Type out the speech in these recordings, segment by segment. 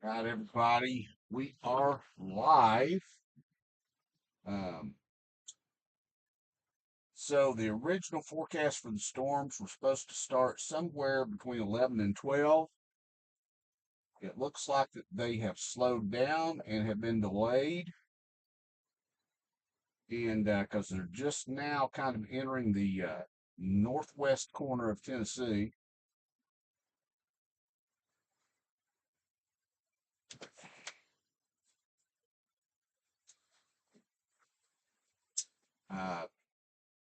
Right, everybody, we are live. Um, so the original forecast for the storms were supposed to start somewhere between 11 and 12. It looks like that they have slowed down and have been delayed. And because they're just now kind of entering the northwest corner of Tennessee.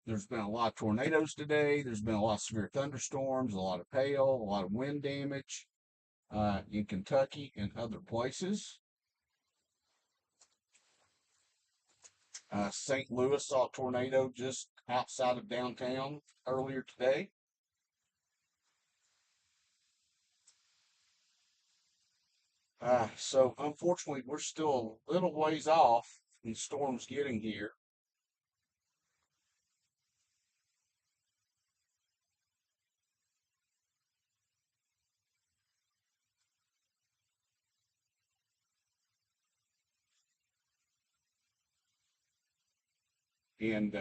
There's been a lot of tornadoes today. There's been a lot of severe thunderstorms, a lot of hail, a lot of wind damage in Kentucky and other places. St. Louis saw a tornado just outside of downtown earlier today. So unfortunately, we're still a little ways off from the storms getting here. And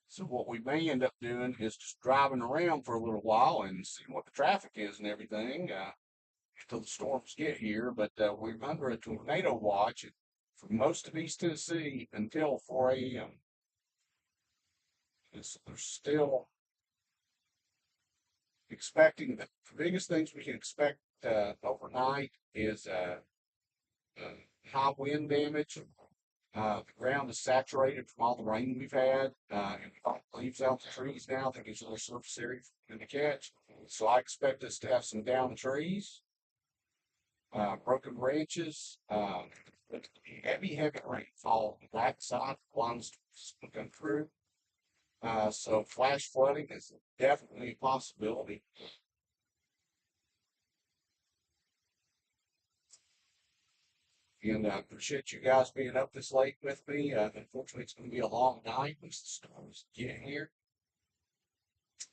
so what we may end up doing is just driving around for a little while and seeing what the traffic is and everything until the storms get here. But we're under a tornado watch for most of East Tennessee until 4 a.m. So there's still expecting the biggest things we can expect overnight is high wind damage. The ground is saturated from all the rain we've had, and leaves out the trees now. That gives a little surface area for them to catch. So I expect us to have some downed trees, broken branches, heavy rainfall on the backside. Ones come through. So flash flooding is definitely a possibility. And I appreciate you guys being up this late with me. Unfortunately, it's going to be a long night once the storms get here.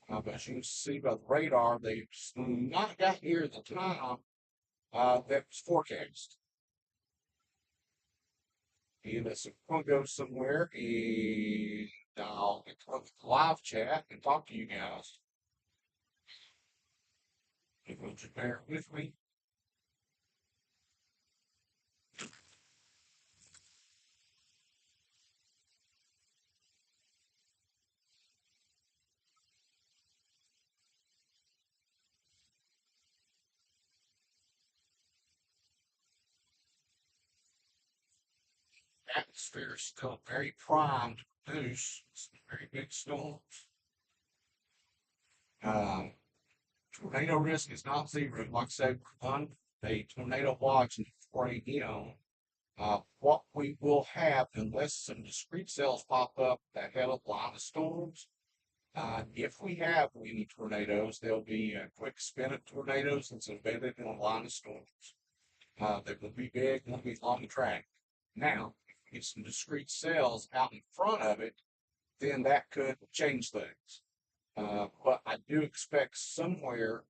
But as you can see by the radar, they've not got here at the time that was forecast. And it's going to go somewhere, and I'll get to the live chat and talk to you guys. If you'll just bear with me. Atmosphere is still very primed to produce some very big storms. Um, Tornado risk is not zero. Like I said, we're on a tornado watch at 4 a.m. What we will have, unless some discrete cells pop up that head up line of storms, if we have any tornadoes, there'll be a quick spin of tornadoes that's embedded in a line of storms. They will be big, will be long track. Now, if we get some discrete cells out in front of it, then that could change things. But I do expect somewhere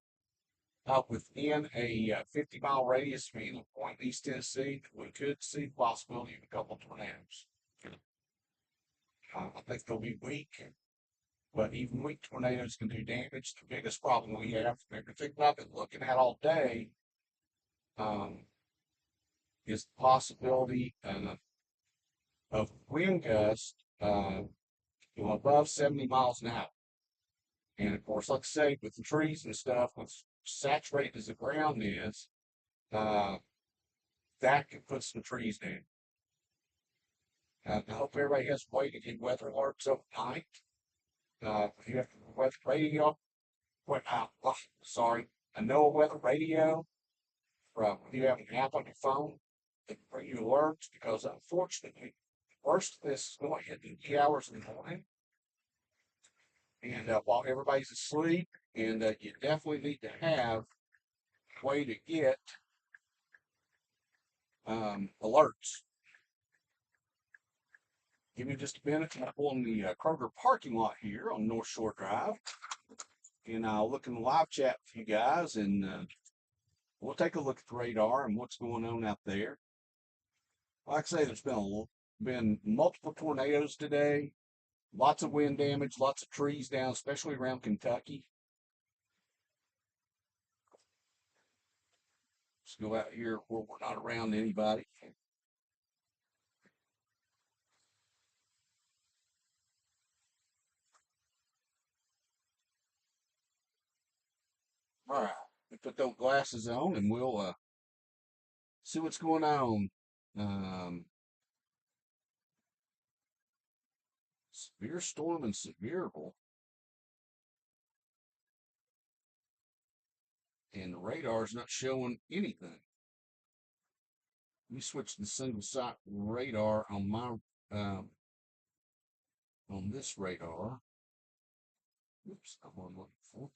within a 50-mile radius from any point in East Tennessee, we could see the possibility of a couple of tornadoes. I think they'll be weak, but even weak tornadoes can do damage. The biggest problem we have, everything I've been looking at all day, is the possibility of wind gusts above 70 miles an hour. And of course, like I say, with the trees and stuff, what's saturated as the ground is, that could put some trees down. I hope everybody has a way to get weather alerts overnight. If you have a weather radio, sorry, a NOAA weather radio, if you have an app on your phone that can bring you alerts, because unfortunately, the worst of this is going to hit in the hours in the morning. And while everybody's asleep, and you definitely need to have a way to get alerts. Give me just a minute. I'm pulling the Kroger parking lot here on North Shore Drive. and I'll look in the live chat with you guys, and we'll take a look at the radar and what's going on out there. Like I say, there's been multiple tornadoes today, lots of wind damage, lots of trees down, especially around Kentucky. Let's go out here where we're not around anybody. All right, we put those glasses on and we'll see what's going on. Um, Severe storm and Sevierville, and the radar's not showing anything. Let me switch to the single site radar on my on this radar. Oops, I'm on looking for.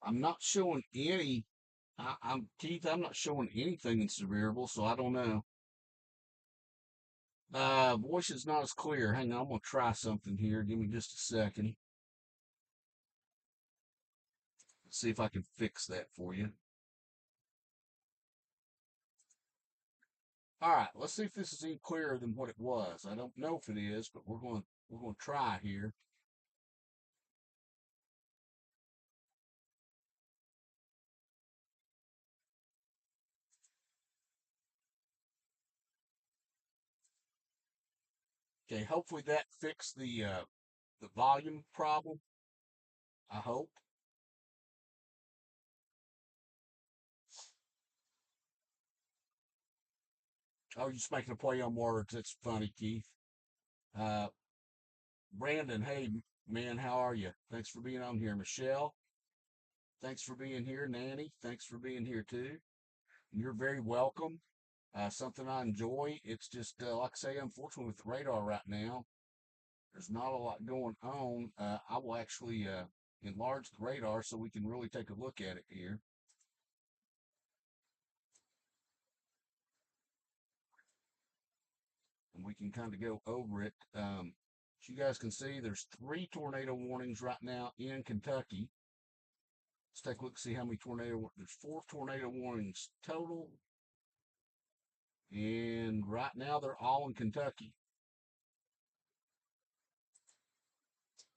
I'm not showing any. I'm Keith. I'm not showing anything in Sevierville, so I don't know. Voice is not as clear. Hang on, I'm gonna try something here. Give me just a second. Let's see if I can fix that for you. All right, let's see if this is any clearer than what it was. I don't know if it is, but we're going to try here. Okay, hopefully that fixed the volume problem. I hope. Oh, you're just making a play on words. That's funny, Keith. Uh, Brandon, hey man, how are you? Thanks for being on here. Michelle, thanks for being here. Nanny, thanks for being here too. You're very welcome. Something I enjoy. It's just like I say, unfortunately with the radar right now, there's not a lot going on. I will actually enlarge the radar so we can really take a look at it here. And we can kind of go over it. As you guys can see, there's 3 tornado warnings right now in Kentucky. Let's take a look, see how many there's 4 tornado warnings total. And right now they're all in Kentucky.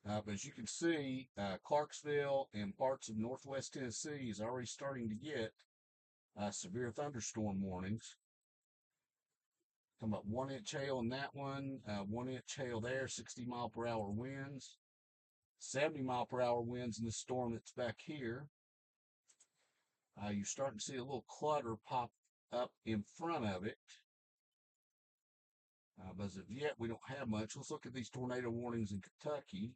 But as you can see, Clarksville and parts of northwest Tennessee is already starting to get severe thunderstorm warnings. Talking about 1-inch hail in that one, 1-inch hail there, 60-mile-per-hour winds, 70-mile-per-hour winds in the storm that's back here. You're starting to see a little clutter pop up in front of it. But as of yet, we don't have much. Let's look at these tornado warnings in Kentucky.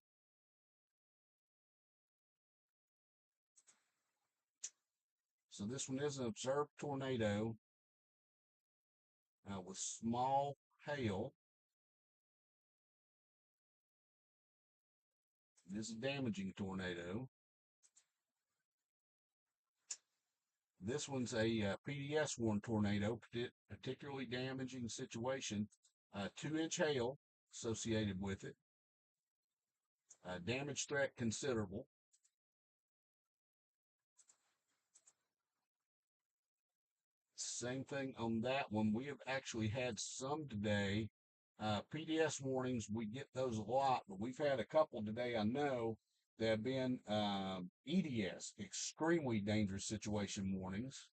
So this one is an observed tornado with small hail. It is a damaging tornado. This one's a PDS warned tornado, particularly damaging situation. 2-inch hail associated with it. Damage threat considerable. Same thing on that one. We have actually had some today. PDS warnings, we get those a lot, but we've had a couple today, I know, that have been EDS, extremely dangerous situation warnings.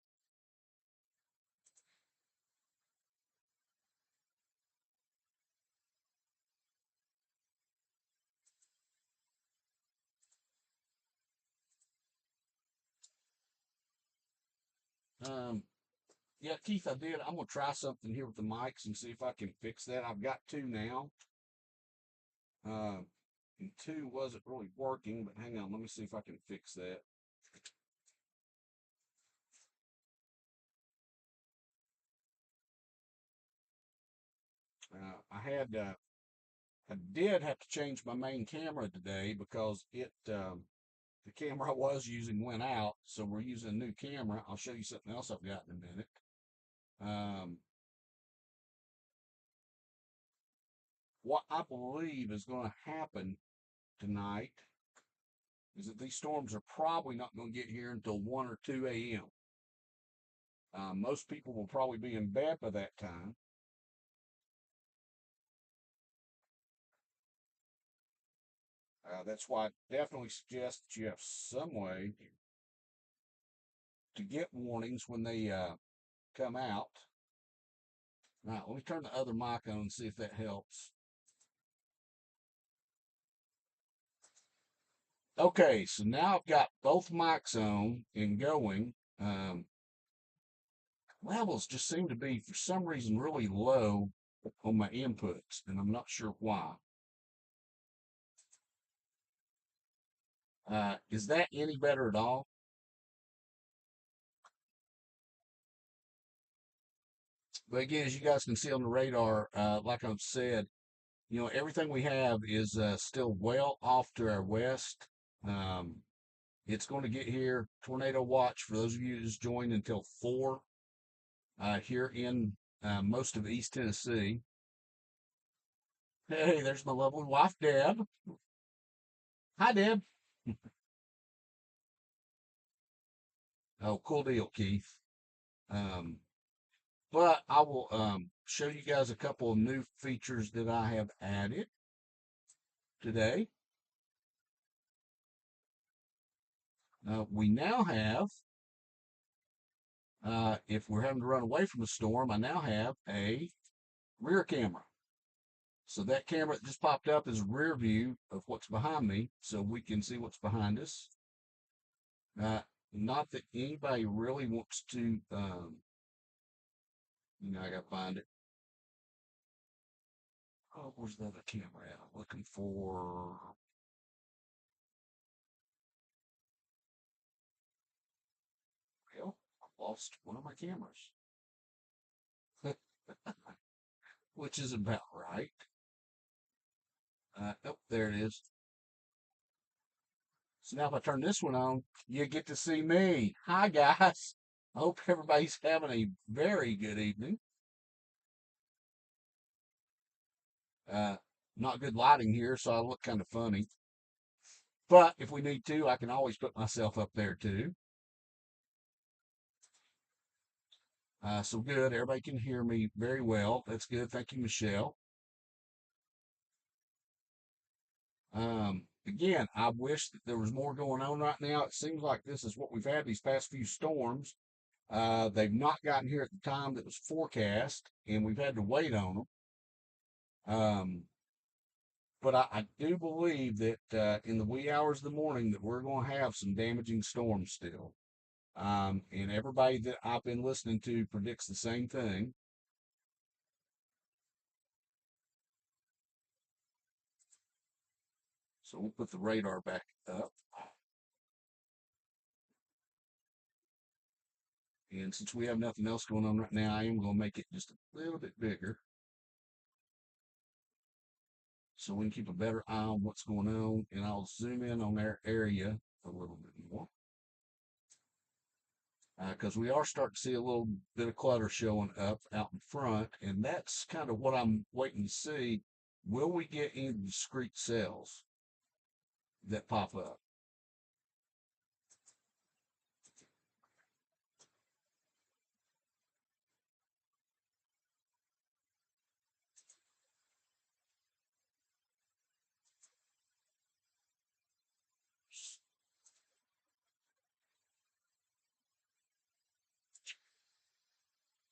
Yeah, Keith, I did. I'm going to try something here with the mics and see if I can fix that. I've got 2 now. And 2 wasn't really working, but hang on, let me see if I can fix that. I did have to change my main camera today because the camera I was using went out, so we're using a new camera. I'll show you something else I've got in a minute. Um, what I believe is going to happen tonight is that these storms are probably not going to get here until 1 or 2 a.m. Most people will probably be in bed by that time. That's why I definitely suggest that you have some way to get warnings when they come out. Now, let me turn the other mic on and see if that helps. Okay, so now I've got both mics on and going. Levels just seem to be, for some reason, really low on my inputs, and I'm not sure why. Is that any better at all? But again, as you guys can see on the radar, like I've said, everything we have is still well off to our west. Um, it's going to get here, tornado watch for those of you who's joined until 4 here in most of East Tennessee. Hey, there's my lovely wife, Deb. Hi, Deb. Oh, cool deal, Keith. Um, but I will show you guys a couple of new features that I have added today. We now have, if we're having to run away from a storm, I now have a rear camera. So that camera that just popped up is a rear view of what's behind me, so we can see what's behind us. Not that anybody really wants to, I gotta find it. Oh, where's the other camera at? I'm looking for. Well, I lost one of my cameras, which is about right. Oh, there it is. So now if I turn this one on, you get to see me. Hi, guys. I hope everybody's having a very good evening. Uh, Not good lighting here, so I look kind of funny. But if we need to, I can always put myself up there too. So good. Everybody can hear me very well. That's good. Thank you, Michelle. Again, I wish that there was more going on right now. It seems like this is what we've had these past few storms. They've not gotten here at the time that was forecast, and we've had to wait on them. But I do believe that in the wee hours of the morning that we're going to have some damaging storms still. And everybody that I've been listening to predicts the same thing. So we'll put the radar back up. And since we have nothing else going on right now, I am going to make it just a little bit bigger, so we can keep a better eye on what's going on. And I'll zoom in on our area a little bit more, because we are starting to see a little bit of clutter showing up out in front. And that's kind of what I'm waiting to see. Will we get any discrete cells that pop up?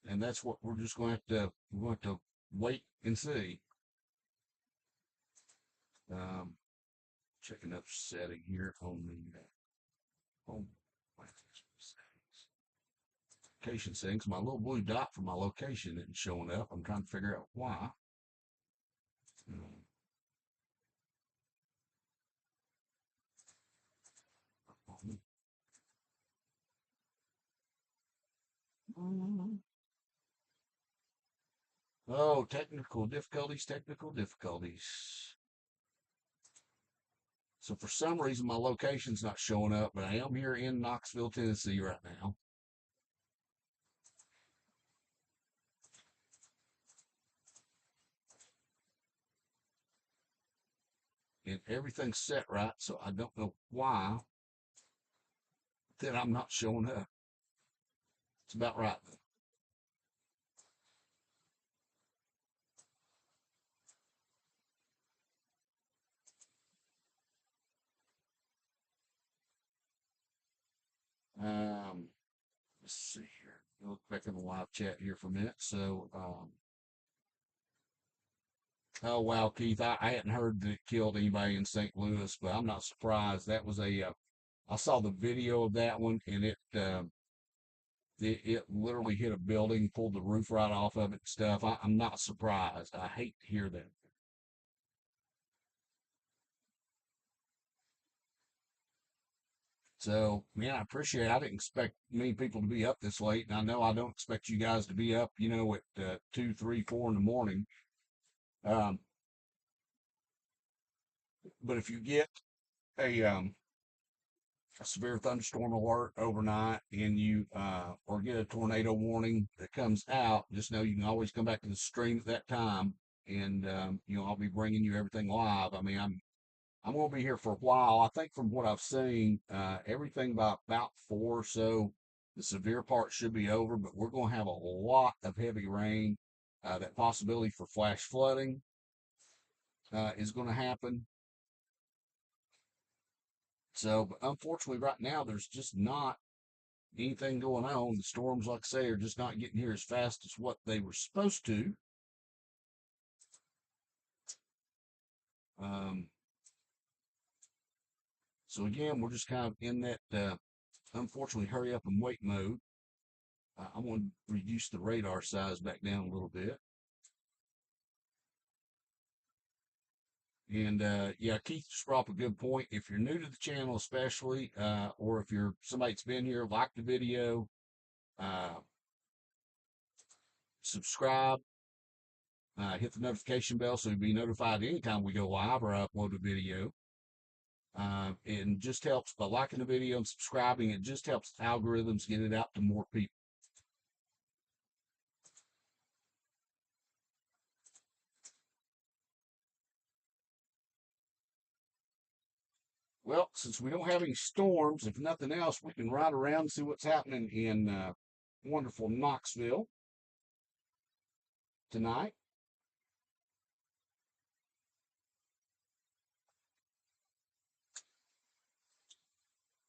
And that's what we're just going to have to, we're going to wait and see. Um, Check another setting here on the home location settings. My little blue dot for my location isn't showing up. I'm trying to figure out why. Oh, technical difficulties, technical difficulties. So for some reason, my location's not showing up, but I am here in Knoxville, Tennessee right now. And everything's set right, so I don't know why that I'm not showing up. It's about right though. Let's see here. Look back in the live chat here for a minute. So, oh wow, Keith, I hadn't heard that it killed anybody in St. Louis, but I'm not surprised. That was I saw the video of that one, and it literally hit a building, pulled the roof right off of it and stuff. I'm not surprised. I hate to hear that. So, man, I appreciate it. I didn't expect many people to be up this late, and I know I don't expect you guys to be up, at 2, 3, 4 in the morning. Um, but if you get a severe thunderstorm alert overnight and you or get a tornado warning that comes out, just know you can always come back to the stream at that time, and I'll be bringing you everything live. I mean, I'm going to be here for a while. I think from what I've seen, everything by about 4 or so, the severe part should be over, but we're going to have a lot of heavy rain. That possibility for flash flooding is going to happen. So, but unfortunately, right now, there's just not anything going on. The storms, like I say, are just not getting here as fast as what they were supposed to. Um, so again, we're just kind of in that unfortunately hurry up and wait mode. I'm going to reduce the radar size back down a little bit. And yeah, Keith just brought up a good point. If you're new to the channel, especially, or if you're somebody that's been here, like the video, uh, subscribe, hit the notification bell so you'll be notified anytime we go live or upload a video. And just helps by liking the video and subscribing. It just helps algorithms get it out to more people. Well, since we don't have any storms, if nothing else, we can ride around and see what's happening in wonderful Knoxville tonight.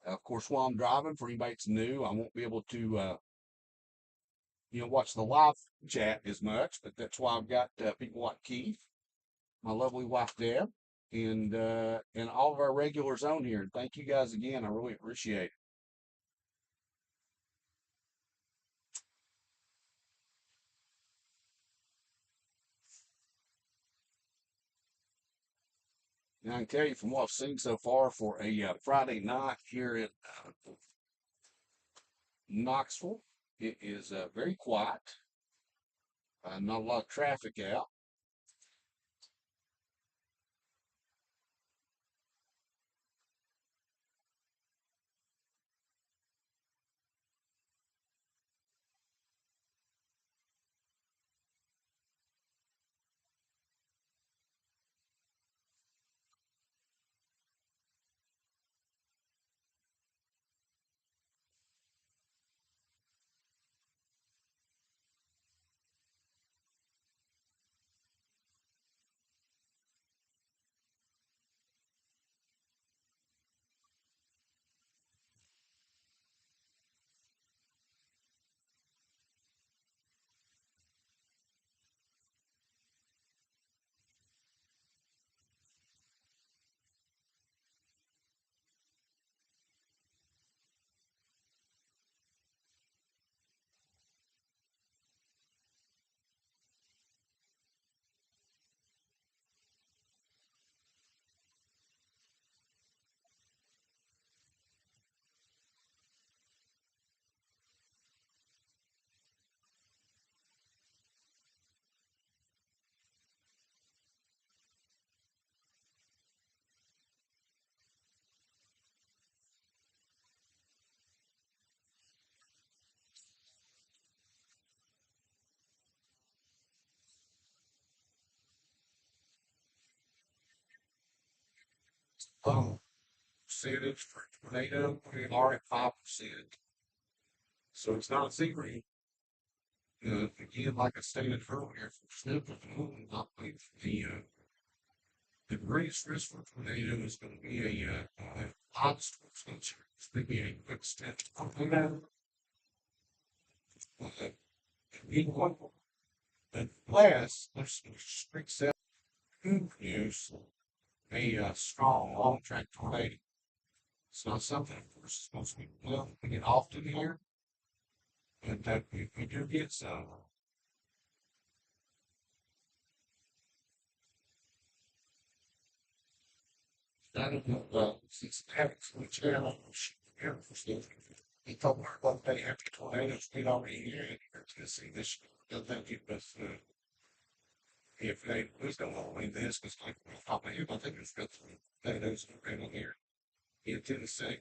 Of course, while I'm driving, for anybody that's new, I won't be able to, watch the live chat as much, but that's why I've got people like Keith, my lovely wife Deb, and all of our regulars on here. And thank you guys again. I really appreciate it. And I can tell you from what I've seen so far for a Friday night here at Knoxville, it is very quiet. Not a lot of traffic out. low percentage for tornado. We are at 5%. So it's not zero. Again, like I stated earlier, for snow moon, not wait for the greatest risk for tornado is going to be a hot storm feature. It's going to be a quick step tornado. Meanwhile, unless there's some strict set could produce a strong long track tornado. It's not something, of course, it's supposed to be well, we get often here, but we do get some. I don't know, since it's having some channel, he told me one day after tornadoes, we'd already here in Tennessee this year. Don't think it was, if they was going to win this, because like, top of my head, I think it's got some tornadoes around here in Tennessee.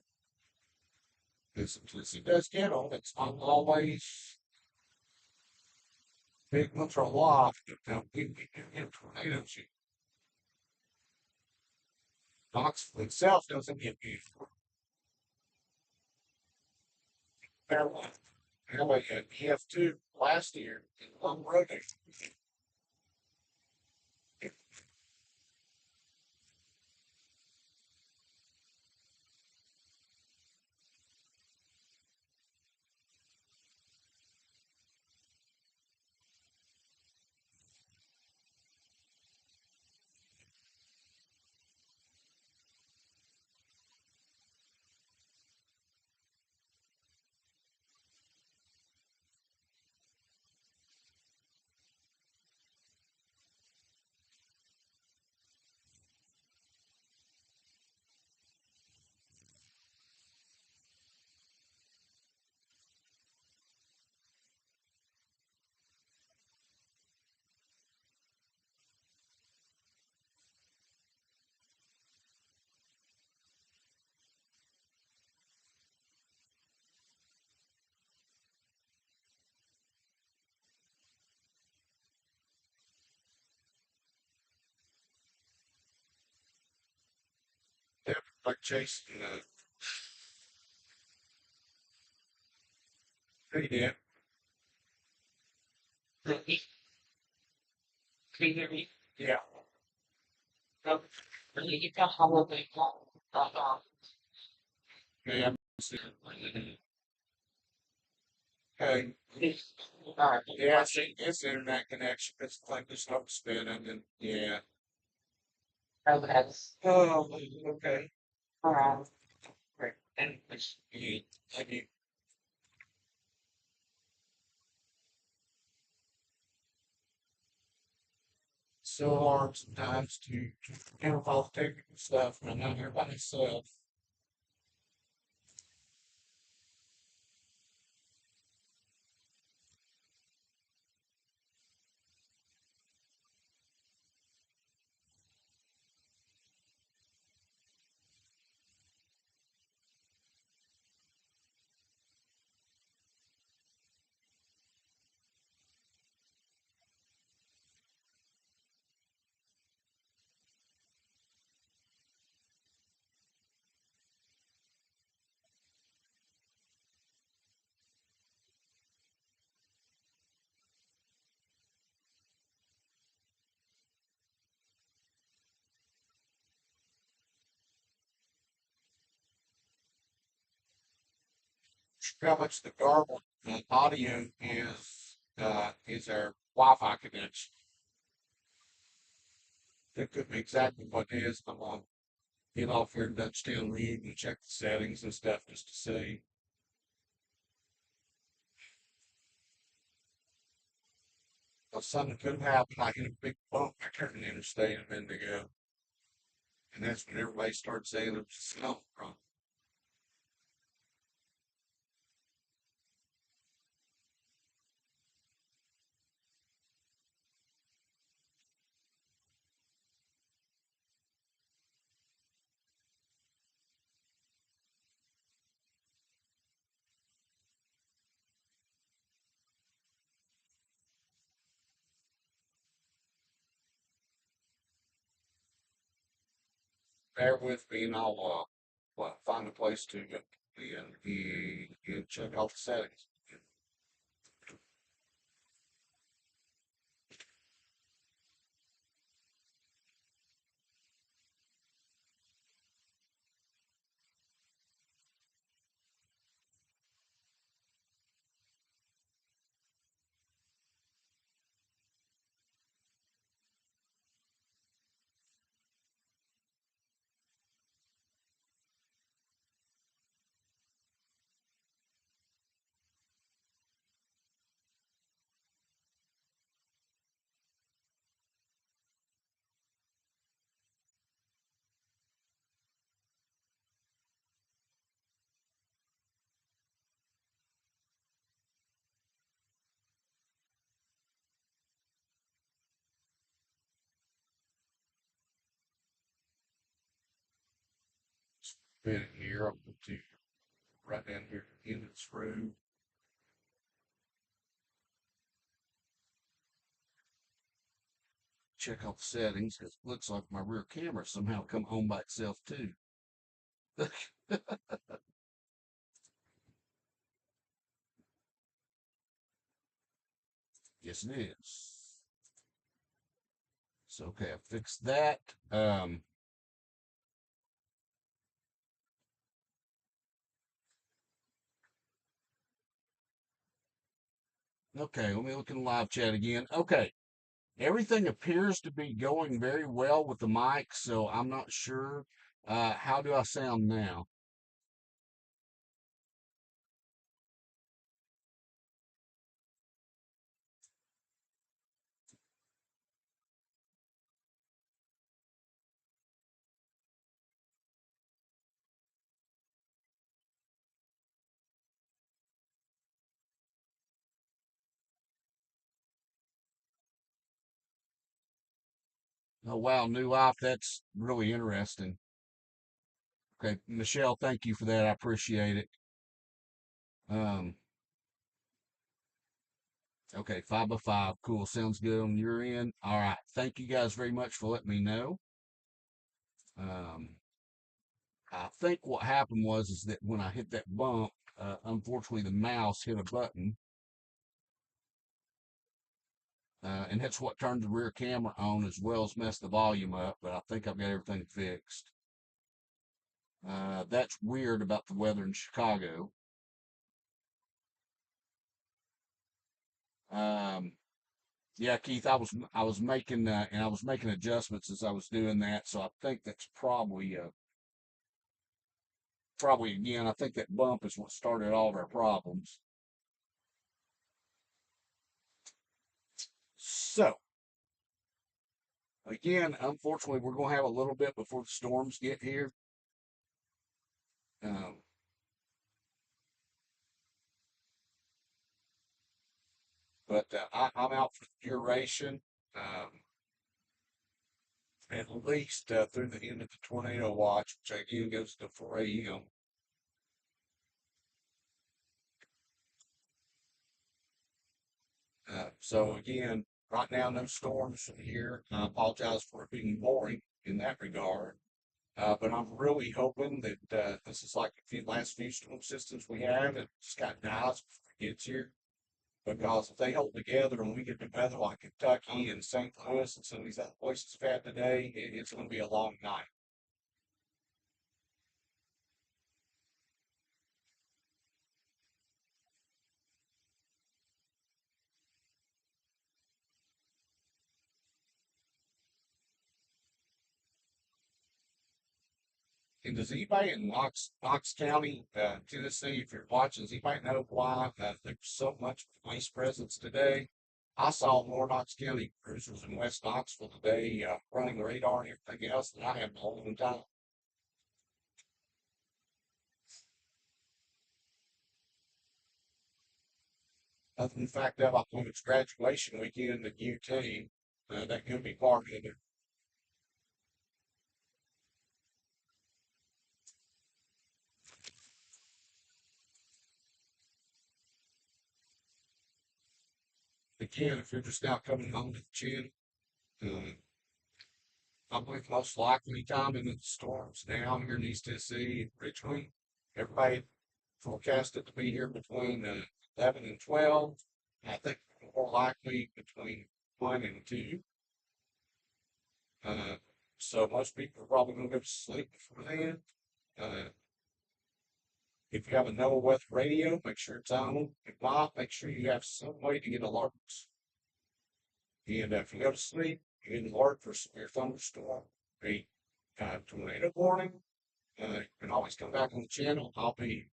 Because Tennessee does get them, it's not always big ones are aloft, but we do get tornadoes. Knoxville itself doesn't get big. Carolina. Anyway, had PF2 last year in one road. They're like chasing pretty damn. Can you hear me? Yeah. Um, you tell how well they call. Okay, I'm okay. Yeah, it's internet connection. It's like there's no spinning and yeah. Oh, that's. Oh, okay. Right. And it's, I mean, so hard sometimes to handle all the technical stuff when I'm here by myself. How much the garble audio is our Wi-Fi connection. That could be exactly what it is. I'm on get off here in Dutchtown Read and check the settings and stuff just to see. Well, something could happen. I hit a big bump. I turned the interstate a minute ago. And that's when everybody starts saying there's snow from. bear with me and I'll find a place to check out the settings. Bit here, I'll put to right down here at the end of this room. Check out the settings because it looks like my rear camera somehow come home by itself too. Yes, it is. So okay, I fixed that. Okay, let me look in the live chat again. Okay, everything appears to be going very well with the mic, so I'm not sure. How do I sound now? Oh wow, new life. That's really interesting. Okay, Michelle, thank you for that. I appreciate it. Um, okay, 5 by 5. Cool. Sounds good on your end. All right. Thank you guys very much for letting me know. Um, I think what happened was is that when I hit that bump, unfortunately the mouse hit a button, and that's what turned the rear camera on as well as messed the volume up. But I think I've got everything fixed. That's weird about the weather in Chicago. Um, yeah, Keith, I was making and I was making adjustments as I was doing that, so I think that's probably again. I think that bump is what started all of our problems. So again, unfortunately, we're going to have a little bit before the storms get here. Um, but I'm out for the duration, at least through the end of the tornado watch, which again goes to 4 a.m. So again, right now, no storms here. I apologize for it being boring in that regard. But I'm really hoping that this is like the last few storm systems we have. It just got dies before it gets here. Because if they hold together and we get to weather like Kentucky and St. Louis and some of these other places have had today, it's going to be a long night. And does anybody in Knox County, Tennessee, if you're watching, does anybody know why there's so much police presence today? I saw more Knox County cruisers in West Knoxville today, running radar and everything else than I have in a long time. Other than the fact that I believe it's graduation weekend at UT, that could be part of it. Again, if you're just now coming home to the gym, uh, I believe most likely time in the storms now here in East Tennessee and Richmond. Everybody forecasted to be here between 11 and 12. I think more likely between 1 and 2. Uh, so most people are probably going to go to sleep before then. Uh, if you have a NOAA weather radio, make sure it's on. If not, make sure you have some way to get alerts. And if you go to sleep, you get an alert for severe thunderstorm, a tornado warning. You can always come back on the channel. I'll be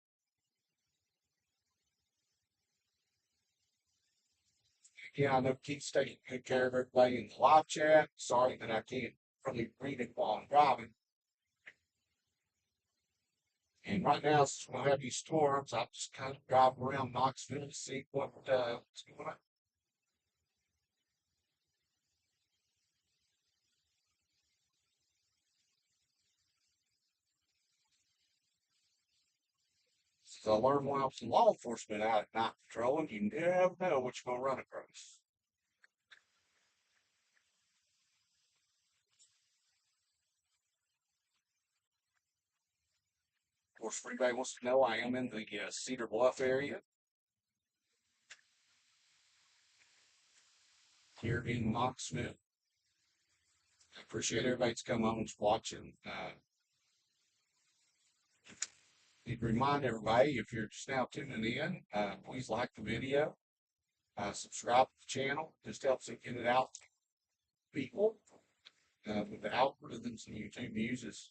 again. I know keep taking good care of everybody in the live chat. Sorry that I can't really read it while I'm driving. And right now, since we'll have these storms, I'm just kind of driving around Knoxville to see what's going on. So I learned when I was in law enforcement out at night patrolling, you never know what you're going to run across. Of course, if anybody wants to know, I am in the Cedar Bluff area here in Knoxville. I appreciate everybody that's come on and watching. Need to remind everybody, if you're just now tuning in, please like the video, subscribe to the channel. Just helps it get it out to people with the algorithms that YouTube uses.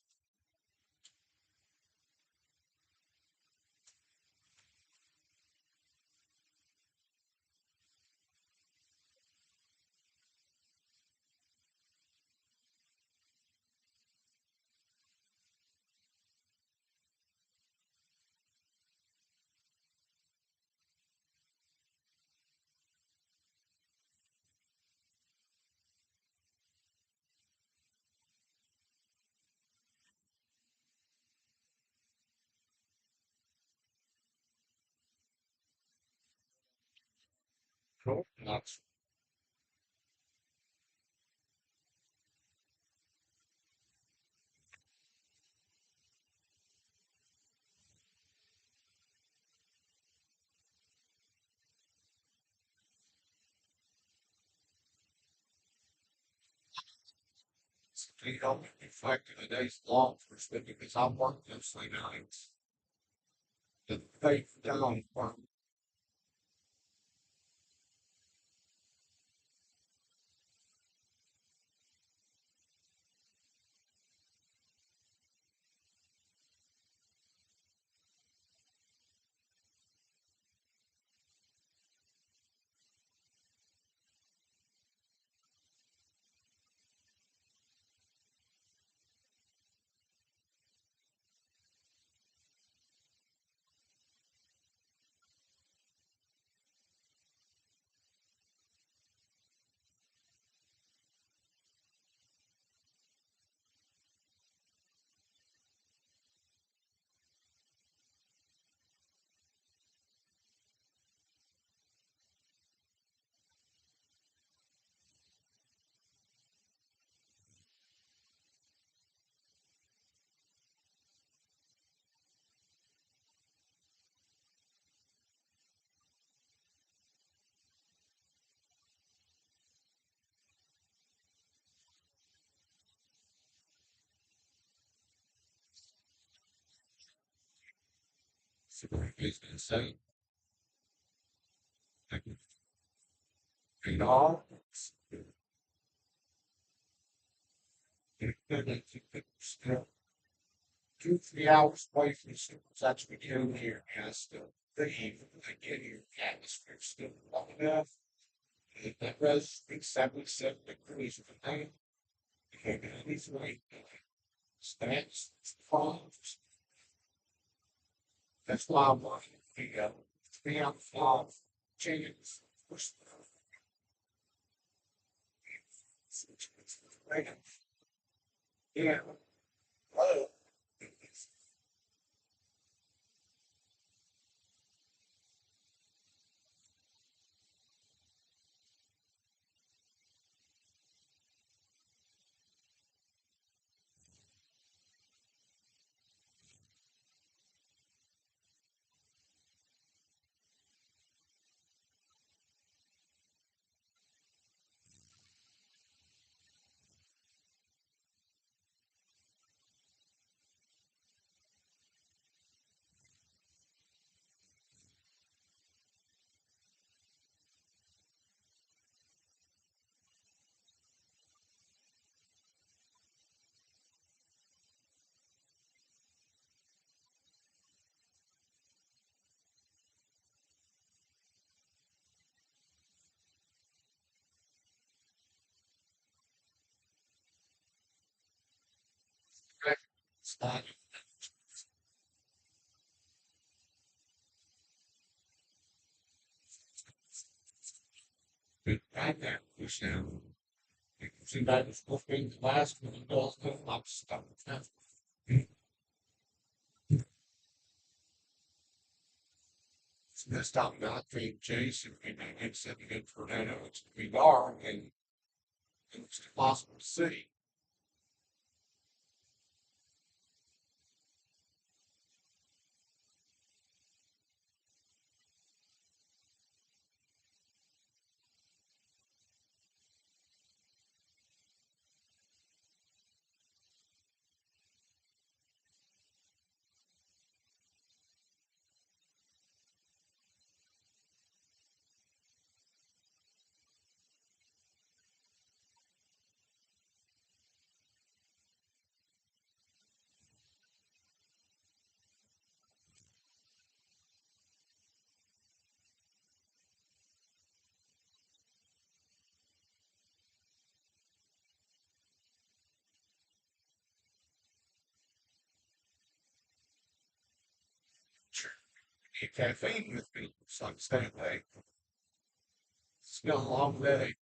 Cool. That's to help me reflect in the day's law enforcement because I work those late nights. The faith down from super business. So, and all, 2, 3 hours away from the students actually getting here. And I still think I get here, the atmosphere still long enough. And that was 77 degrees of the day. And it's like, that's farms. That's why I want the 3 out of 5 chance. Yeah. Well, Uh, right there, you sound. You can see that it's supposed to be the last one, it does look like stuff. It's messed up, not being Jason, and it's a good tornado, it's gonna be dark, and it's impossible to see. Sure. Get caffeine with me, so I can stay awake. It's been a long day.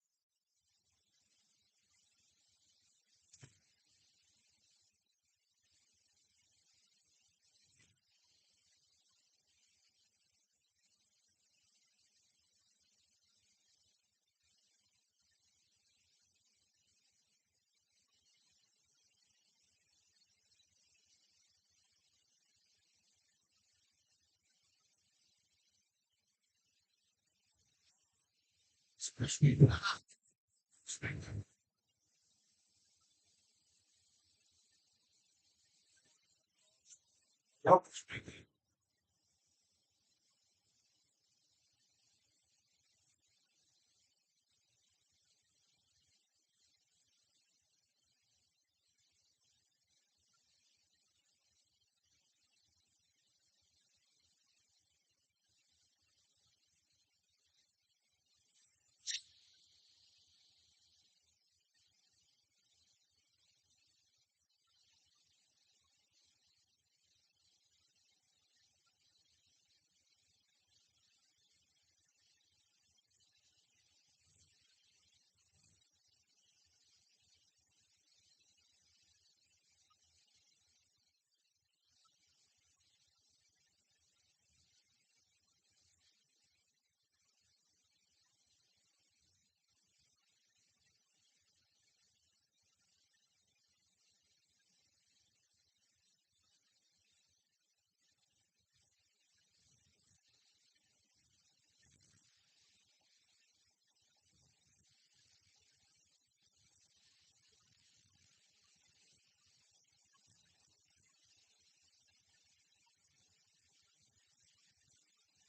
Especially in the hot spring. Nope, spring.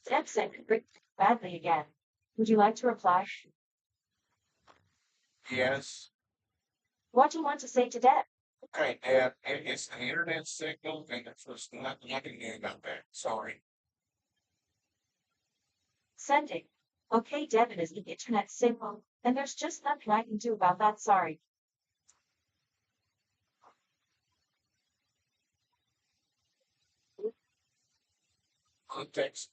Deb said badly again. Would you like to reply? Yes. What do you want to say to Deb? Okay, Dad, it's an internet signal, and there's nothing I can do about that. Sorry. Sending. Okay, Deb, it is the internet signal, and there's just nothing I can do about that. Sorry. Context,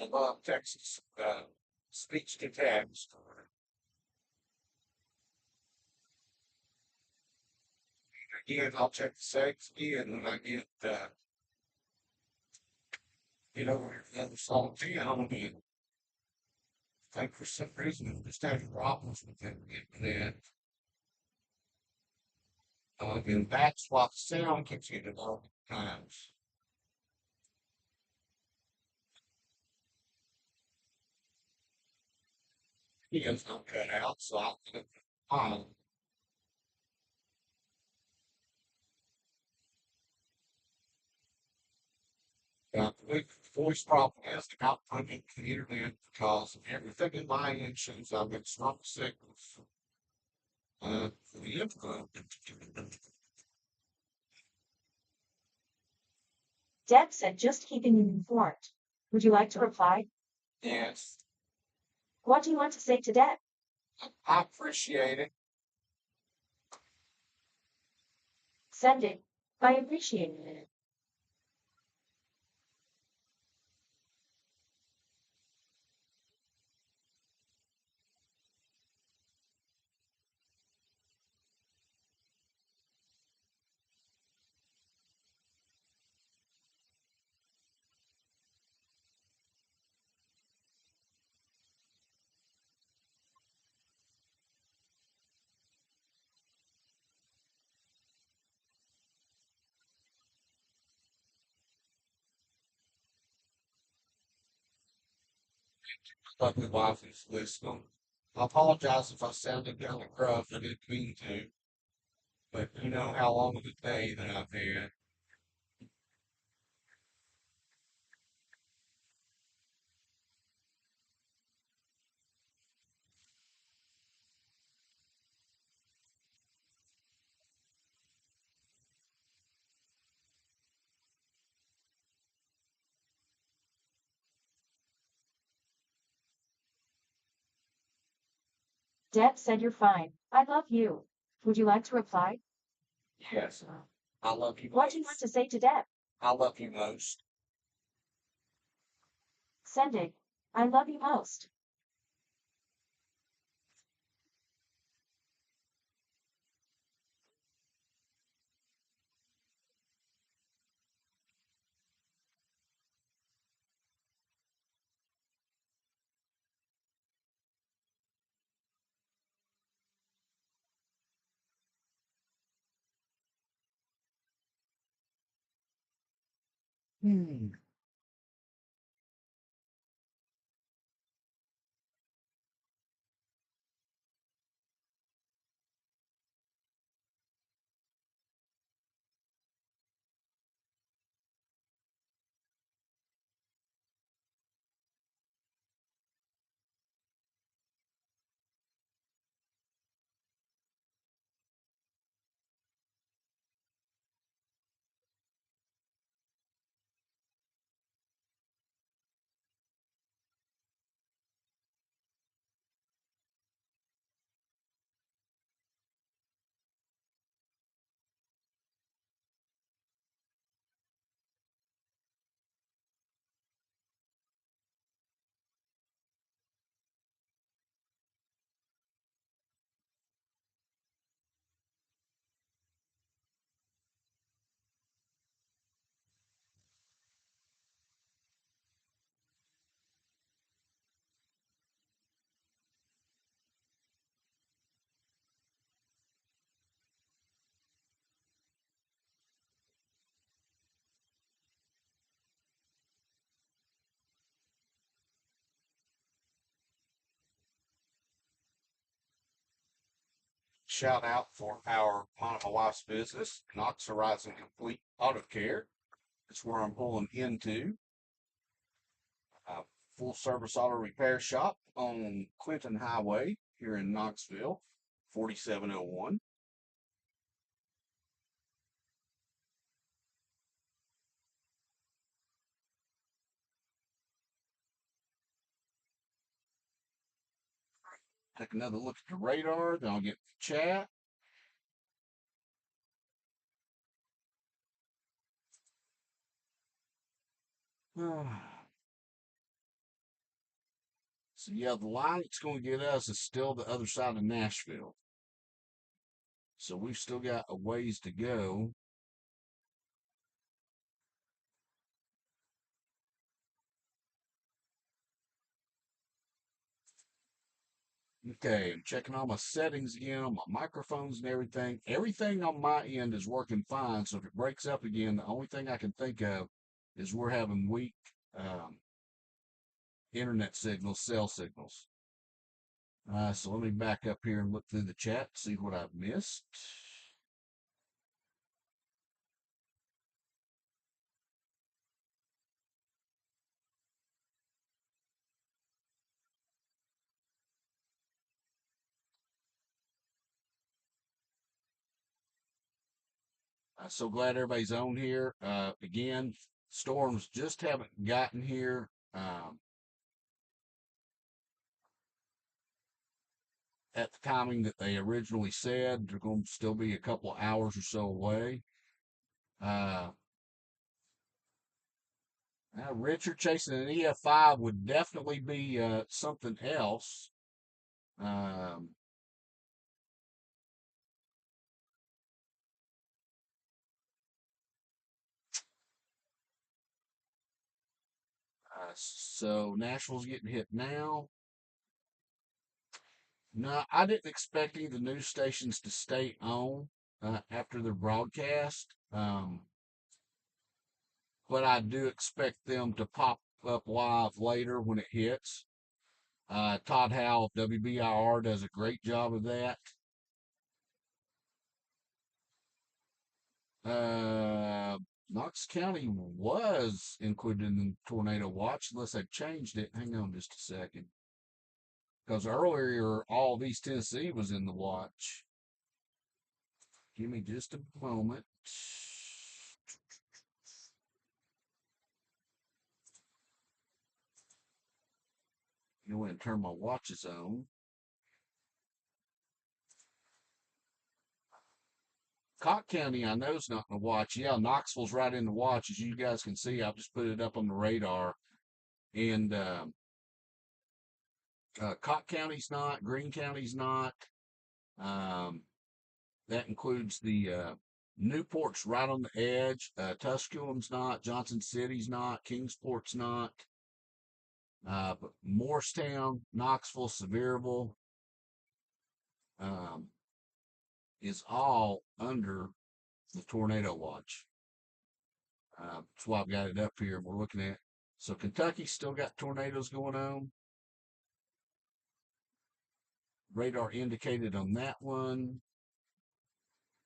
above text, speech to text. Again, I'll check the settings again when I get over the other song down. And I think for some reason I'm just having problems with it. And and that's why the sound keeps getting all the times. He has no cut out, so I'll put it on. The voice problem is outputting the internet because everything in my end shows I've got strong signals. For the input. Deb said just keeping you informed. Would you like to reply? Yes, What do you want to say to Deb? I appreciate it. Sending. I appreciate it. Lovely wife is listening. I apologize if I sounded kind of gruff. I didn't mean to, but you know how long of a day that I've had. Deb said you're fine. I love you. Would you like to reply? Yes, I love you What do you want most. to say to Deb? I love you most. Sending. I love you most. Hmm. Shout out for our mine and my wife's business, Knox Horizon Complete Auto Care. That's where I'm pulling into. A full service auto repair shop on Clinton Highway here in Knoxville, 4701. Take another look at the radar, then I'll get the chat. So yeah, the line it's going to get us is still the other side of Nashville. So we've still got a ways to go. Okay, I'm checking all my settings again on my microphones and everything. Everything on my end is working fine. So if it breaks up again, the only thing I can think of is we're having weak um, internet signals, cell signals. So let me back up here and look through the chat, see what I've missed. So glad everybody's on here. Again, storms just haven't gotten here. At the timing that they originally said. They're going to still be a couple of hours or so away. Uh, Richard chasing an EF5 would definitely be something else. Um, so Nashville's getting hit now. No, I didn't expect any of the news stations to stay on after their broadcast, but I do expect them to pop up live later when it hits. Todd Howe of WBIR does a great job of that. Uh, Knox County was included in the tornado watch, unless they've changed it. Hang on just a second. Because earlier, all of East Tennessee was in the watch. Give me just a moment. Go ahead and turn my watches on. Cott County, I know is not in the watch. Yeah, Knoxville's right in the watch. As you guys can see, I've just put it up on the radar. And Cott County's not. Greene County's not. Um, that includes the Newport's right on the edge. Tusculum's not. Johnson City's not. Kingsport's not. But Morristown, Knoxville, Sevierville um, is all under the tornado watch. That's why I've got it up here. We're looking at. So Kentucky's still got tornadoes going on. Radar indicated on that one.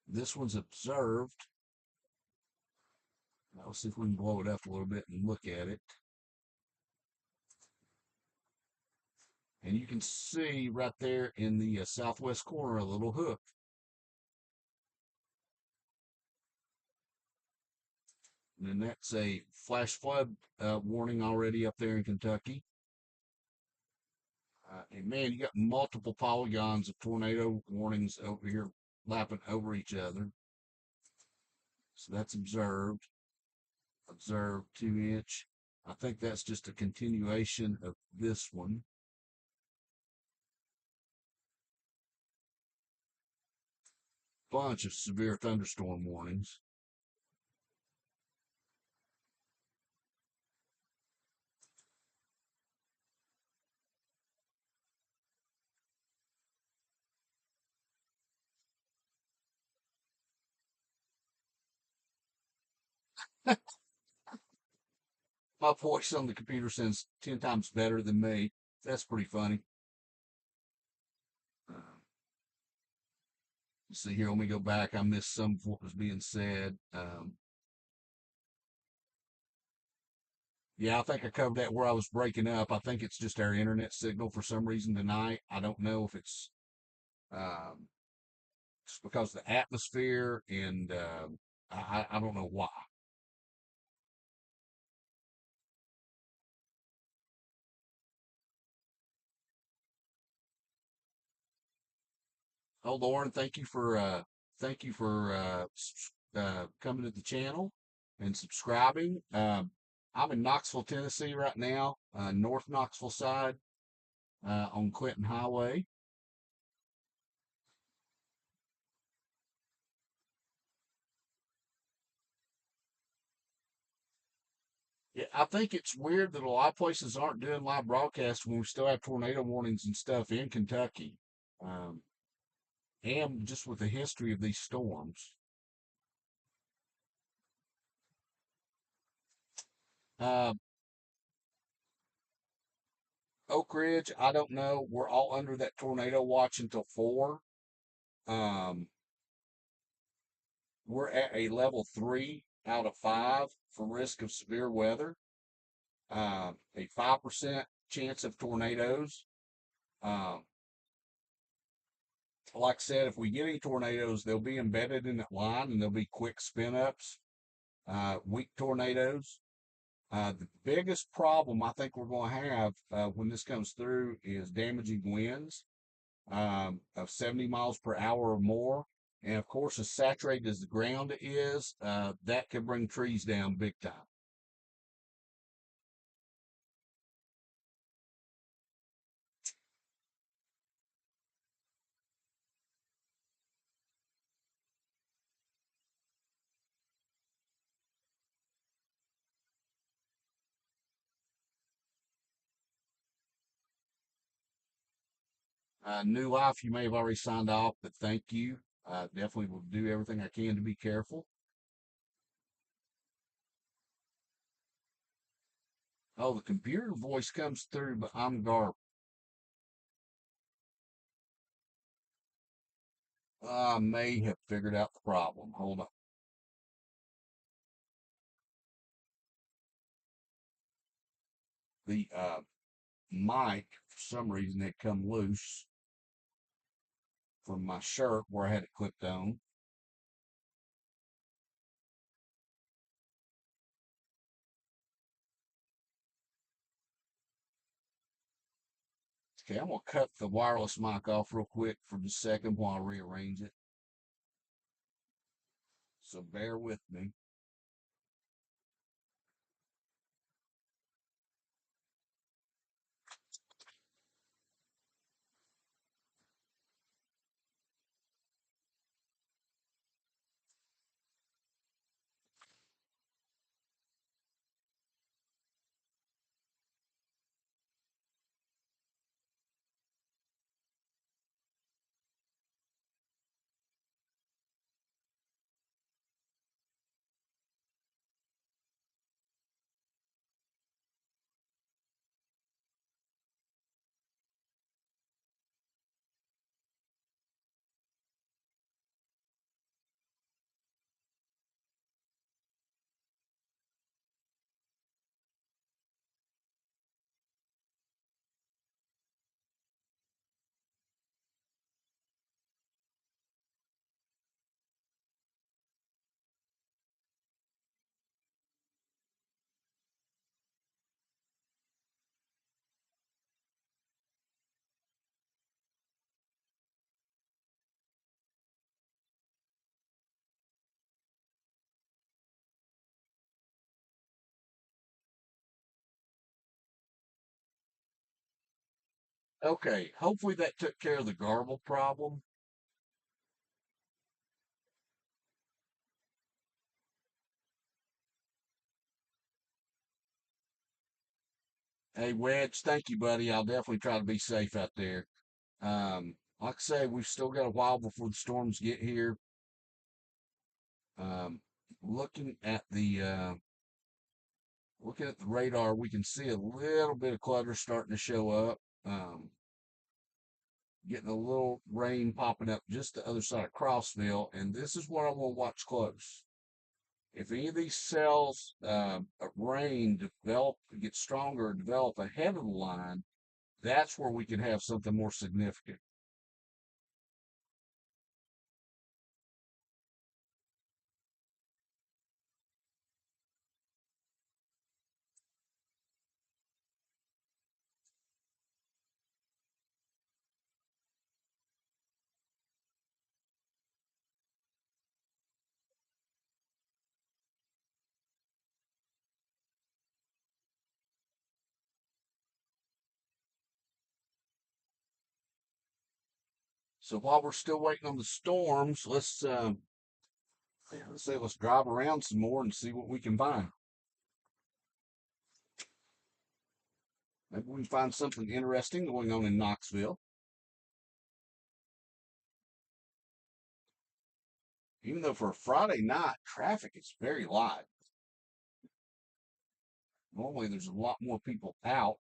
This one's observed. Let's see if we can blow it up a little bit and look at it. And you can see right there in the southwest corner a little hook. And then that's a flash flood warning already up there in Kentucky. And man, you got multiple polygons of tornado warnings over here lapping over each other. So that's observed. Observed 2-inch. I think that's just a continuation of this one. Bunch of severe thunderstorm warnings. My voice on the computer sounds 10 times better than me. That's pretty funny. See here, let me go back. I missed some of what was being said. Yeah, I think I covered that where I was breaking up. I think it's just our internet signal for some reason tonight. I don't know if it's um, just because of the atmosphere, and I don't know why. Oh, Lauren, thank you for coming to the channel and subscribing. I'm in Knoxville, Tennessee right now, North Knoxville side on Clinton Highway. Yeah, I think it's weird that a lot of places aren't doing live broadcasts when we still have tornado warnings and stuff in Kentucky, um, and just with the history of these storms. Uh, Oak Ridge, I don't know. We're all under that tornado watch until 4. Um, we're at a level 3 out of 5 for risk of severe weather. A 5% chance of tornadoes. Um, like I said, if we get any tornadoes, they'll be embedded in that line and they'll be quick spin ups, weak tornadoes. The biggest problem I think we're going to have when this comes through is damaging winds of 70 miles per hour or more. And of course, as saturated as the ground is, that can bring trees down big time. New Life, you may have already signed off, but thank you. I definitely will do everything I can to be careful. Oh, the computer voice comes through, but I'm garbage. I may have figured out the problem. Hold on. The mic, for some reason, had come loose from my shirt where I had it clipped on. Okay, I'm gonna cut the wireless mic off real quick for just a second while I rearrange it. So bear with me. Okay, hopefully that took care of the garble problem. Hey, Wedge, thank you, buddy. I'll definitely try to be safe out there. Like I say, we've still got a while before the storms get here. Um, looking at the radar, we can see a little bit of clutter starting to show up. Um, Getting a little rain popping up just the other side of Crossville, and this is what I want to watch close. If any of these cells of rain develop, get stronger, develop ahead of the line, that's where we can have something more significant. So while we're still waiting on the storms, let's drive around some more and see what we can find. Maybe we can find something interesting going on in Knoxville. Even though for a Friday night, traffic is very light. Normally there's a lot more people out.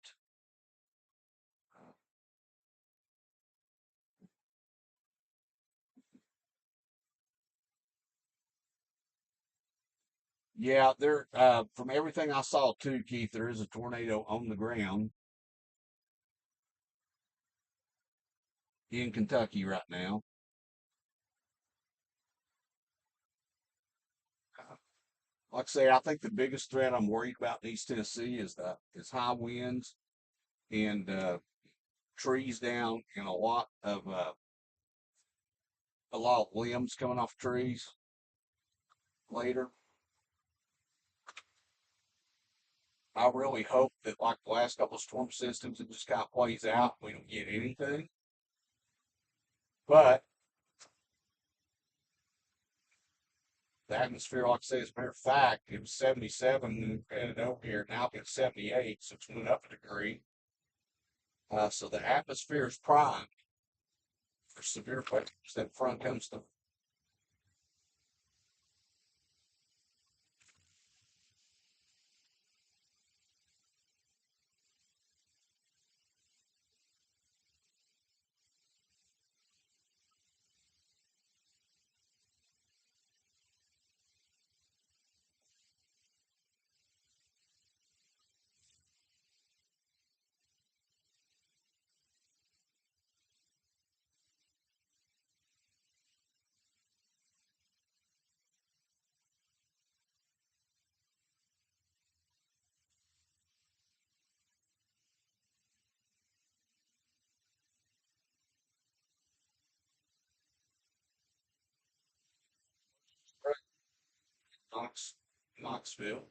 Yeah, there. From everything I saw too, Keith, there is a tornado on the ground in Kentucky right now. Like I say, I think the biggest threat I'm worried about in East Tennessee is high winds and trees down and a lot of a lot of limbs coming off trees later. I really hope that like the last couple of storm systems, it just kind of plays out. We don't get anything. But the atmosphere, like I say, as a matter of fact, it was 77 and headed over here. Now it's 78, so it's went up a degree. So the atmosphere is primed for severe weather. That front comes the Knox, Knoxville.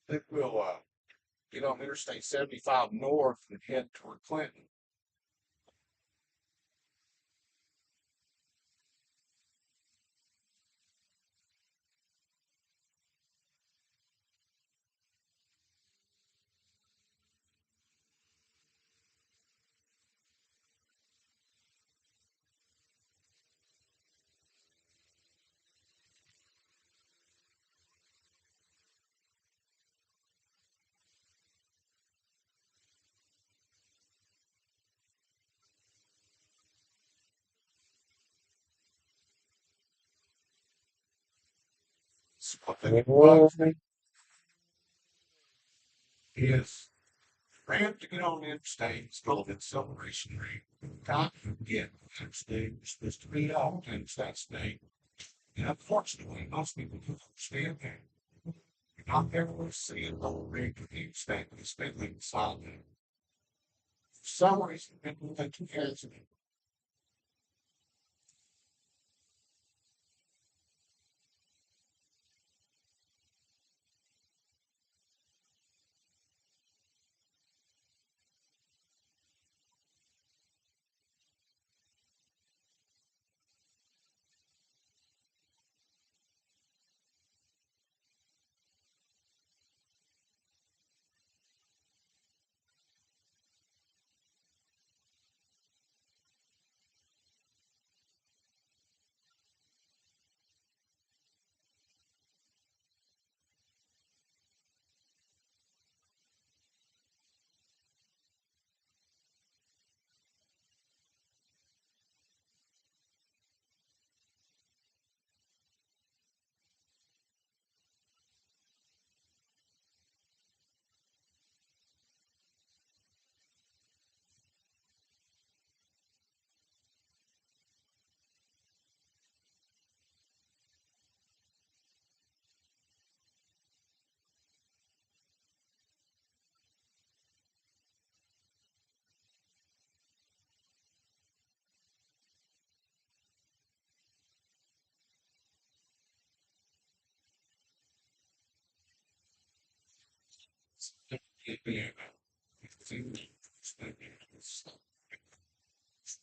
I think we'll get on Interstate 75 north and head toward Clinton. So what they want is ramp to get on the interstate. It's called acceleration rate. Time to get interstate. You're supposed to be off the interstate state. And unfortunately, most people don't understand that. You're not ever seeing the rate of the interstate, especially inside there. For some reason, people think you can.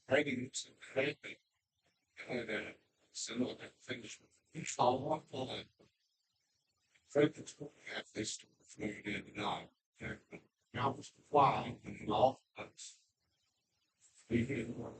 Writing correctly and similar things. Each all one line. Frederick's have this fluid in the eye. Now was fly and all us. We did work.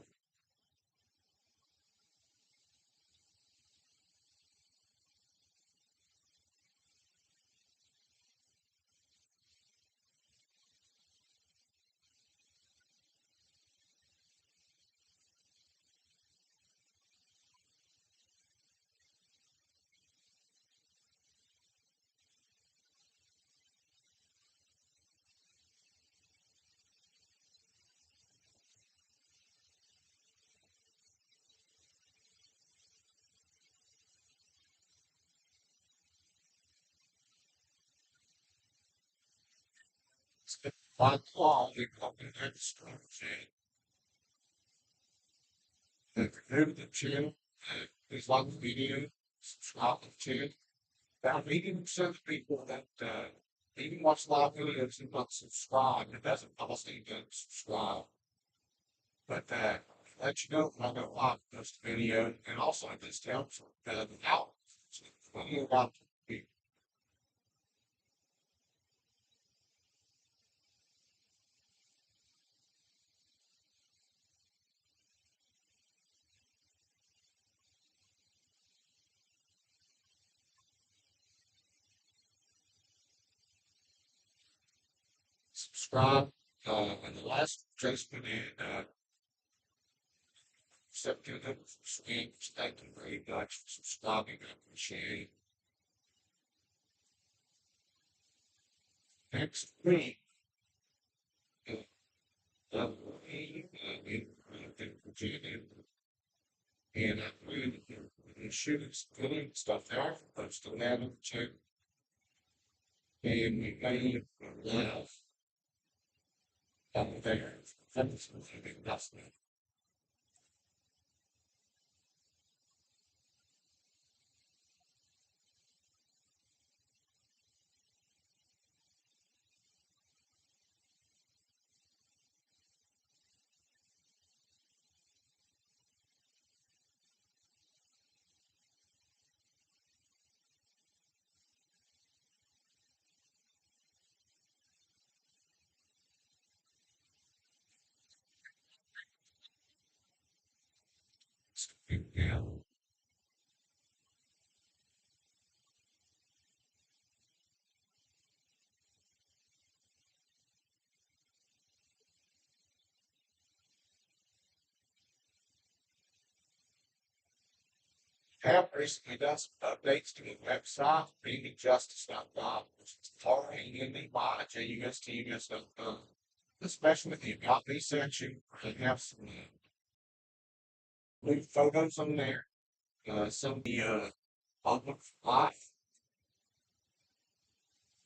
It's been quite long. We've been extra. And if you're new to the channel, please like the video, subscribe to the channel. About 80% of the people that even watch live videos and not subscribe, it doesn't cost anything to subscribe. But let you know when I go live post a video, and also it just helps out. So, video about people. Subscribe. And the last adjustment in September, thank you very much for subscribing. I appreciate it. Next week, in Virginia, and I'm really shooting some stuff there. Close to 11 too. And we made live up there. That's a big investment. Yeah. Have recently done some updates to the website, readingjustice.com, which is R-A-N-D-Y, J-U-S-T-U-S.com. Especially with the About Me section, where they have some new photos on there. Some of the public life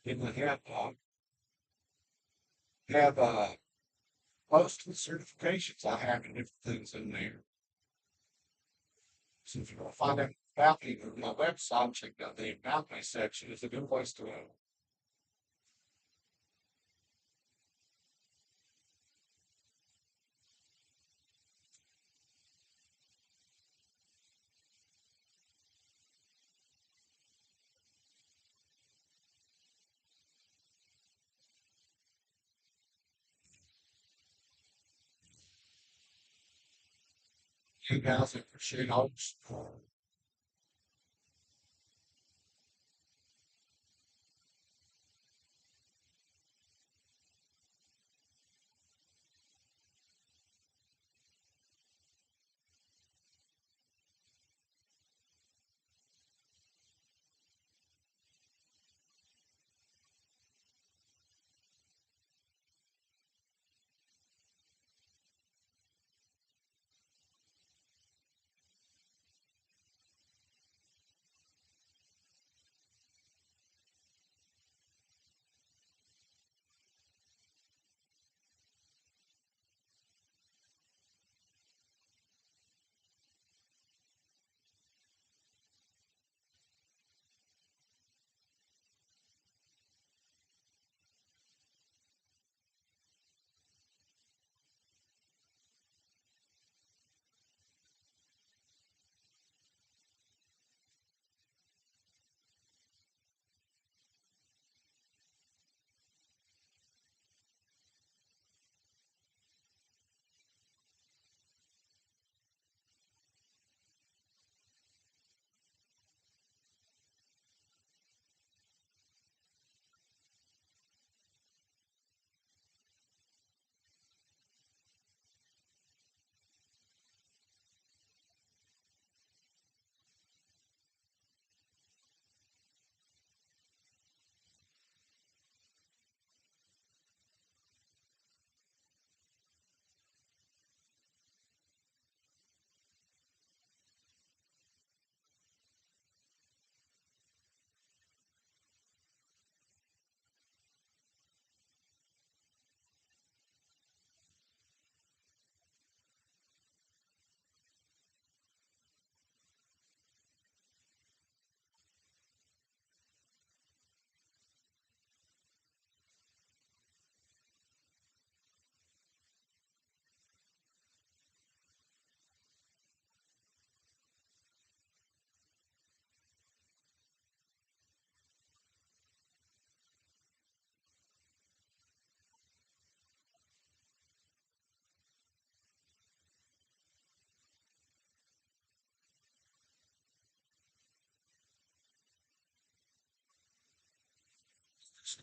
in the have most of the certifications I have and different things in there. So if you want to find out about me, go to my website, check out the About Me section. It's a good place to go. 2,000 for shit homes.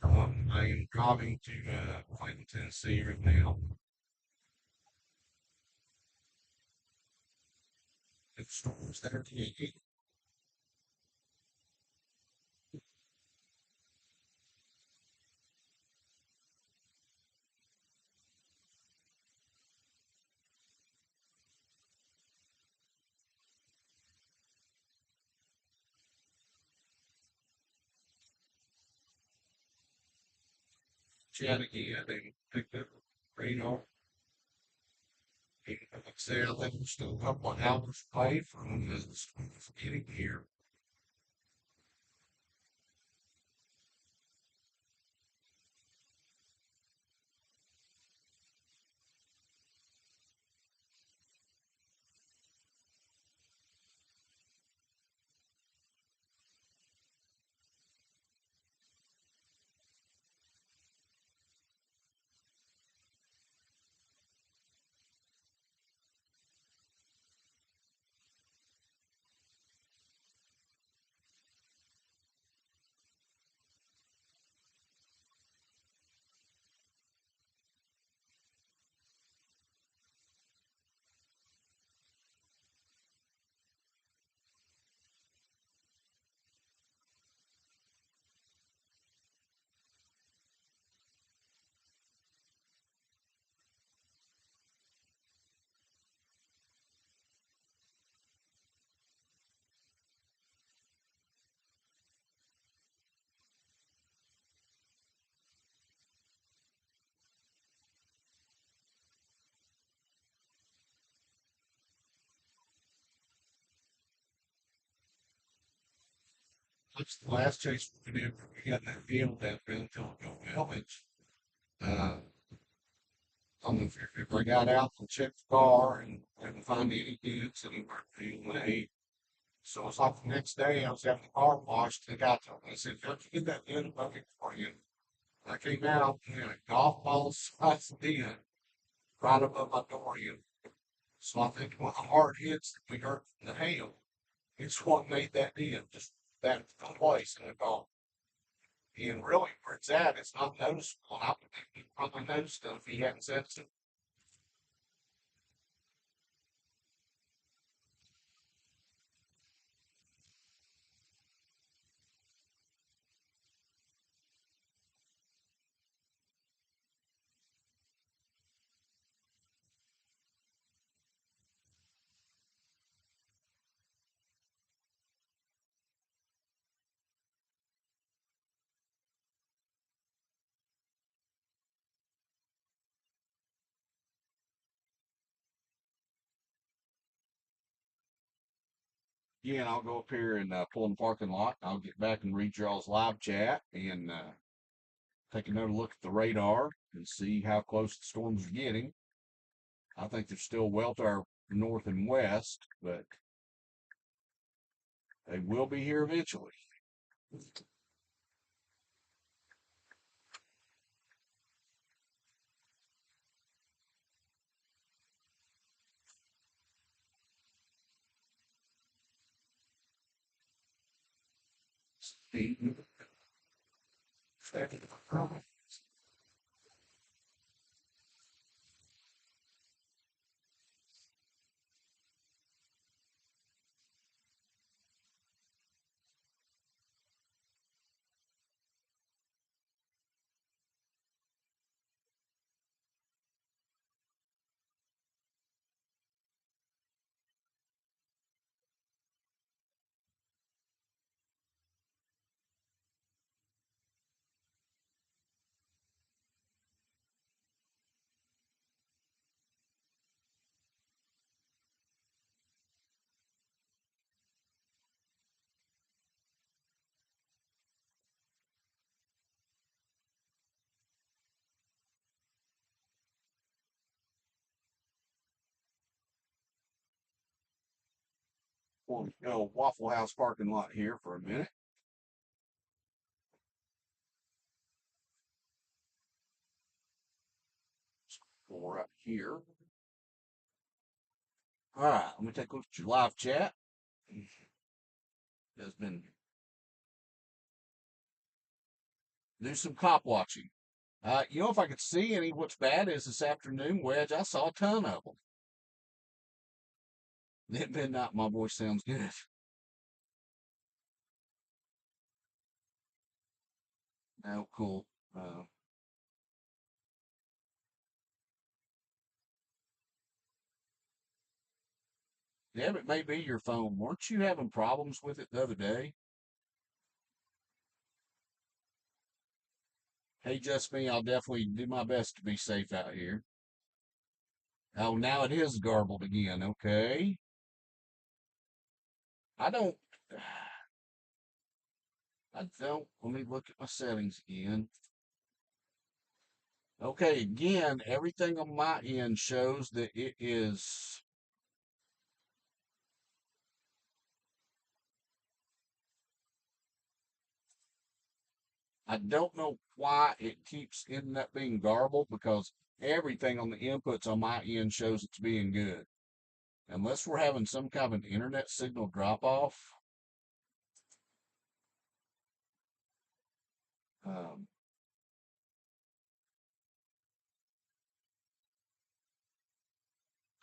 I am driving to Clinton, Tennessee right now. The storms that are taking. Chat again and pick up radar. And like I said, I think we're still a couple of hours away from the storms getting here. That's the last chase we did. We got in that field that been until Village. Uh, if I got out and checked the car and couldn't find any dudes anywhere being late. So it's like the next day I was having the car washed. The guy told me, he said, "Don't you get that in bucket for you?" I came out and had a golf ball size dent right above my door. So I think one of the hard hits that we heard from the hail is what made that dent, just that place in the golf. And really, where it's at, it's not noticeable. I would think he probably noticed it if he hadn't said so. Yeah, and I'll go up here and pull in the parking lot. I'll get back and read y'all's live chat and take another look at the radar and see how close the storms are getting. I think they're still well to our north and west, but they will be here eventually. We'll go Waffle House parking lot here for a minute. We're up here. All right, let me take a look at your live chat. It has been Do some cop watching. If I could see any, what's bad is this afternoon, Wedge, I saw a ton of them. At midnight, my voice sounds good. Oh, cool. Yeah, it may be your phone. Weren't you having problems with it the other day? Hey, just me. I'll definitely do my best to be safe out here. Oh, now it is garbled again. Okay. I don't. I don't. Let me look at my settings again. Okay, again, everything on my end shows that it is. I don't know why it keeps ending up being garbled because everything on the inputs on my end shows it's being good. Unless we're having some kind of an internet signal drop off. Um,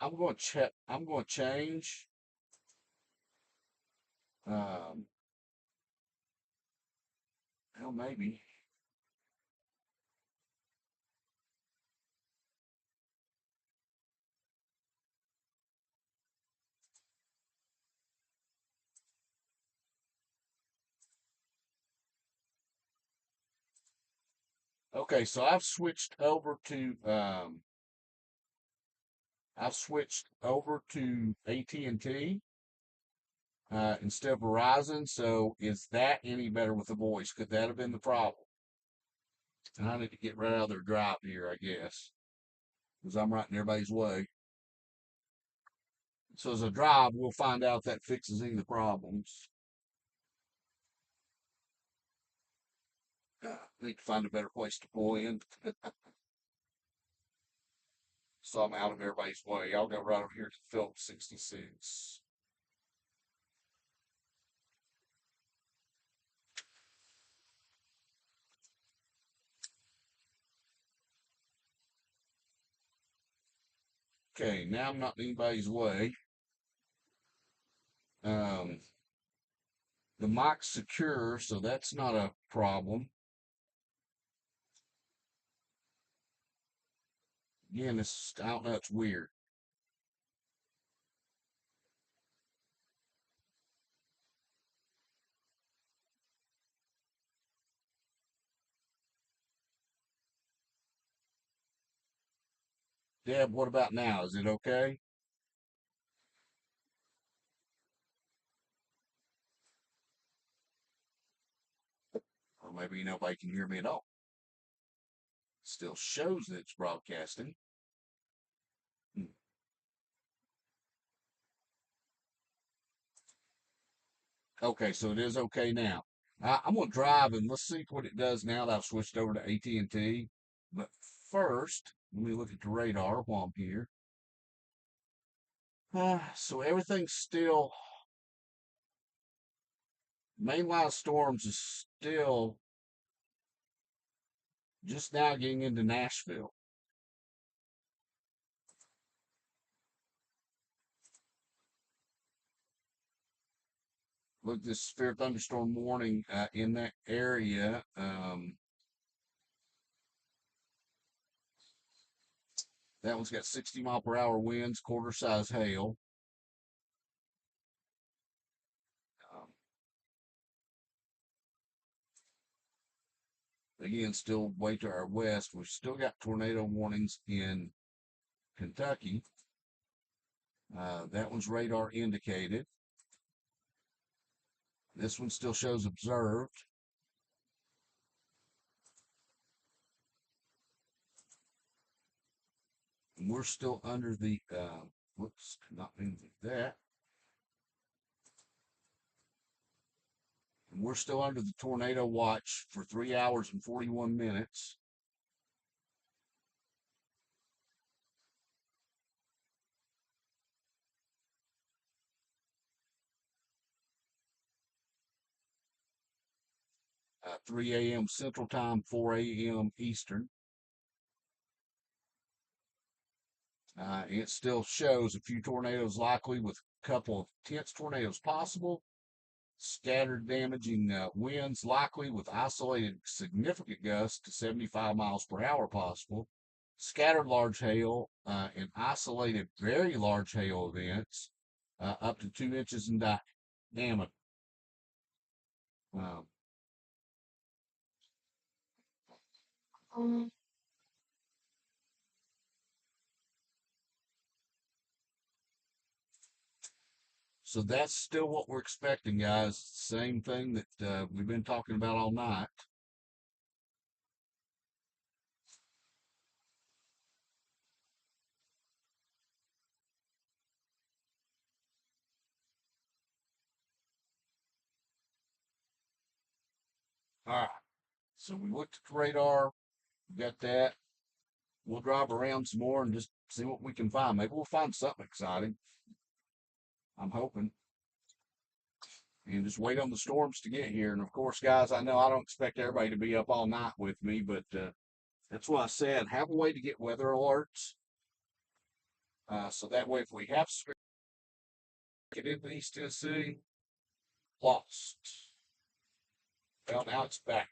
I'm going to check. I'm going to change. Um, well, maybe. Okay, so I've switched over to AT&T instead of Verizon. So is that any better with the voice? Could that have been the problem? And I need to get right out of their drive here, I guess, because I'm right in everybody's way. So as I drive, we'll find out if that fixes any of the problems. Need to find a better place to pull in. So I'm out of everybody's way. I'll go right over here to Phillips 66. Okay, now I'm not in anybody's way. Um, the mic's secure, so that's not a problem. Again, I don't know, it's weird. Deb, what about now? Is it okay? Or maybe nobody can hear me at all. Still shows that it's broadcasting. Hmm. Okay, so it is okay now. I'm gonna drive and let's see what it does now that I've switched over to AT&T. But first, let me look at the radar while I'm here. So everything's still, main line of storms is still just now getting into Nashville. Look, this severe thunderstorm warning in that area. That one's got 60-mile-per-hour winds, quarter size hail. Um, Again, still way to our west. We've still got tornado warnings in Kentucky. That one's radar indicated. This one still shows observed. And we're still under the, whoops, not mean that. And we're still under the tornado watch for 3 hours and 41 minutes. 3 a.m. Central Time, 4 a.m. Eastern. It still shows a few tornadoes likely with a couple of tense tornadoes possible. Scattered damaging winds likely with isolated significant gusts to 75 miles per hour possible. Scattered large hail and isolated very large hail events up to 2 inches in diameter. Um, so that's still what we're expecting, guys. Same thing that we've been talking about all night. All right. So we looked at the radar, got that. We'll drive around some more and just see what we can find. Maybe we'll find something exciting. I'm hoping. And just wait on the storms to get here. And of course, guys, I know I don't expect everybody to be up all night with me, but that's why I said have a way to get weather alerts. So that way, if we have to get into East Tennessee, lost. Well, now it's back.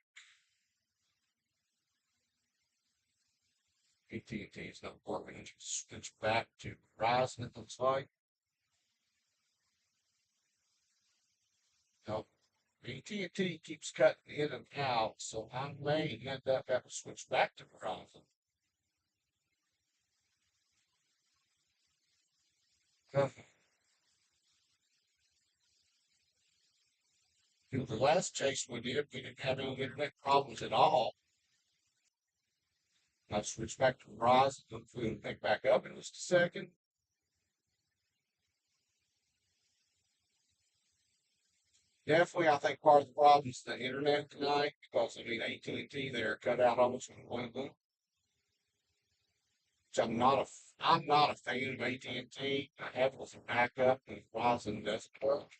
AT&T is not working. It's back to Verizon, it looks like. No, AT&T keeps cutting in and out, so I may end up having to switch back to Verizon. The last chase we did, we didn't have any internet problems at all. I switched back to Verizon, hopefully it'll pick back up in just a second. Definitely, I think part of the problem is the internet tonight, because I mean AT&T, they're cut out almost completely. Which I'm not a fan of AT&T. I have it as a backup if Verizon doesn't work.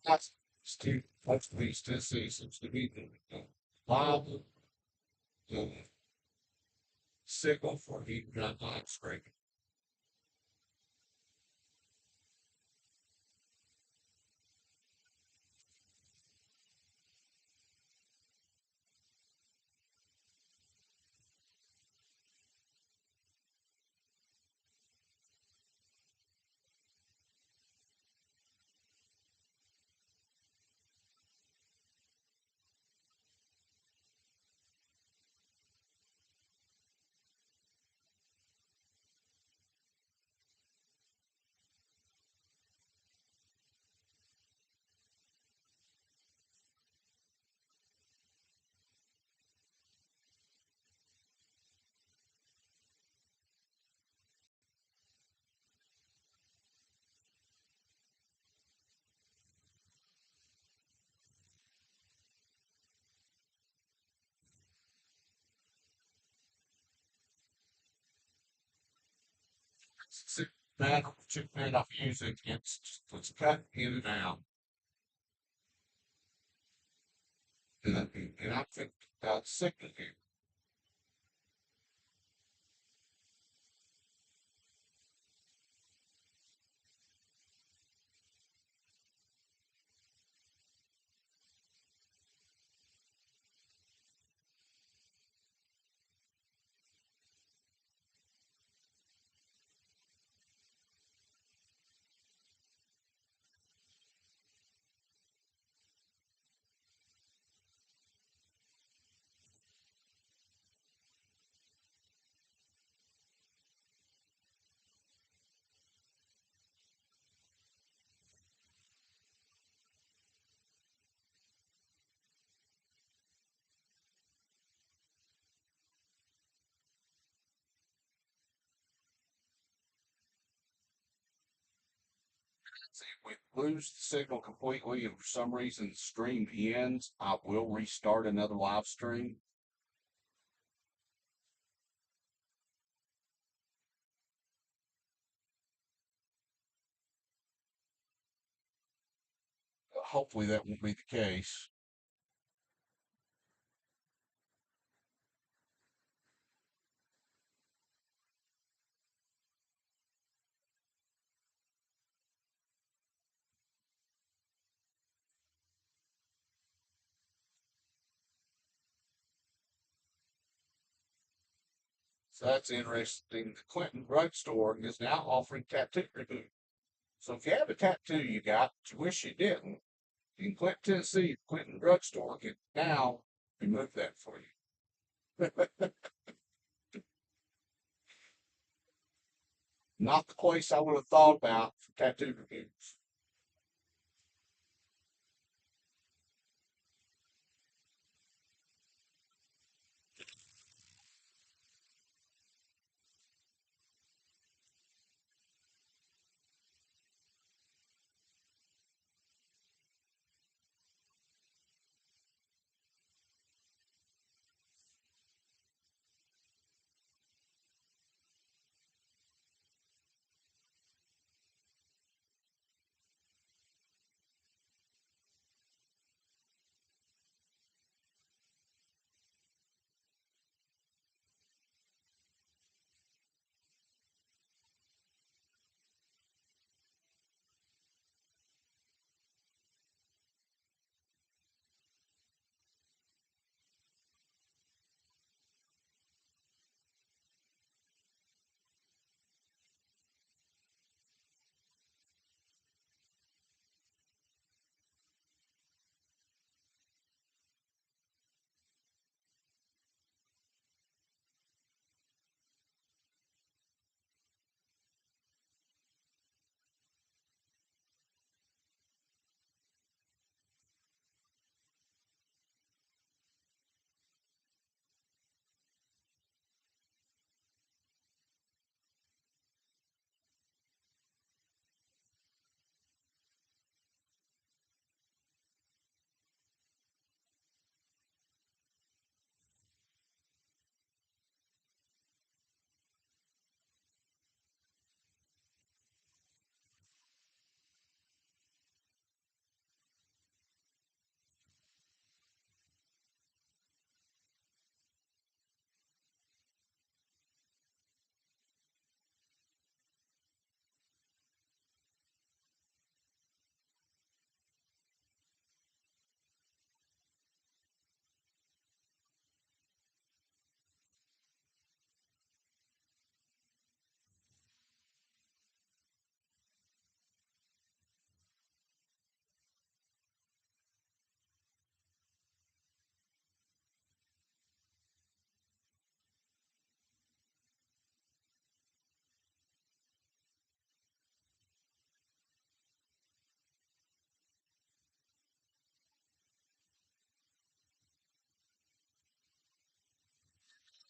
That's too much of these Tennessee seems to be the reliable signal for heat gun line scraping. Sick man, chip man off using it's cut in and out. And I think that's sick of you. See, if we lose the signal completely and for some reason the stream ends, I will restart another live stream. hopefully that won't be the case. So that's interesting. The Clinton drugstore is now offering tattoo removal. So if you have a tattoo you got that you wish you didn't, in Clinton, Tennessee, Clinton drugstore can now remove that for you. Not the place I would have thought about for tattoo removals.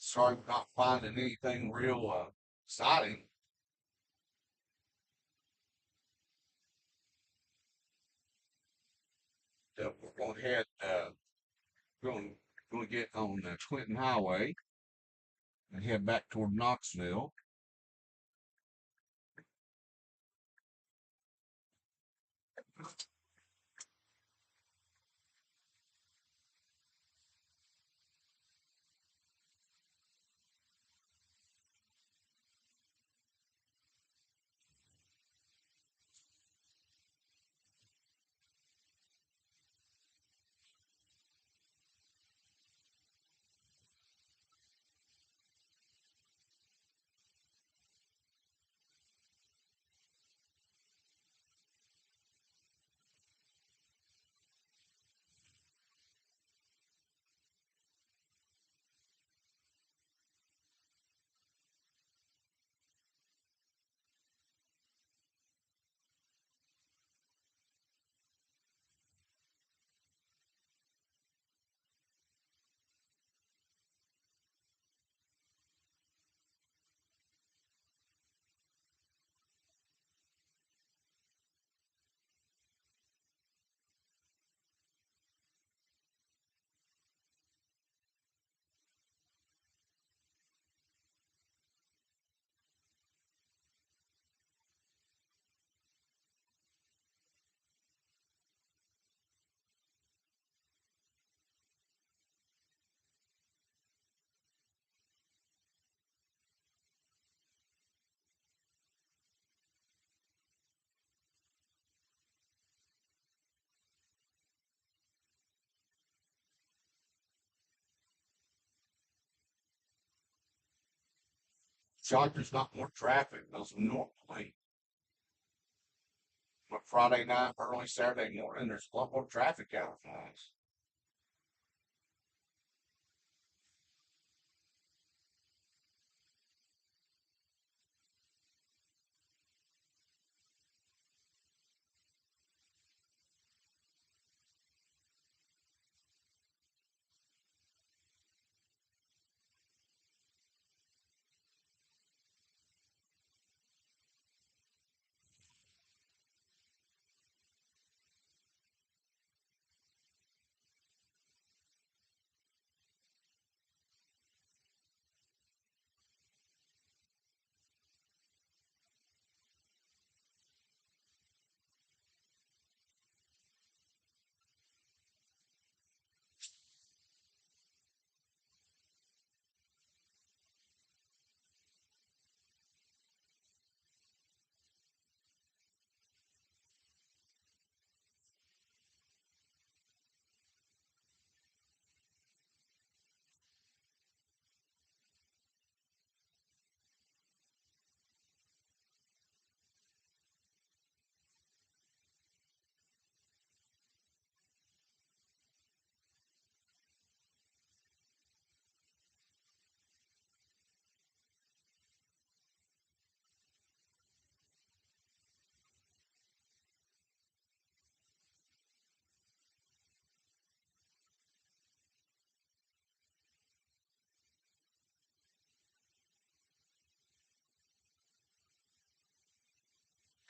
Sorry for not finding anything real exciting. We're going to head, going to get on the Clinton Highway and head back toward Knoxville. shocked there's not more traffic because normally, but Friday night, early Saturday morning, there's a lot more traffic out of us.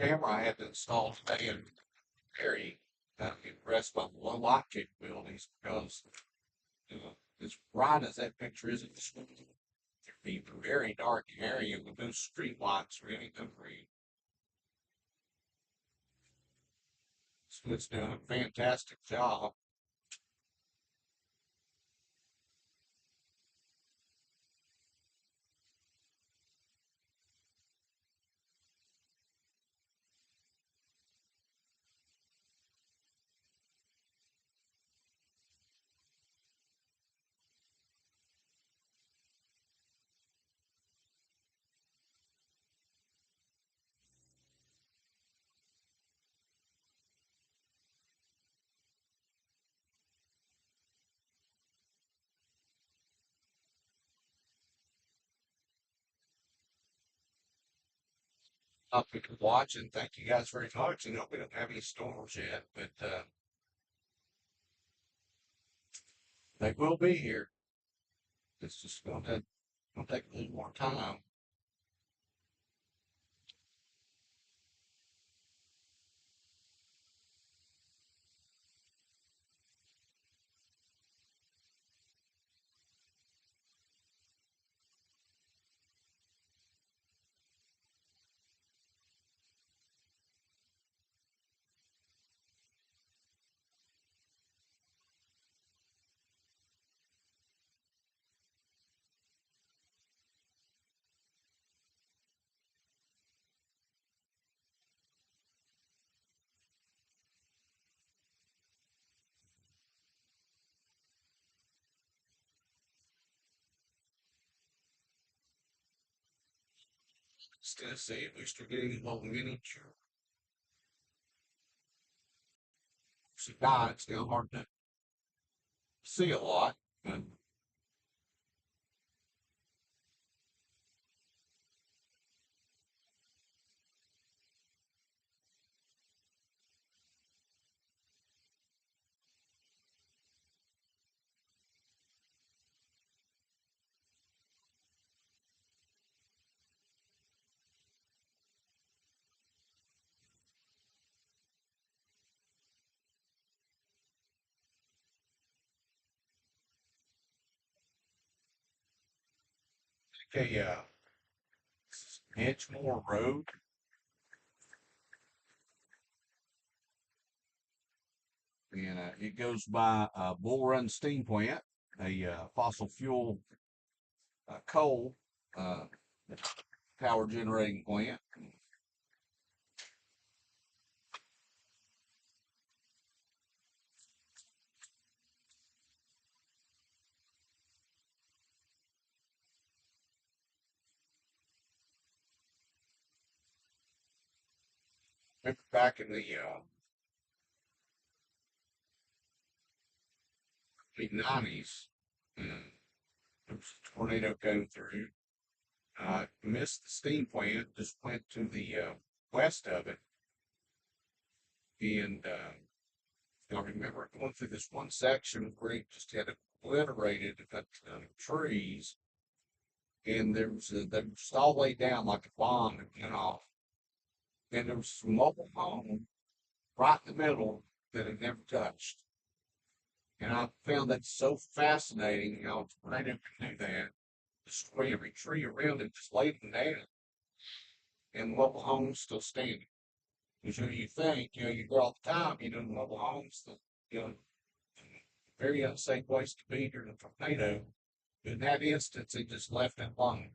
Camera I had to install today and very impressed by the low light capabilities because as bright as that picture is, it's going to be a very dark area with no street lights or anything green. So it's doing a fantastic job. You for watching. Thank you guys very much. And hope we don't have any storms yet, but they will be here. It's just gonna take a little more time. Still see, at least we're getting a little miniature. It's not, it's still hard to see a lot. But okay, Edgemore Road, and it goes by Bull Run Steam Plant, a fossil fuel coal uh, power generating plant. remember back in the mid '90s, there was a tornado going through. Missed the steam plant, just went to the west of it, and I remember going through this one section where it just had obliterated a ton of trees, and they were just all laid down like a bomb that went off. And there was a mobile home right in the middle that had never touched. And I found that so fascinating, a tornado can do that, destroy every tree around it, just lay them down, and the mobile home's still standing. Because you think, you go all the time, the mobile homes, you know, very unsafe place to be during a tornado. But in that instance, it just left it alone.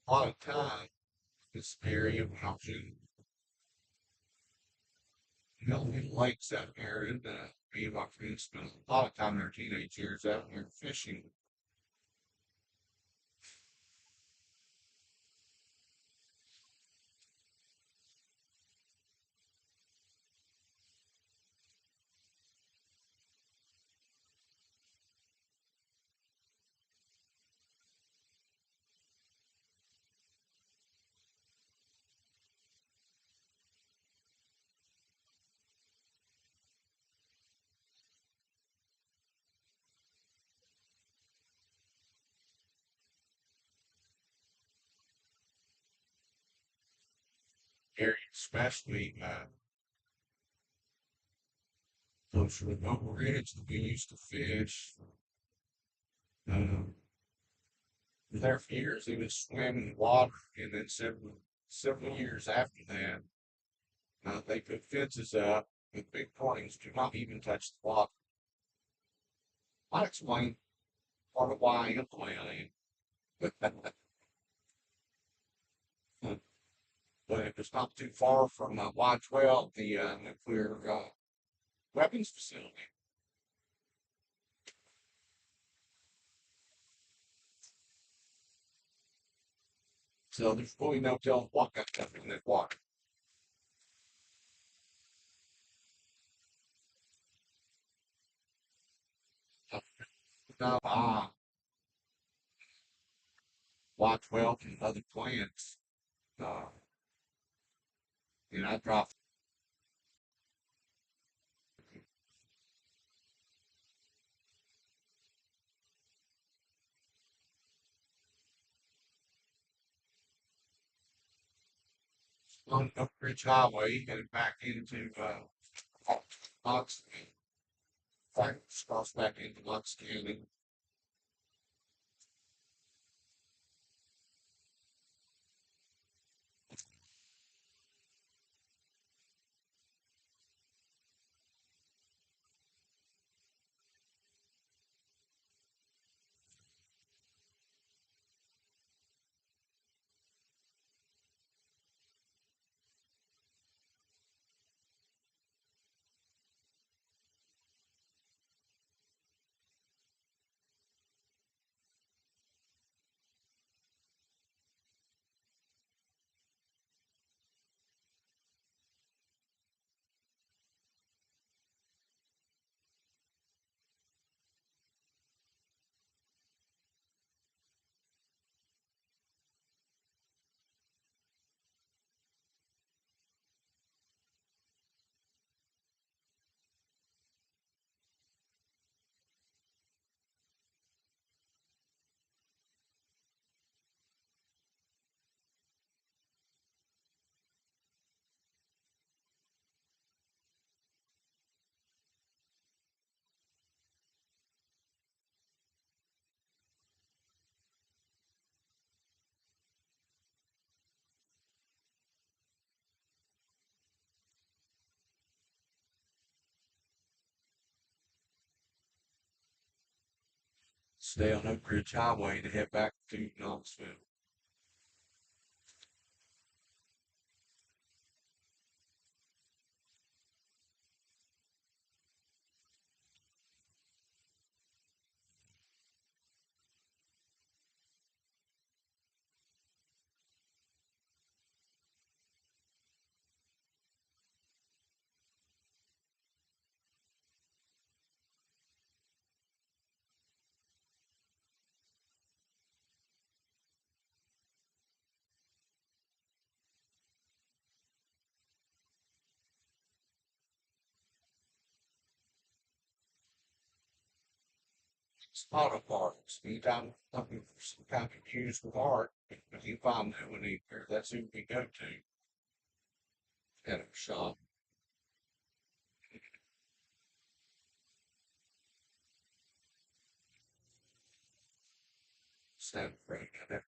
a lot of time in this area when I was in Melville Lakes out here, and me and my friends spent a lot of time in our teenage years out here fishing. Area, especially closer to Noble Ridge that we used to fish. Um, there for years, they would swim in the water, and then several years after that, they put fences up with big warnings: "Do not even touch the water." I explain part of why I am the way I am. But it was not too far from Y-12, the nuclear weapons facility. So there's really no telling what got dumped in that water. Now, Y-12 and other plants, uh, and I dropped on Oak Ridge Highway headed back into Knox, cross back into Knox County. Stay on Oak Ridge Highway to head back to Knoxville. Auto parts. Anytime looking for some kind of used part, if you find that one either, that's who we go to at a shop. Stand break and everything.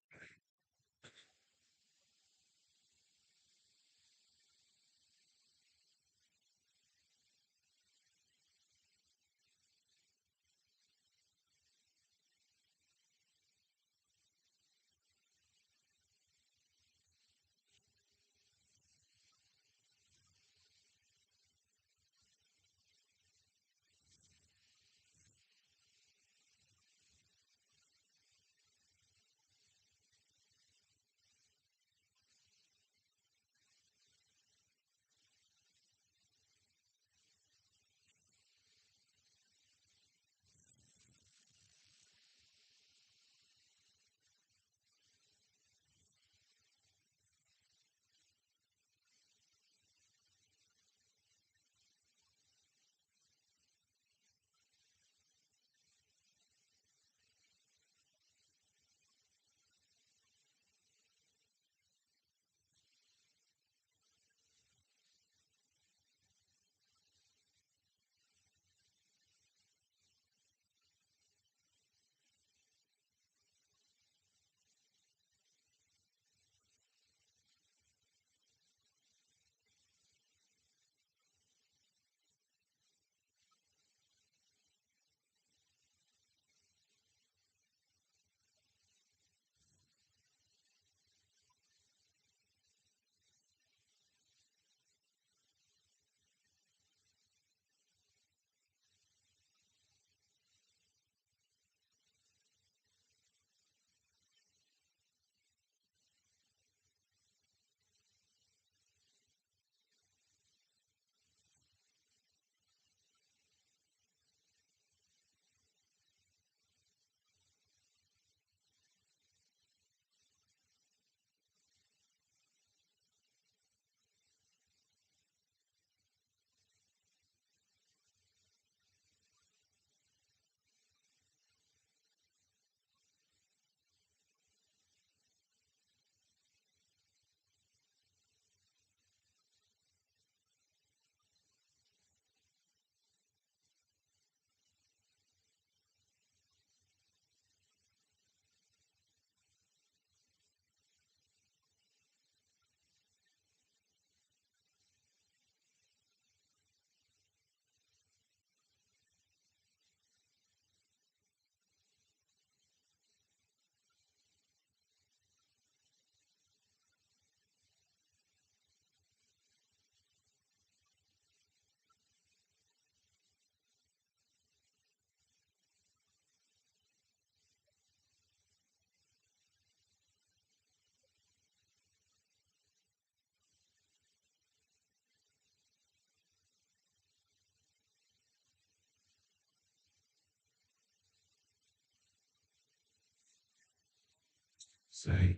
Say,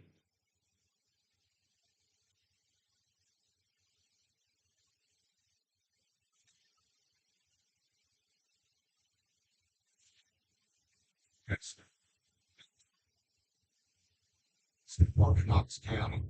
that's part of Knox County.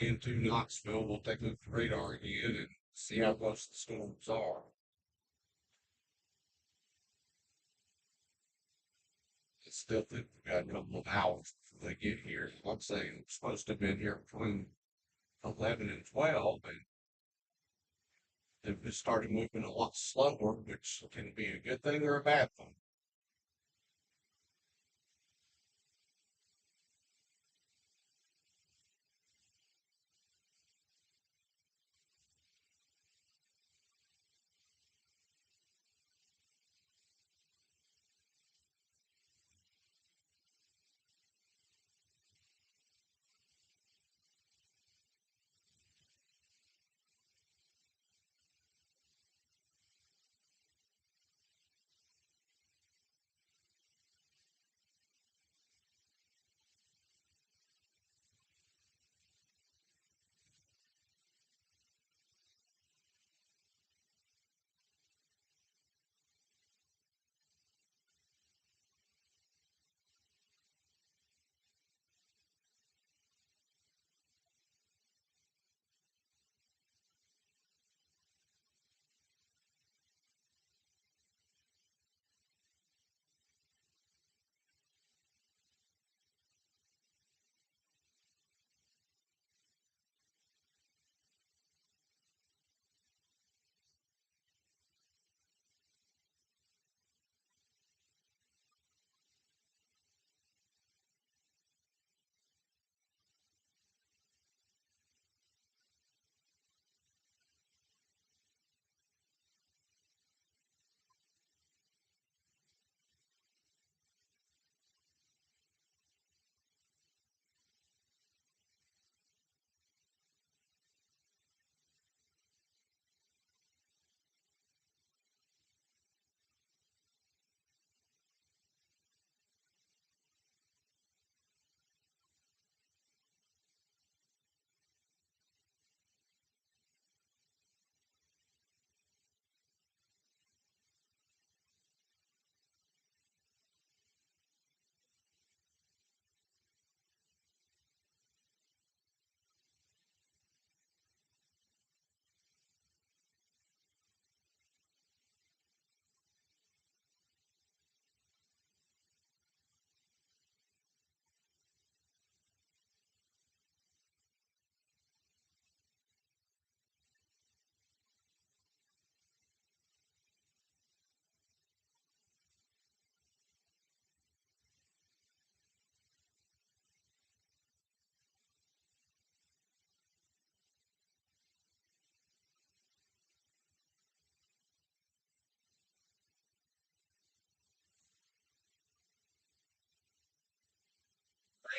Into Knoxville, we'll take a look at the radar again and see how close the storms are. I still think we got a couple of hours before they get here. I'm saying it's supposed to have been here between 11 and 12, and they've just started moving a lot slower, which can be a good thing or a bad thing.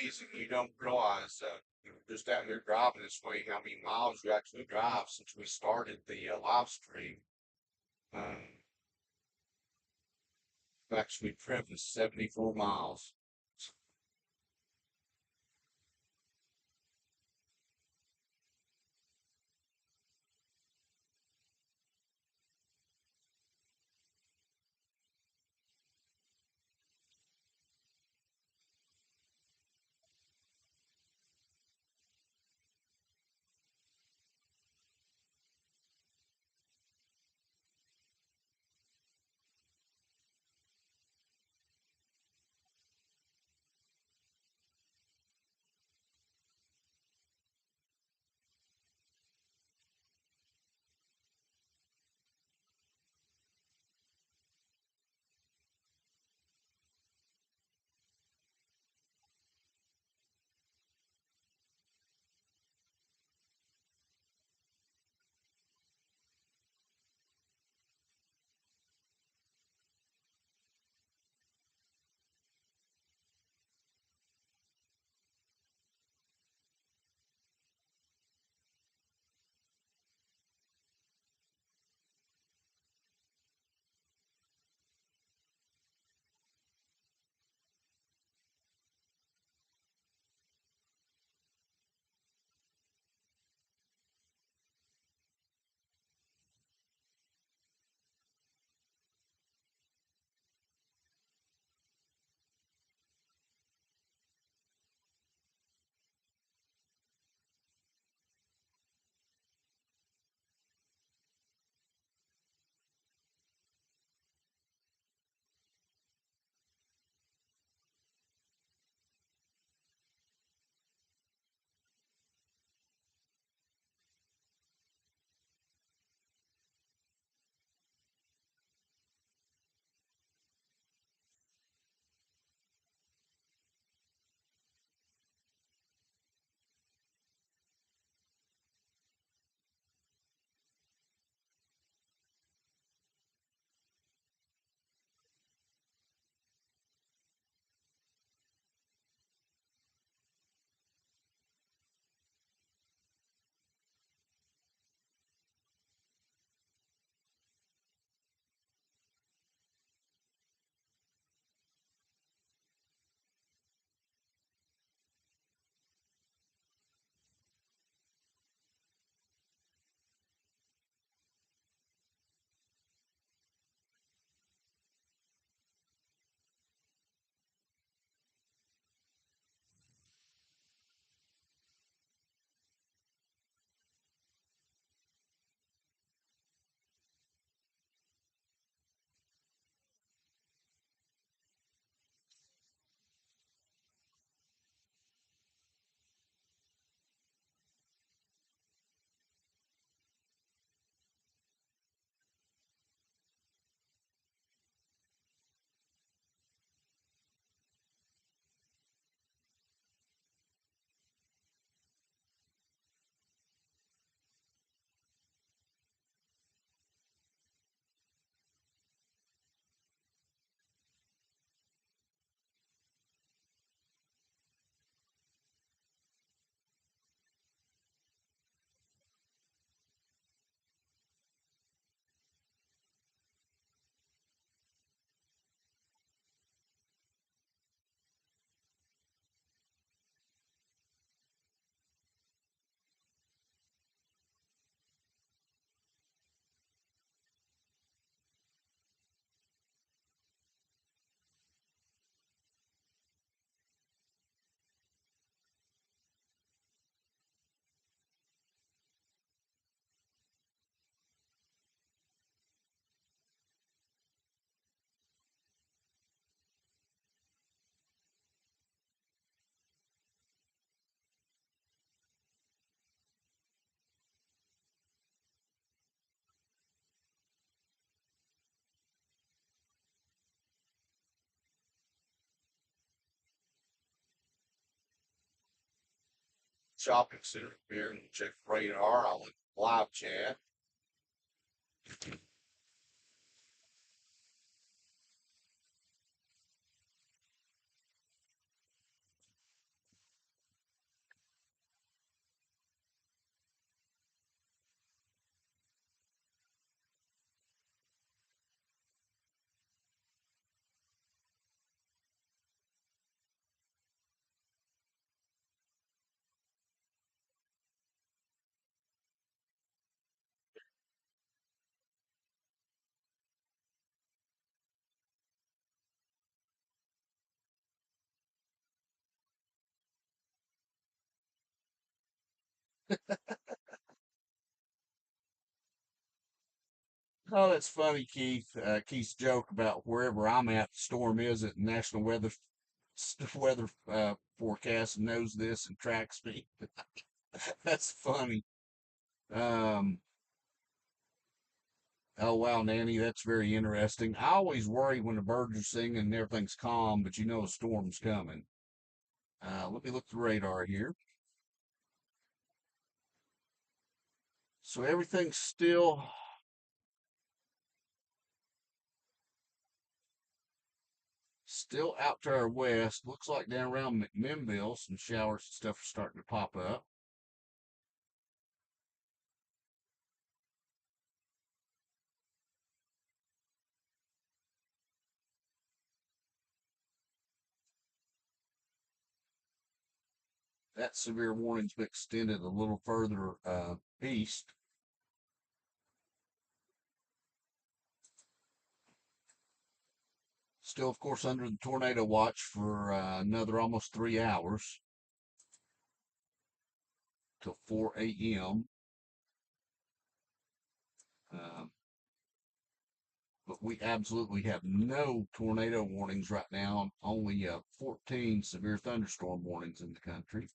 amazing. You don't realize you're just out here driving this way, how many miles you actually drive since we started the live stream. I've actually driven 74 miles. Shopping center here and check radar. I'll live chat. Oh, that's funny, Keith. Keith's joke about wherever I'm at, the storm is at National Weather Forecast knows this and tracks me. That's funny. Um, oh wow, Nanny, that's very interesting. I always worry when the birds are singing and everything's calm, but you know a storm's coming. Let me look at the radar here. So everything's still out to our west. Looks like down around McMinnville, some showers and stuff are starting to pop up. That severe warning's been extended a little further east. Still, of course, under the tornado watch for another almost 3 hours till 4 a.m. Um, but we absolutely have no tornado warnings right now. Only 14 severe thunderstorm warnings in the country.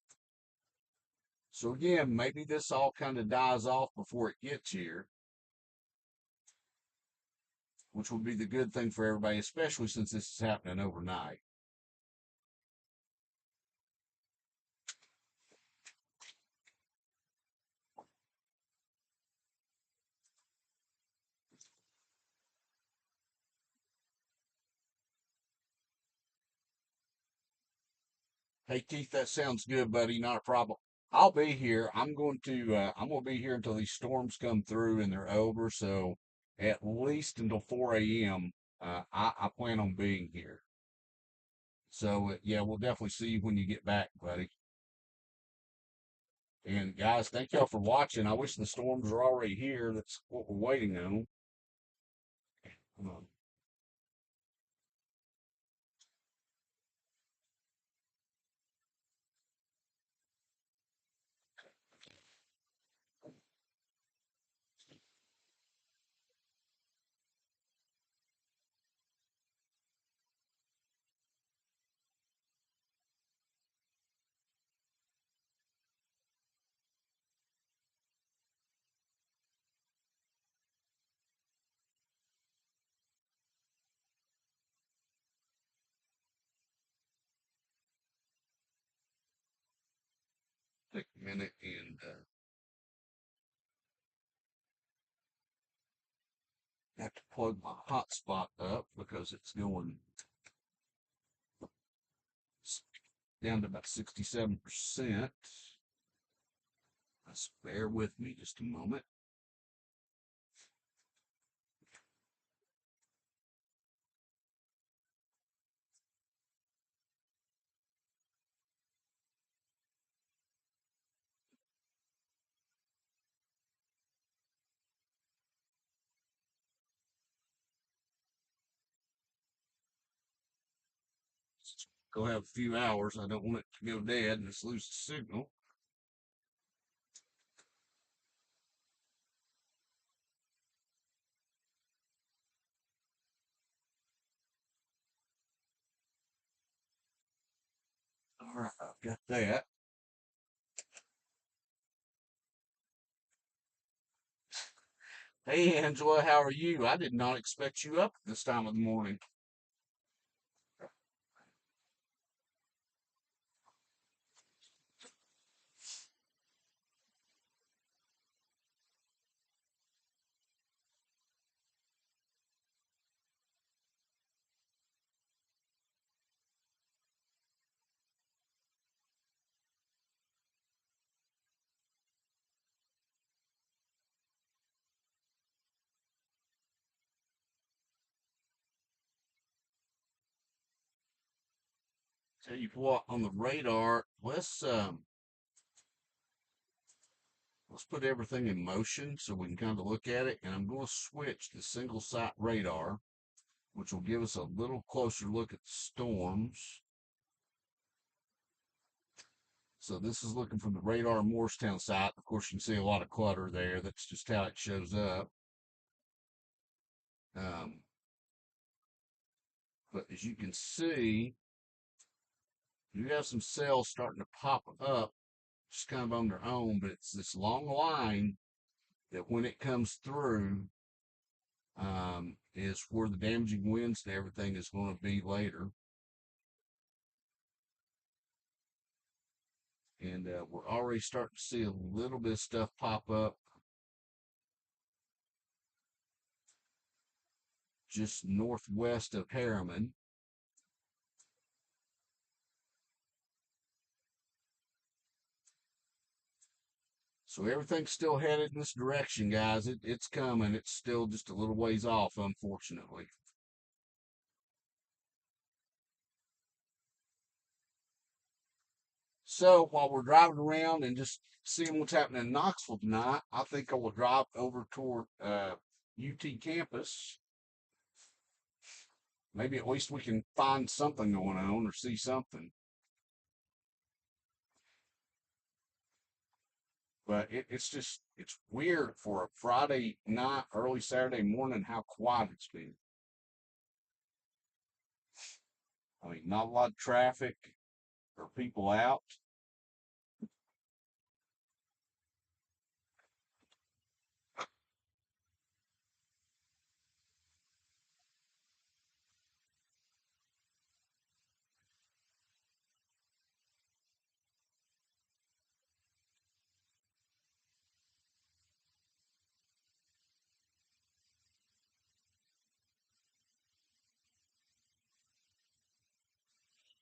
So again, maybe this all kind of dies off before it gets here, which would be the good thing for everybody, especially since this is happening overnight. Hey Keith, that sounds good, buddy. Not a problem. I'll be here. I'm going to be here until these storms come through and they're over. So at least until 4 a.m. I plan on being here. So yeah, we'll definitely see you when you get back, buddy. And guys, thank y'all for watching. I wish the storms were already here. That's what we're waiting on. Um, take a minute and have to plug my hotspot up because it's going down to about 67%. Just bear with me just a moment. Go have a few hours. I don't want it to go dead and just lose the signal. All right, I've got that. Hey, Angela, how are you? I did not expect you up this time of the morning. Tell you what, on the radar, let's put everything in motion so we can kind of look at it. And I'm going to switch to single site radar, which will give us a little closer look at the storms. So this is looking from the radar Morristown site. Of course, you can see a lot of clutter there. That's just how it shows up. Um, but as you can see, you have some cells starting to pop up just kind of on their own, but it's this long line that when it comes through, is where the damaging winds and everything is going to be later. And we're already starting to see a little bit of stuff pop up just northwest of Harriman. So everything's still headed in this direction, guys. It's coming. It's still just a little ways off, unfortunately. So while we're driving around and just seeing what's happening in Knoxville tonight, I think I will drive over toward UT campus. Maybe at least we can find something going on or see something. But it's weird for a Friday night, early Saturday morning, how quiet it's been. I mean, not a lot of traffic or people out.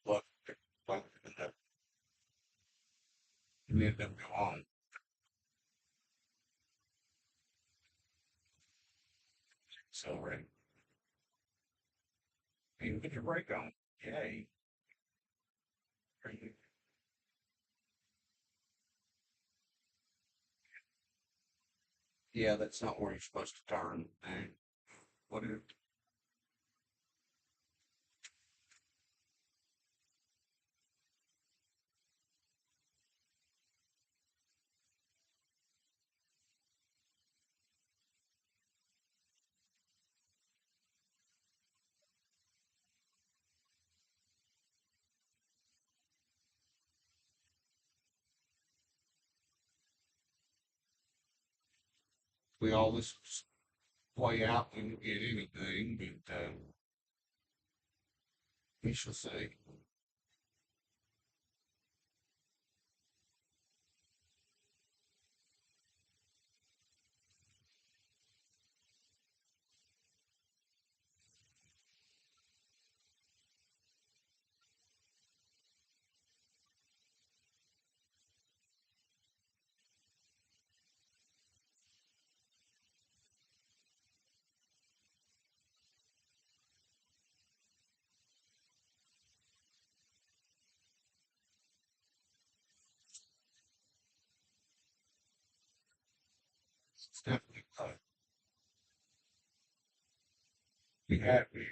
Look, look, and then them go on. Accelerate. And put your brake on. Yay. Yeah, that's not where you're supposed to turn. What is we all this play out and we get anything, but we shall see. It's definitely be happy.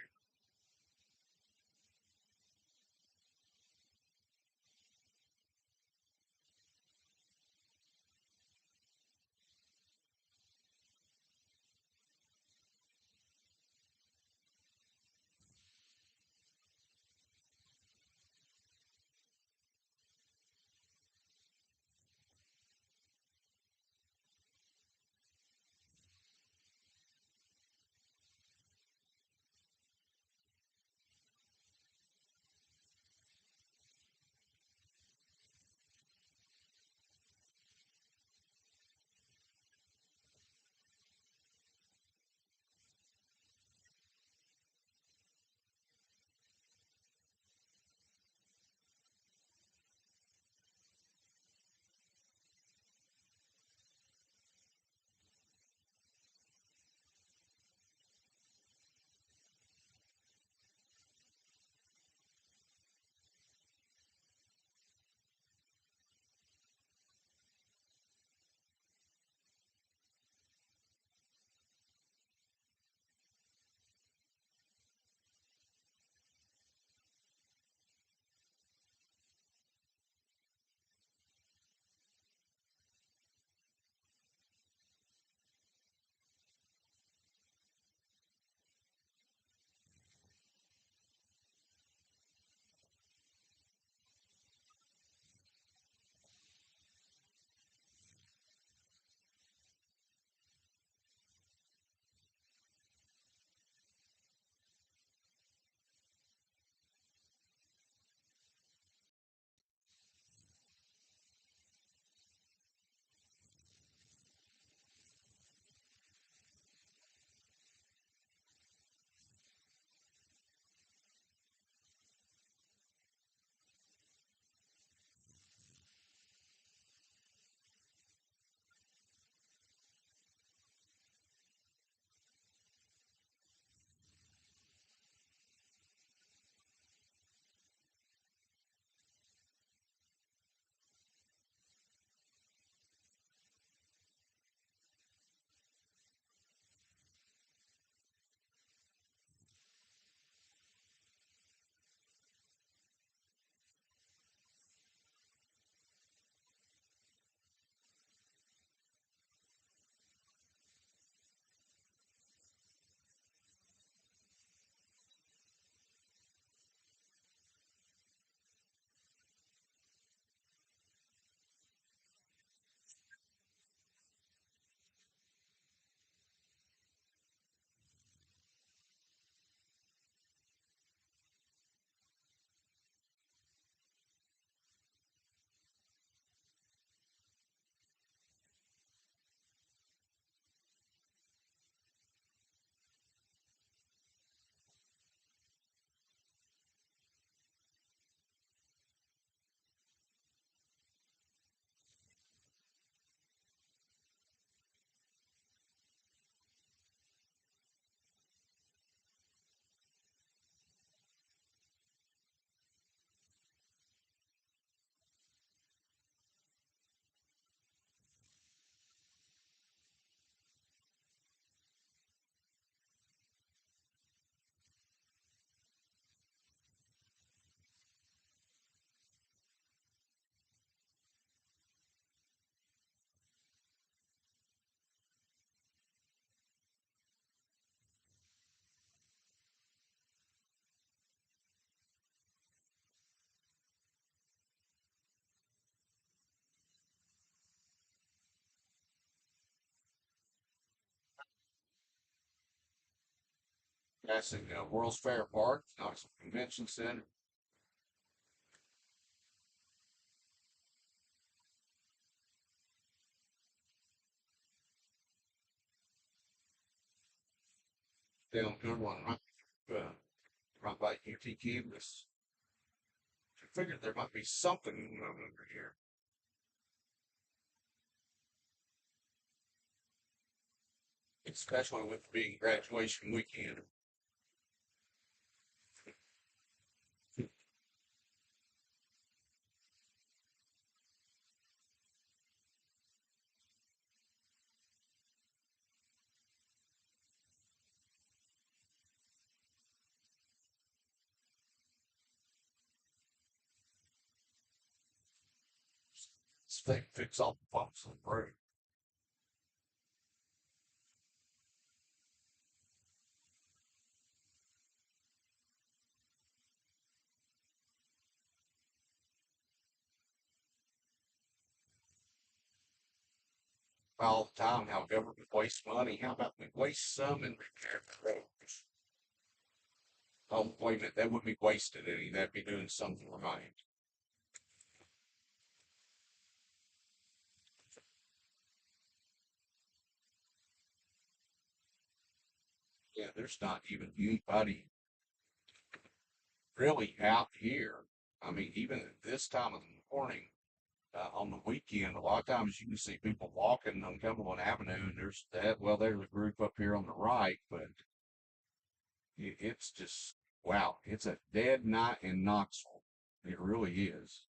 Passing World's Fair Park, Knoxville Convention Center. Down good one, right by UT campus. I figured there might be something going on over here. Especially with being graduation weekend. This thing fix all the bumps on the road. All the time, how government wastes money. How about we waste some and repair the roads? Oh, wait a minute, that wouldn't be wasted any. That'd be doing something right. Yeah, there's not even anybody really out here. I mean, even at this time of the morning, on the weekend, a lot of times you can see people walking on Cumberland Avenue, and there's that. Well, there's a group up here on the right, but it's just wow. It's a dead night in Knoxville. It really is.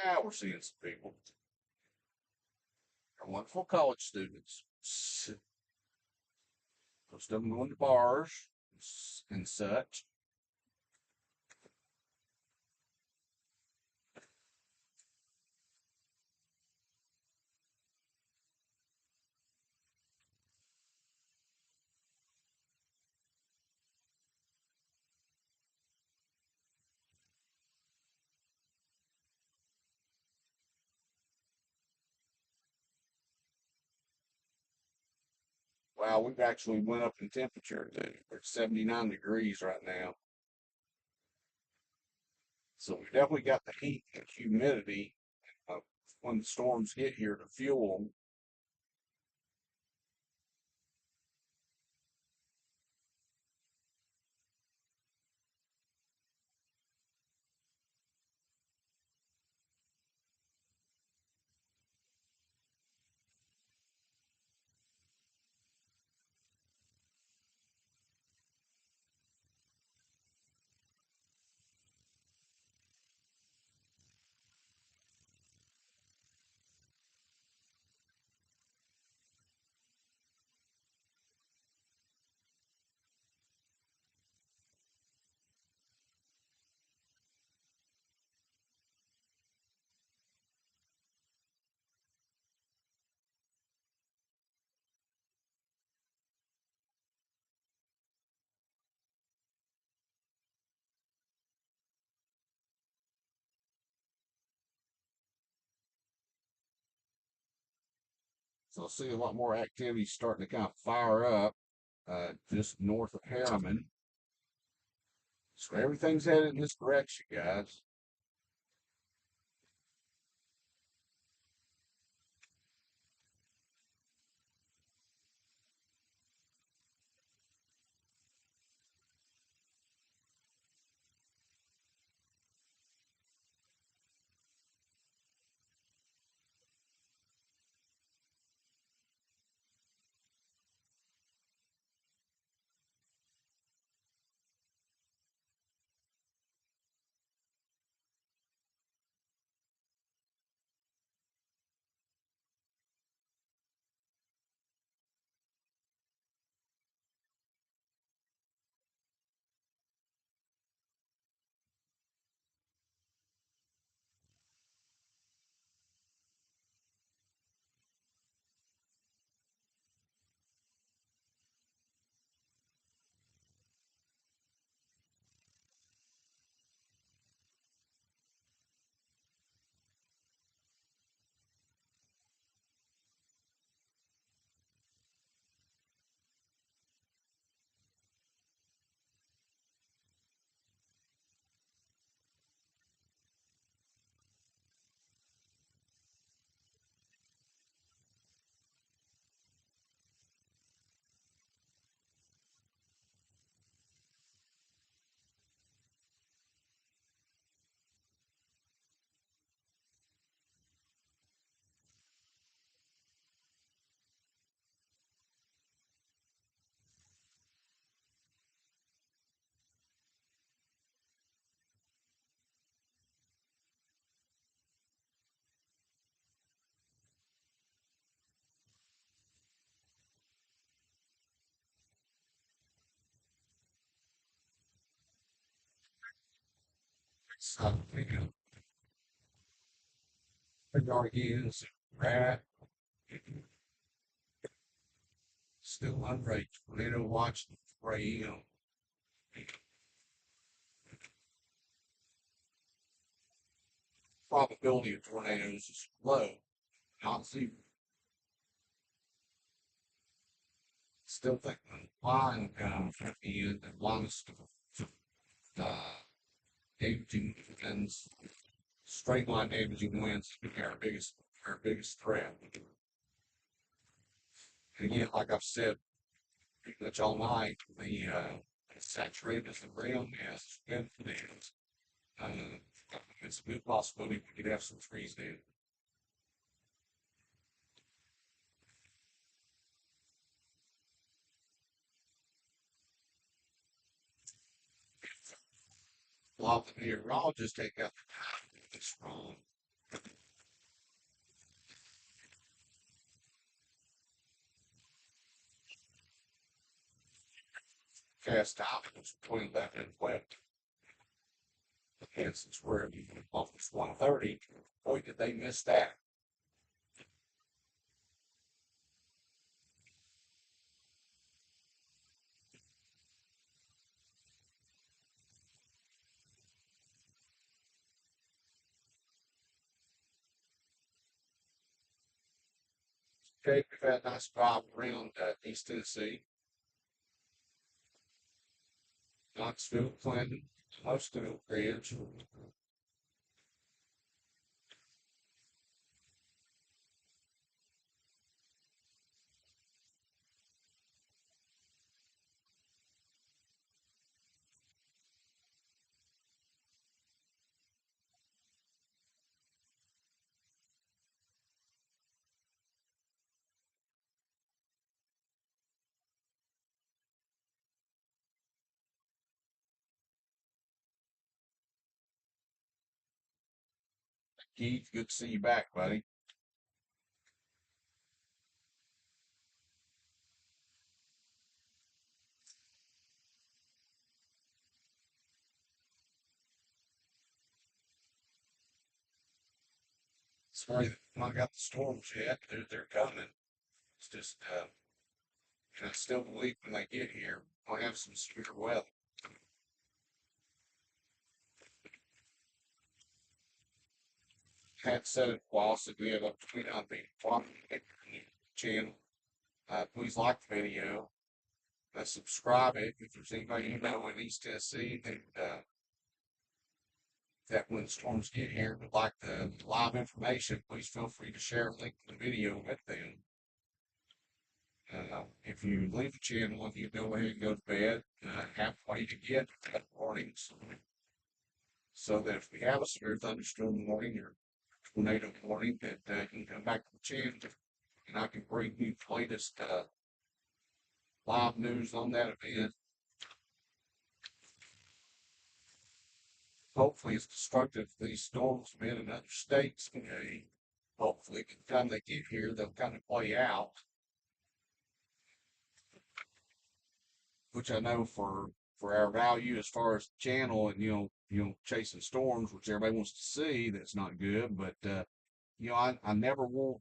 Yeah, we're seeing some people. They're wonderful college students. Most of them going to bars and such. Wow, we've actually went up in temperature too. We're at 79 degrees right now. So we definitely got the heat and humidity when the storms get here to fuel them. So I see a lot more activity starting to kind of fire up just north of Harriman. So everything's headed in this direction, guys. So, is rat, still unrated. Tornado watch 4 a.m. Probability of tornadoes is low, not zero. Still think the line comes at the end that longest damaging and straight line damaging winds are our biggest threat. And again, like I've said pretty much all night, the saturated as the ground is good for dams. It's a good possibility we could have some trees down. A lot of the meteorologists take out the time it's wrong. Cast out was between left and wet. And since we're almost 1:30, boy, did they miss that. Okay, we've had a nice drive around East Tennessee, Knoxville, Clinton, most of Oak Ridge. Keith, good to see you back, buddy. Sorry that I got the storms yet. They're coming. It's just and I still believe when they get here, we'll have some severe weather. Had said it once that we have up to 29 people channel. Please like the video. Subscribe it if there's anybody you know in East Tennessee that when storms get here would like the live information, please feel free to share a link to the video with them. If you leave the channel and you go ahead and go to bed, halfway to get warnings so that if we have a severe thunderstorm warning or tornado warning, that you can come back to the channel and I can bring you the latest live news on that event. Hopefully, as destructive these storms have been in other states, okay, hopefully, by the time they get here, they'll kind of play out. Which I know for our value as far as the channel and chasing storms, which everybody wants to see, that's not good. But I never want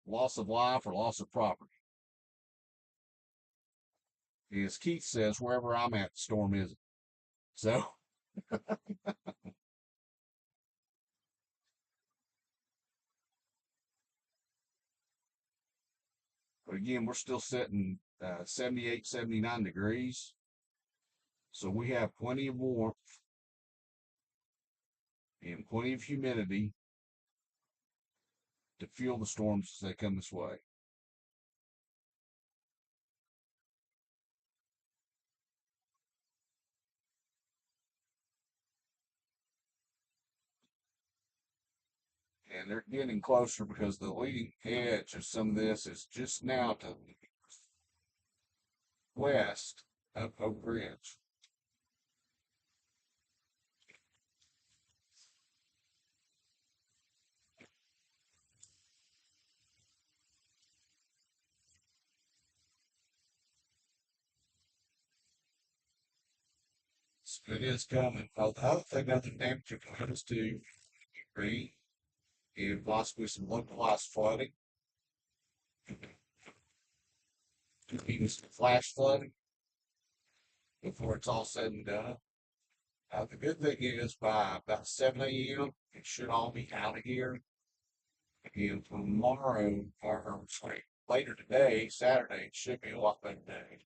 loss of life or loss of property. As Keith says, wherever I'm at, the storm isn't. So. But again, we're still sitting 78, 79 degrees. So we have plenty of warmth and plenty of humidity to fuel the storms as they come this way. And they're getting closer because the leading edge of some of this is just now to the west of Oak Ridge. So it is coming. Well, the other thing that the damage comes to degree and possibly some localized flooding, even some flash flooding before it's all said and done. The good thing is by about 7 a.m., it should all be out of here. And tomorrow, or sorry, later today, Saturday, it should be a lot better day.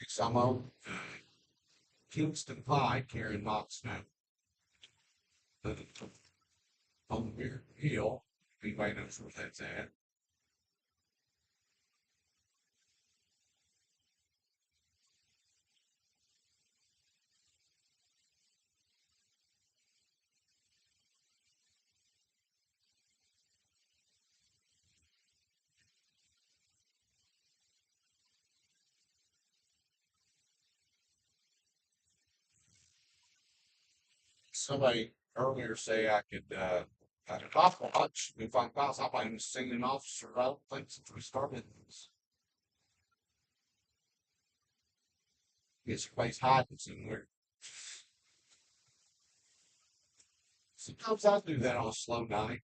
Some of Kingston Pike here in Knoxville, on the Beard Hill, if anybody knows where that's at. Somebody earlier say I could talk much if I'm possible. I'm singing officer. I don't think since we started this. Guess everybody's hiding somewhere. Sometimes I do that on a slow night.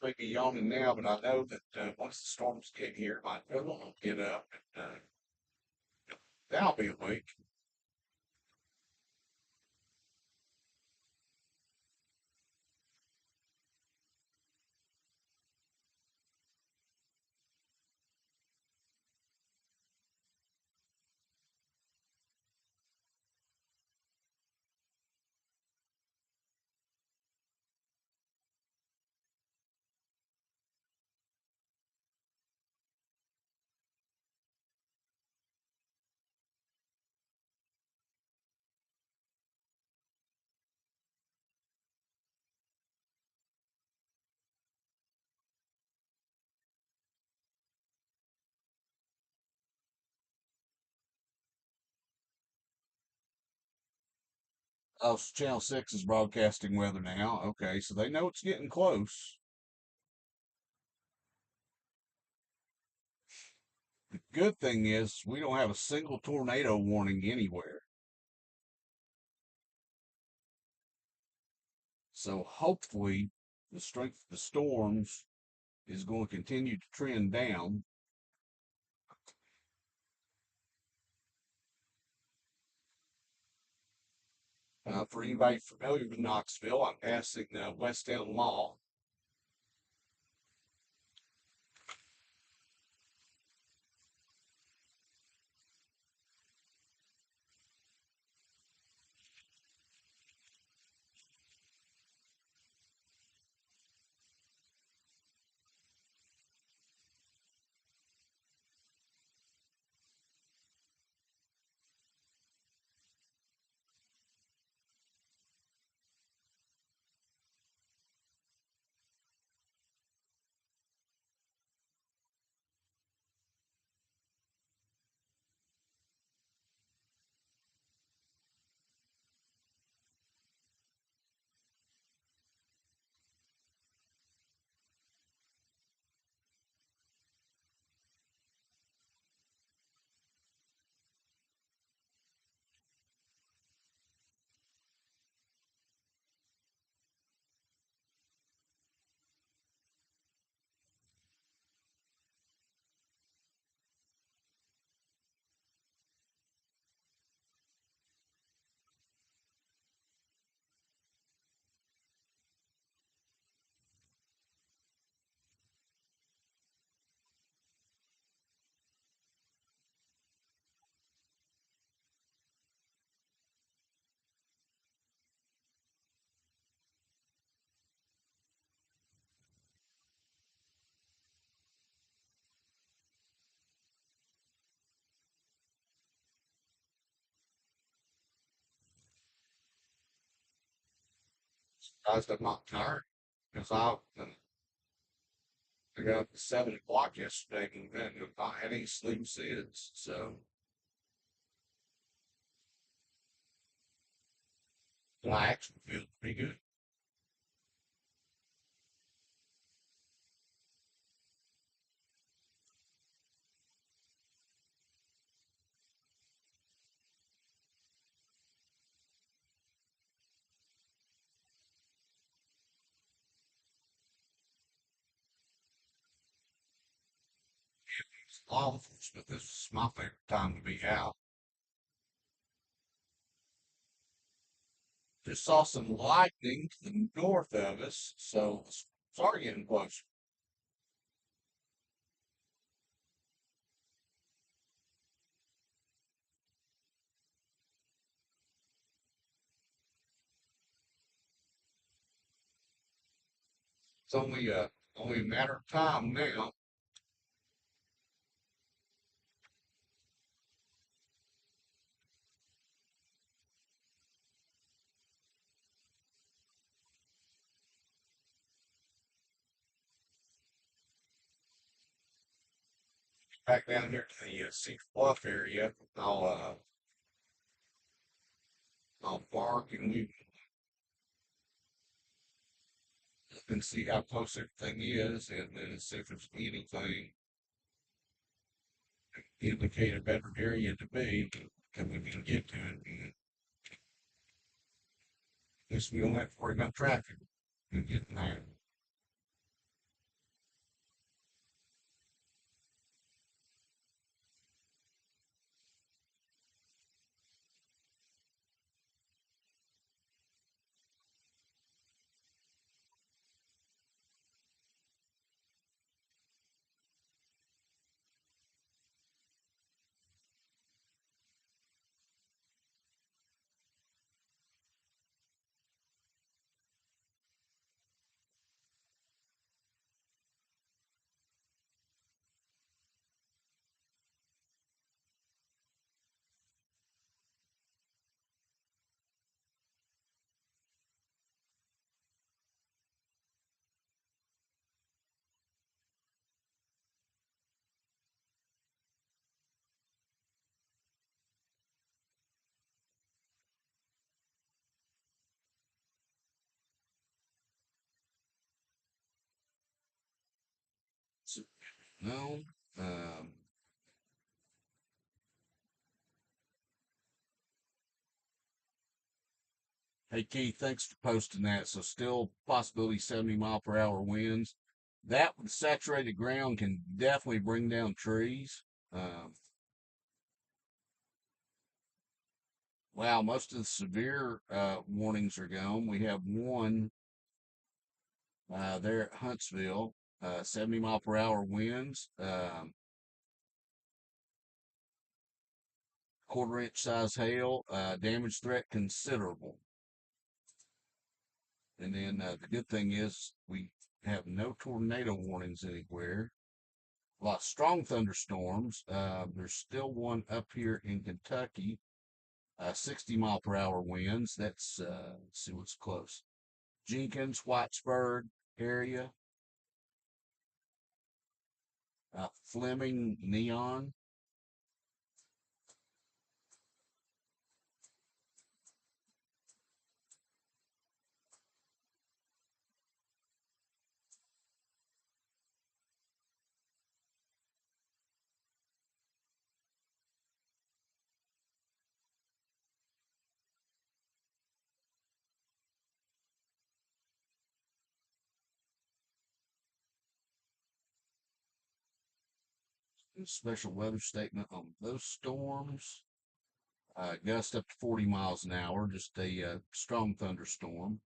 Maybe yawning now, but I know that once the storms get here, my pillow will get up and then I'll be awake. Oh, so Channel 6 is broadcasting weather now. Okay, so they know it's getting close. The good thing is we don't have a single tornado warning anywhere. So hopefully the strength of the storms is going to continue to trend down. For anybody familiar with Knoxville, I'm passing West End Mall. Surprised I'm not tired because I got up at 7 o'clock yesterday and have not had any sleep since. So I actually feel pretty good. It's law enforcement. This is my favorite time to be out. Just saw some lightning to the north of us, so sorry getting close. It's only a matter of time now. Back down here to the Cedar Bluff area, I'll bark and we can see how close everything is, and then see if there's anything indicate a better area to be, and we can get to it. And at least we don't have to worry about traffic and getting there. So, no, um, hey Keith, thanks for posting that. So still possibility 70-mile-per-hour winds. That with saturated ground can definitely bring down trees. Um, wow, most of the severe warnings are gone. We have one there at Huntsville, 70-mile-per-hour winds, quarter-inch size hail, damage threat considerable. And then the good thing is we have no tornado warnings anywhere. A lot of strong thunderstorms. There's still one up here in Kentucky, 60-mile-per-hour winds. Let's see what's close. Jenkins, Whitesburg area, Fleming, Neon. Special weather statement on those storms. Gust up to 40 miles an hour, just a strong thunderstorm.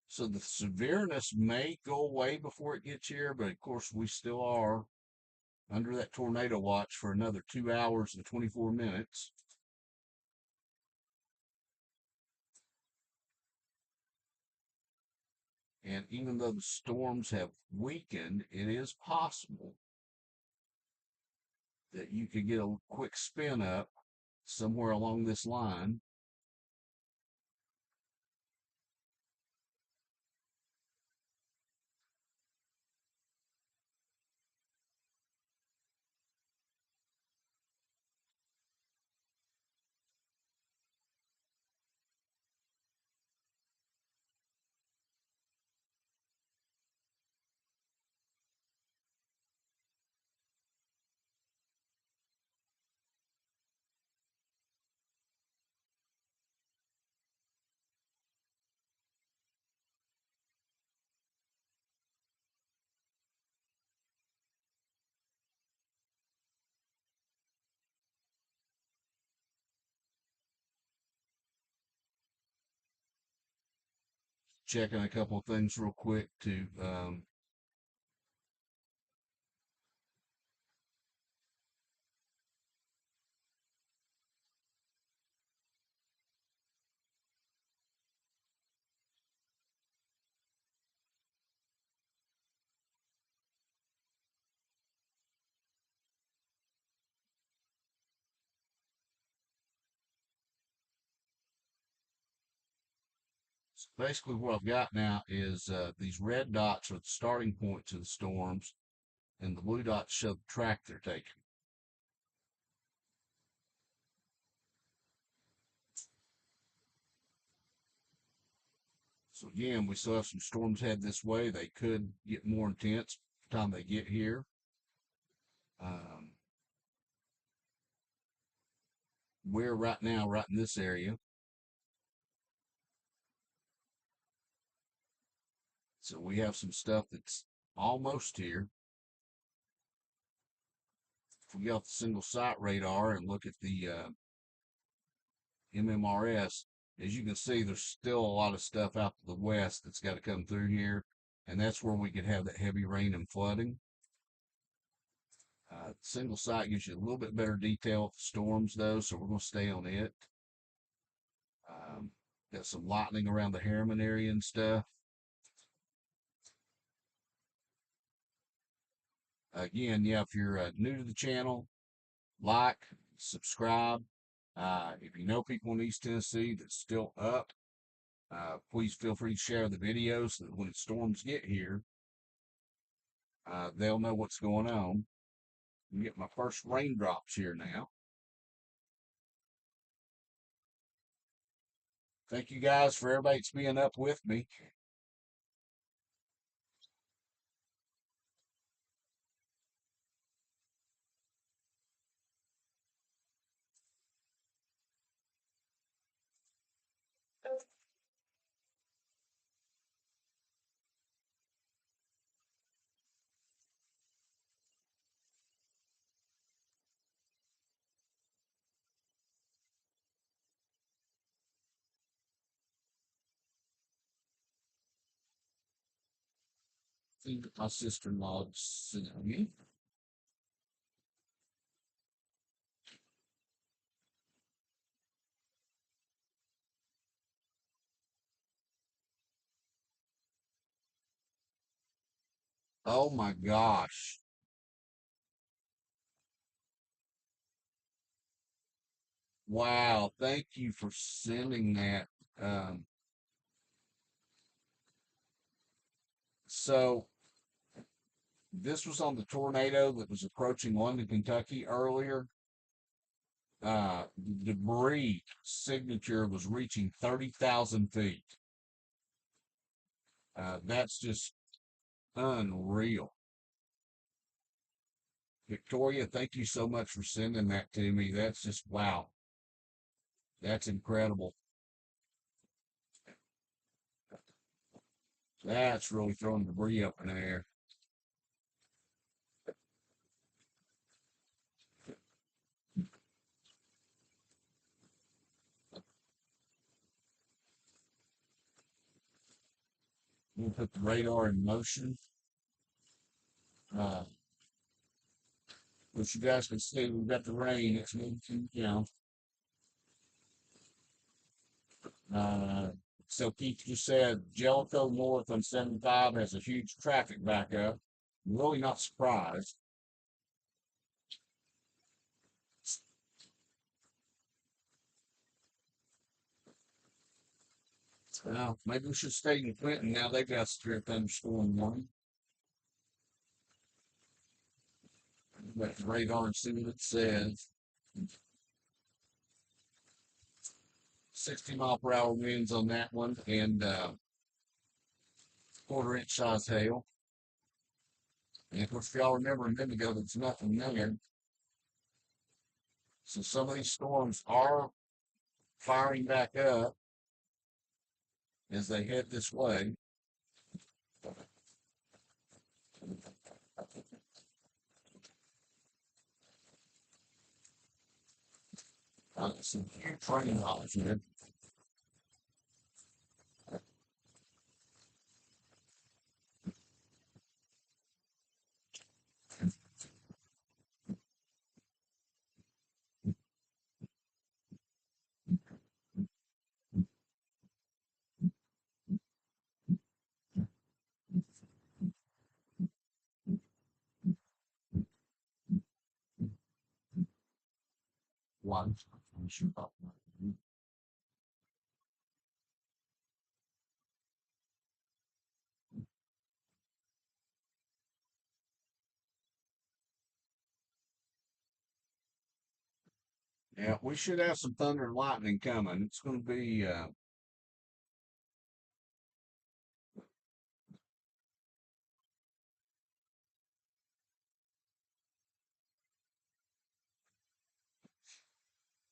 So the severeness may go away before it gets here, but of course we still are under that tornado watch for another 2 hours and 24 minutes. And even though the storms have weakened, it is possible that you could get a quick spin up somewhere along this line. checking a couple of things real quick to so basically what I've got now is these red dots are the starting point to the storms, and the blue dots show the track they're taking. So again, we still have some storms head this way. They could get more intense by the time they get here. We're right now right in this area. So we have some stuff that's almost here. If we get off the single site radar and look at the MMRS, as you can see, there's still a lot of stuff out to the west that's got to come through here, and that's where we could have that heavy rain and flooding. Single site gives you a little bit better detail of the storms, though, so we're going to stay on it. Got some lightning around the Harriman area and stuff. Again, yeah, if you're new to the channel, like, subscribe. If you know people in East Tennessee that's still up, please feel free to share the videos so that when the storms get here, they'll know what's going on. I'm getting my first raindrops here now. Thank you guys for everybody that's being up with me. I think my sister-in-law sent me. Oh my gosh. Wow. Thank you for sending that. Um, so this was on the tornado that was approaching London, Kentucky earlier. The debris signature was reaching 30,000 feet. That's just unreal. Victoria, thank you so much for sending that to me. That's just wow. That's incredible. That's really throwing debris up in the air. We'll put the radar in motion. Uh, which you guys can see, we've got the rain. It's moving, Uh, so Keith just said Jellicoe North on 75 has a huge traffic backup. I'm really not surprised. Well, maybe we should stay in Clinton now. They've got severe thunderstorm warning. But the radar and see what it says. 60-mile-per-hour winds on that one, and quarter-inch size hail. And of course, if y'all remember a minute ago, there's nothing there. So some of these storms are firing back up as they head this way. Some huge rain here. lights. Yeah, we should have some thunder and lightning coming. It's going to be,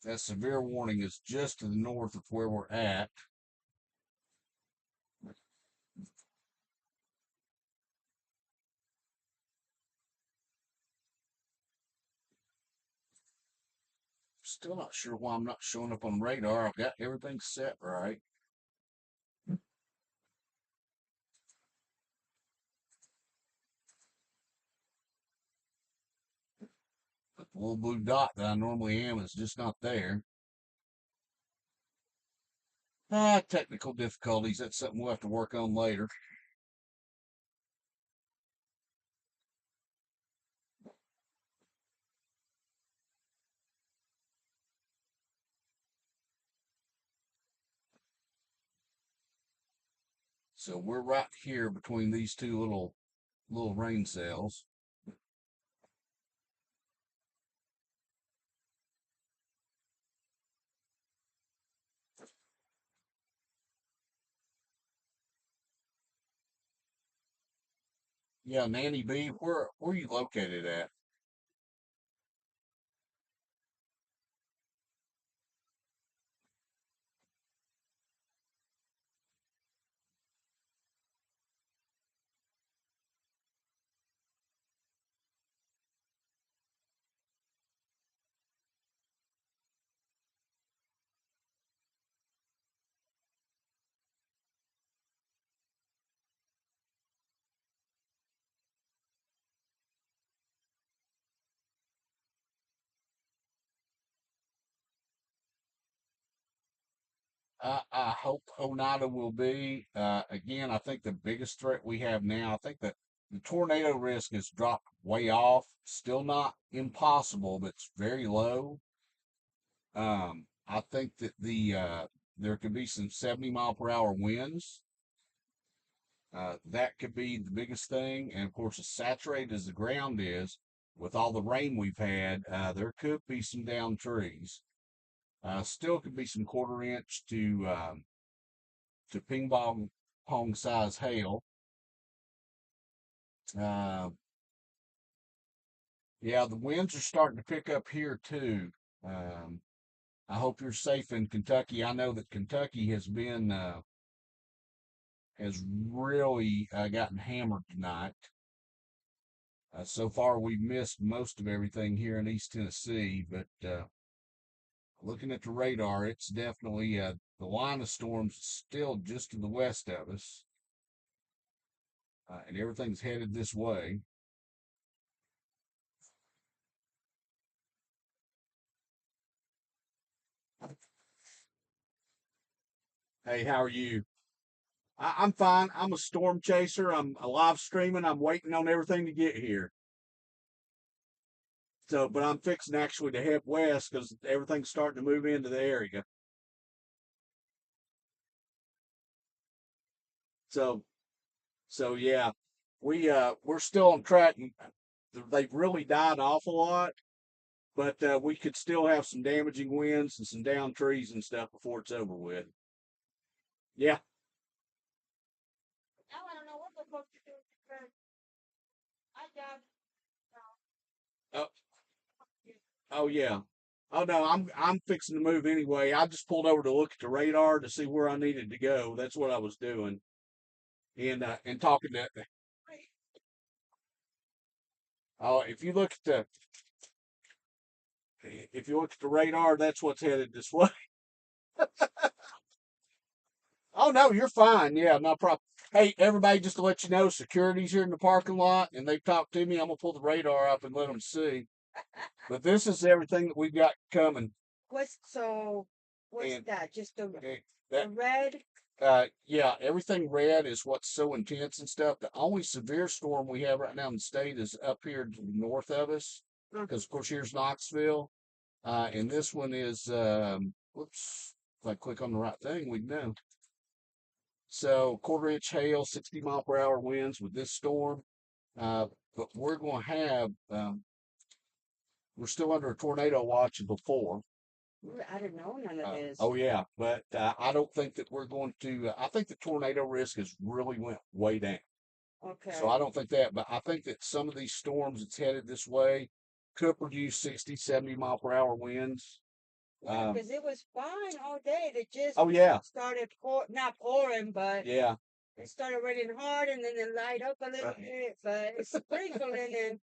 that severe warning is just to the north of where we're at. Still not sure why I'm not showing up on radar. I've got everything set right. But the little blue dot that I normally am is just not there. Technical difficulties. That's something we'll have to work on later. So we're right here between these two little rain cells. Yeah, Nanny B, where are you located at? I hope Oneida will be. Again, I think the biggest threat we have now, I think that the tornado risk has dropped way off. Still not impossible, but it's very low. I think that there could be some 70-mile-per-hour winds. That could be the biggest thing. And of course, as saturated as the ground is, with all the rain we've had, there could be some downed trees. Still could be some quarter-inch to pong size hail. Uh, yeah, the winds are starting to pick up here too. Um, I hope you're safe in Kentucky. I know that Kentucky has really gotten hammered tonight. So far, we've missed most of everything here in East Tennessee, but looking at the radar, it's definitely the line of storms is still just to the west of us, and everything's headed this way. Hey, how are you? I'm fine. I'm a storm chaser. I'm live streaming. I'm waiting on everything to get here. So, but I'm fixing actually to head west because everything's starting to move into the area. So, so yeah, we're still on track. They've really died an awful lot, but we could still have some damaging winds and some downed trees and stuff before it's over with. Yeah. Now I don't know what the fuck to do. I got. Oh, oh yeah. Oh no, I'm fixing to move anyway. I just pulled over to look at the radar to see where I needed to go. That's what I was doing, and talking to. Oh, if you look at the radar, that's what's headed this way. Oh no, you're fine. Yeah, no problem. Hey, everybody, just to let you know, security's here in the parking lot, and they've talked to me. I'm gonna pull the radar up and let them see. But this is everything that we've got coming. What's And that? Just a that, red? yeah, everything red is what's so intense and stuff. The only severe storm we have right now in the state is up here to the north of us, because of course here's Knoxville. And this one is, whoops, if I click on the right thing, we know. So quarter-inch hail, 60-mile-per-hour winds with this storm. But we're going to have, we're still under a tornado watch before. I didn't know none of this. Oh yeah, but I don't think that we're going to. I think the tornado risk has really went way down. Okay. So I don't think that, but I think that some of these storms that's headed this way could produce 60, 70-mile-per-hour winds. Because it was fine all day. They just Oh yeah, started not pouring, but yeah. it started raining hard, and then it light up a little bit, but it's sprinkling and.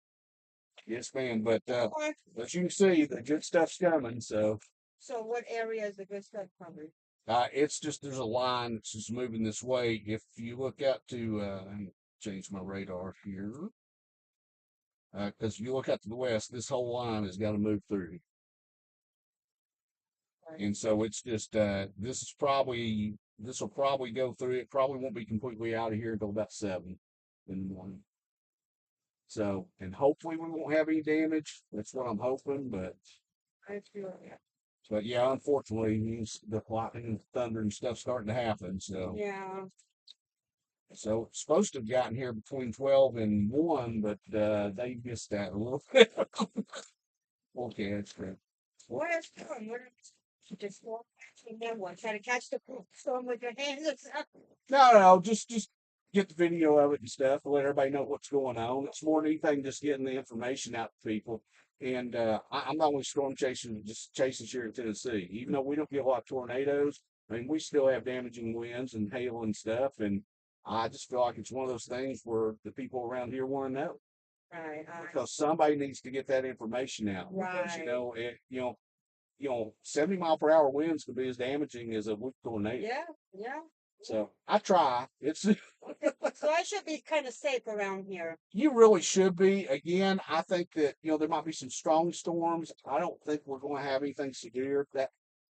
Yes, ma'am. But Okay. but you can see the good stuff's coming. So So what area is the good stuff coming? it's just there's a line that's just moving this way. If you look out to, let me change my radar here. Because if you look out to the west, this whole line has got to move through. And so it's just this will probably go through. It probably won't be completely out of here until about 7 in the morning. So, and hopefully we won't have any damage. That's what I'm hoping. I feel it. But yeah, unfortunately, the lightning and thunder and stuff starting to happen. So Yeah. so it's supposed to have gotten here between 12 and 1, but they missed that a little bit. Okay, that's great. What is storm? What is just walk in that one? Try to catch the storm with your hands or something? No, just get the video of it and stuff, let everybody know what's going on. It's more than anything just getting the information out to people. And I'm not only storm chasing, just chasing here in Tennessee. Even though we don't get a lot of tornadoes, I mean, we still have damaging winds and hail and stuff. And I just feel like it's one of those things where the people around here want to know Right. because somebody needs to get that information out. Because Right. 70-mile-per-hour winds can be as damaging as a weak tornado. Yeah. Yeah. So I try. It's So I should be kind of safe around here. You really should be. Again, I think that there might be some strong storms. I don't think we're going to have anything severe that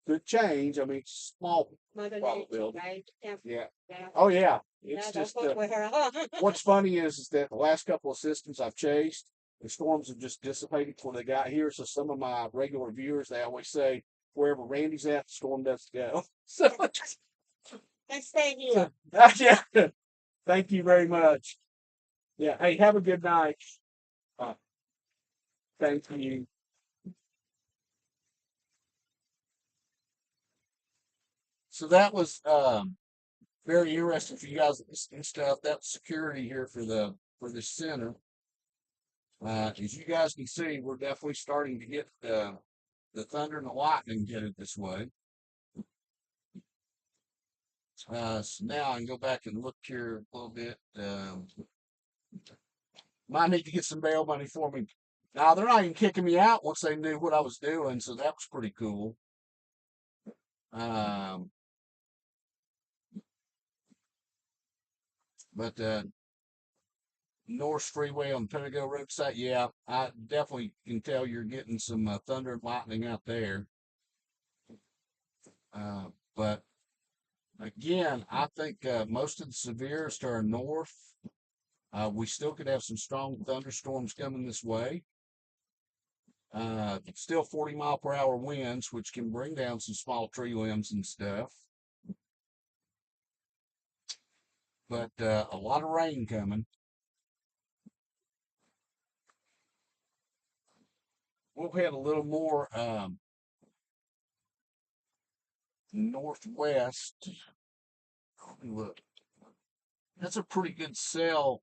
could change. I mean, small Mother Nature, probability. right? Yeah. Yeah. Oh yeah. Yeah, It's don't just fuck with her, huh? what's funny is that the last couple of systems I've chased, the storms have just dissipated before they got here. So some of my regular viewers, they always say, wherever Randy's at, the storm doesn't go. So, And stay here. yeah. Thank you very much. Yeah. Hey, have a good night. Uh, thank you. So that was very interesting for you guys and stuff. That's security here for the center. As you guys can see, we're definitely starting to get the thunder and the lightning headed this way. So now I can go back and look here a little bit. Might need to get some bail money for me. Now they're not even kicking me out once they knew what I was doing, so that was pretty cool. But North Freeway on the Pentago Road site, yeah, I definitely can tell you're getting some thunder and lightning out there. But again, I think most of the severest are north. We still could have some strong thunderstorms coming this way. Still 40-mile-per-hour winds, which can bring down some small tree limbs and stuff. But a lot of rain coming. We'll head a little more northwest. Look, that's a pretty good cell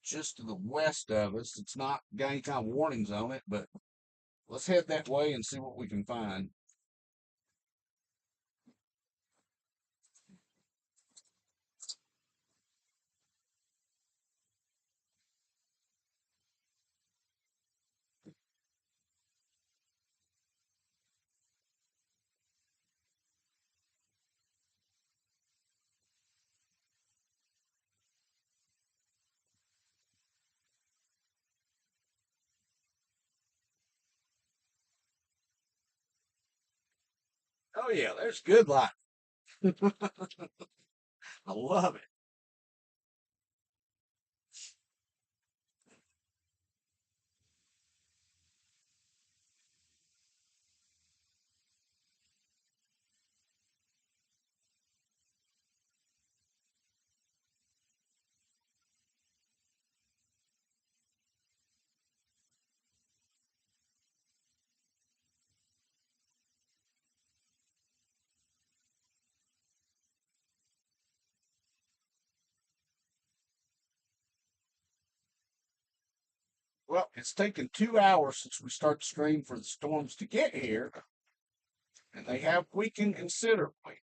just to the west of us. It's not got any kind of warnings on it, but let's head that way and see what we can find. Oh yeah, there's good light. I love it. Well, it's taken 2 hours since we started stream for the storms to get here, and they have weakened considerably.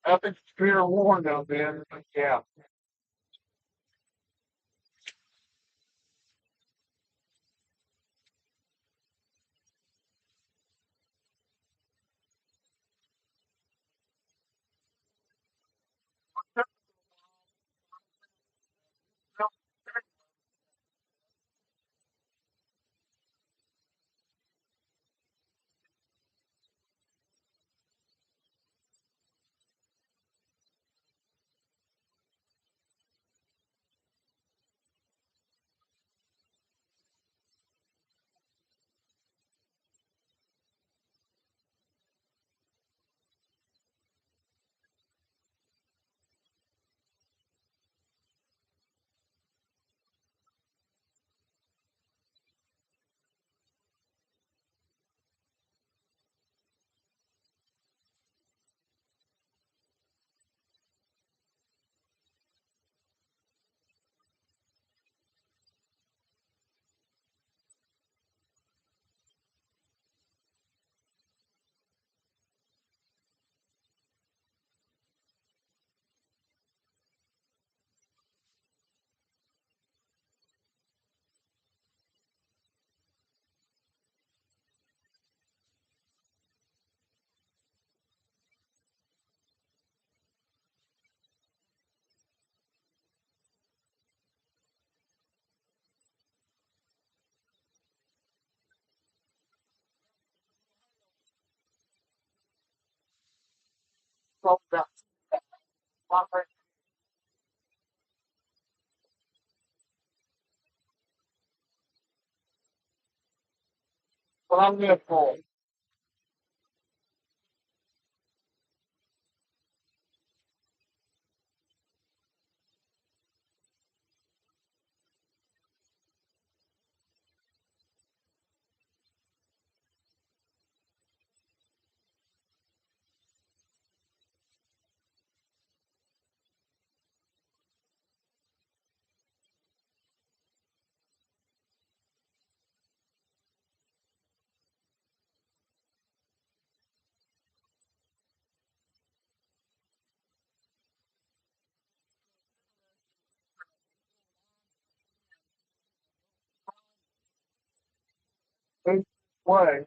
Nothing's fair warned though, man. Yeah. Wonderful. Good play.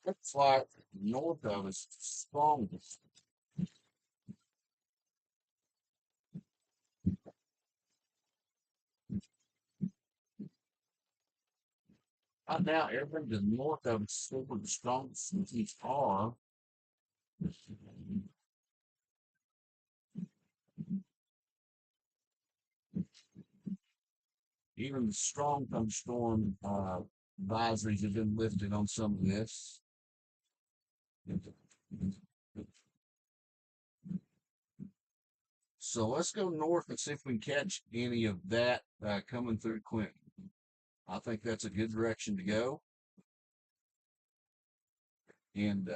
Looks like north of us is the strongest. Right now, everything to the north of us is super the strongest cities are. Even the strong thunderstorm advisories have been lifted on some of this. So let's go north and see if we can catch any of that coming through Clinton. I think that's a good direction to go. And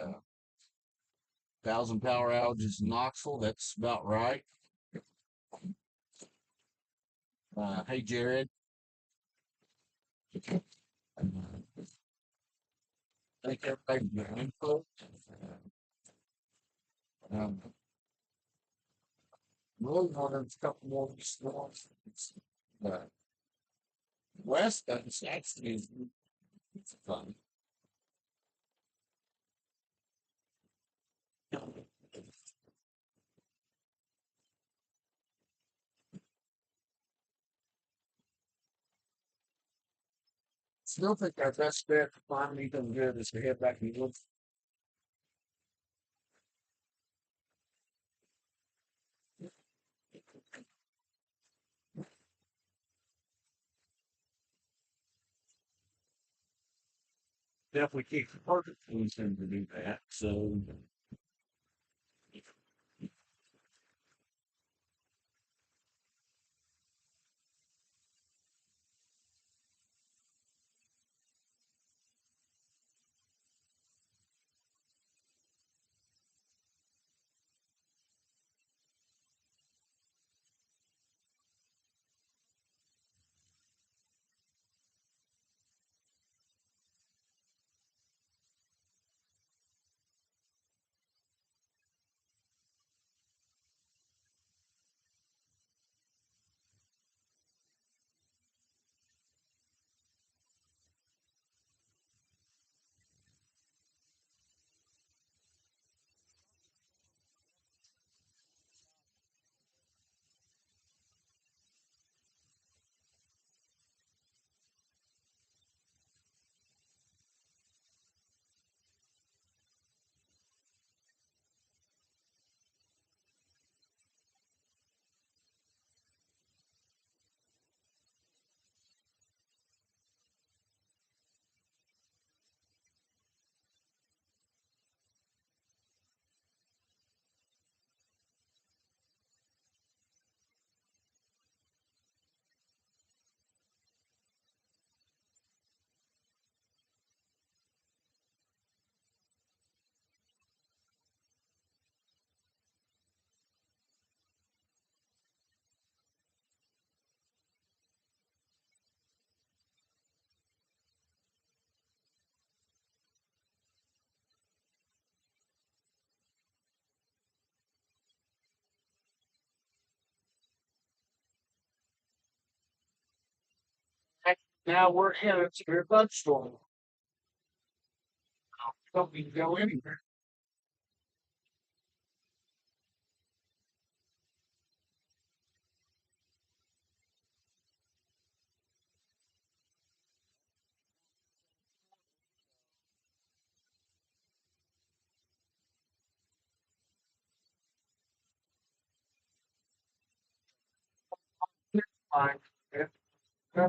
1,000 power outages in Knoxville, that's about right. Hey, Jared. Thank everybody for their input. Um, really wanted a couple more storms. Uh, west of us actually is fun. Still think our best bet to find anything good is to head back and look. Definitely keep the perfect reason to do that. So now we're in a severe thunderstorm. Don't need to go anywhere. Fine. Yeah.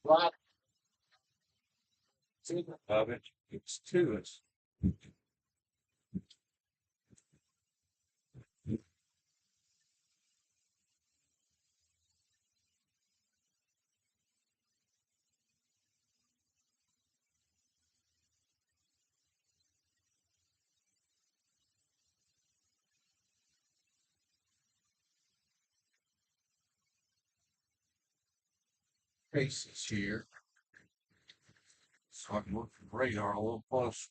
Right of it, it's to us. Cases here, so I can look at the radar a little closer.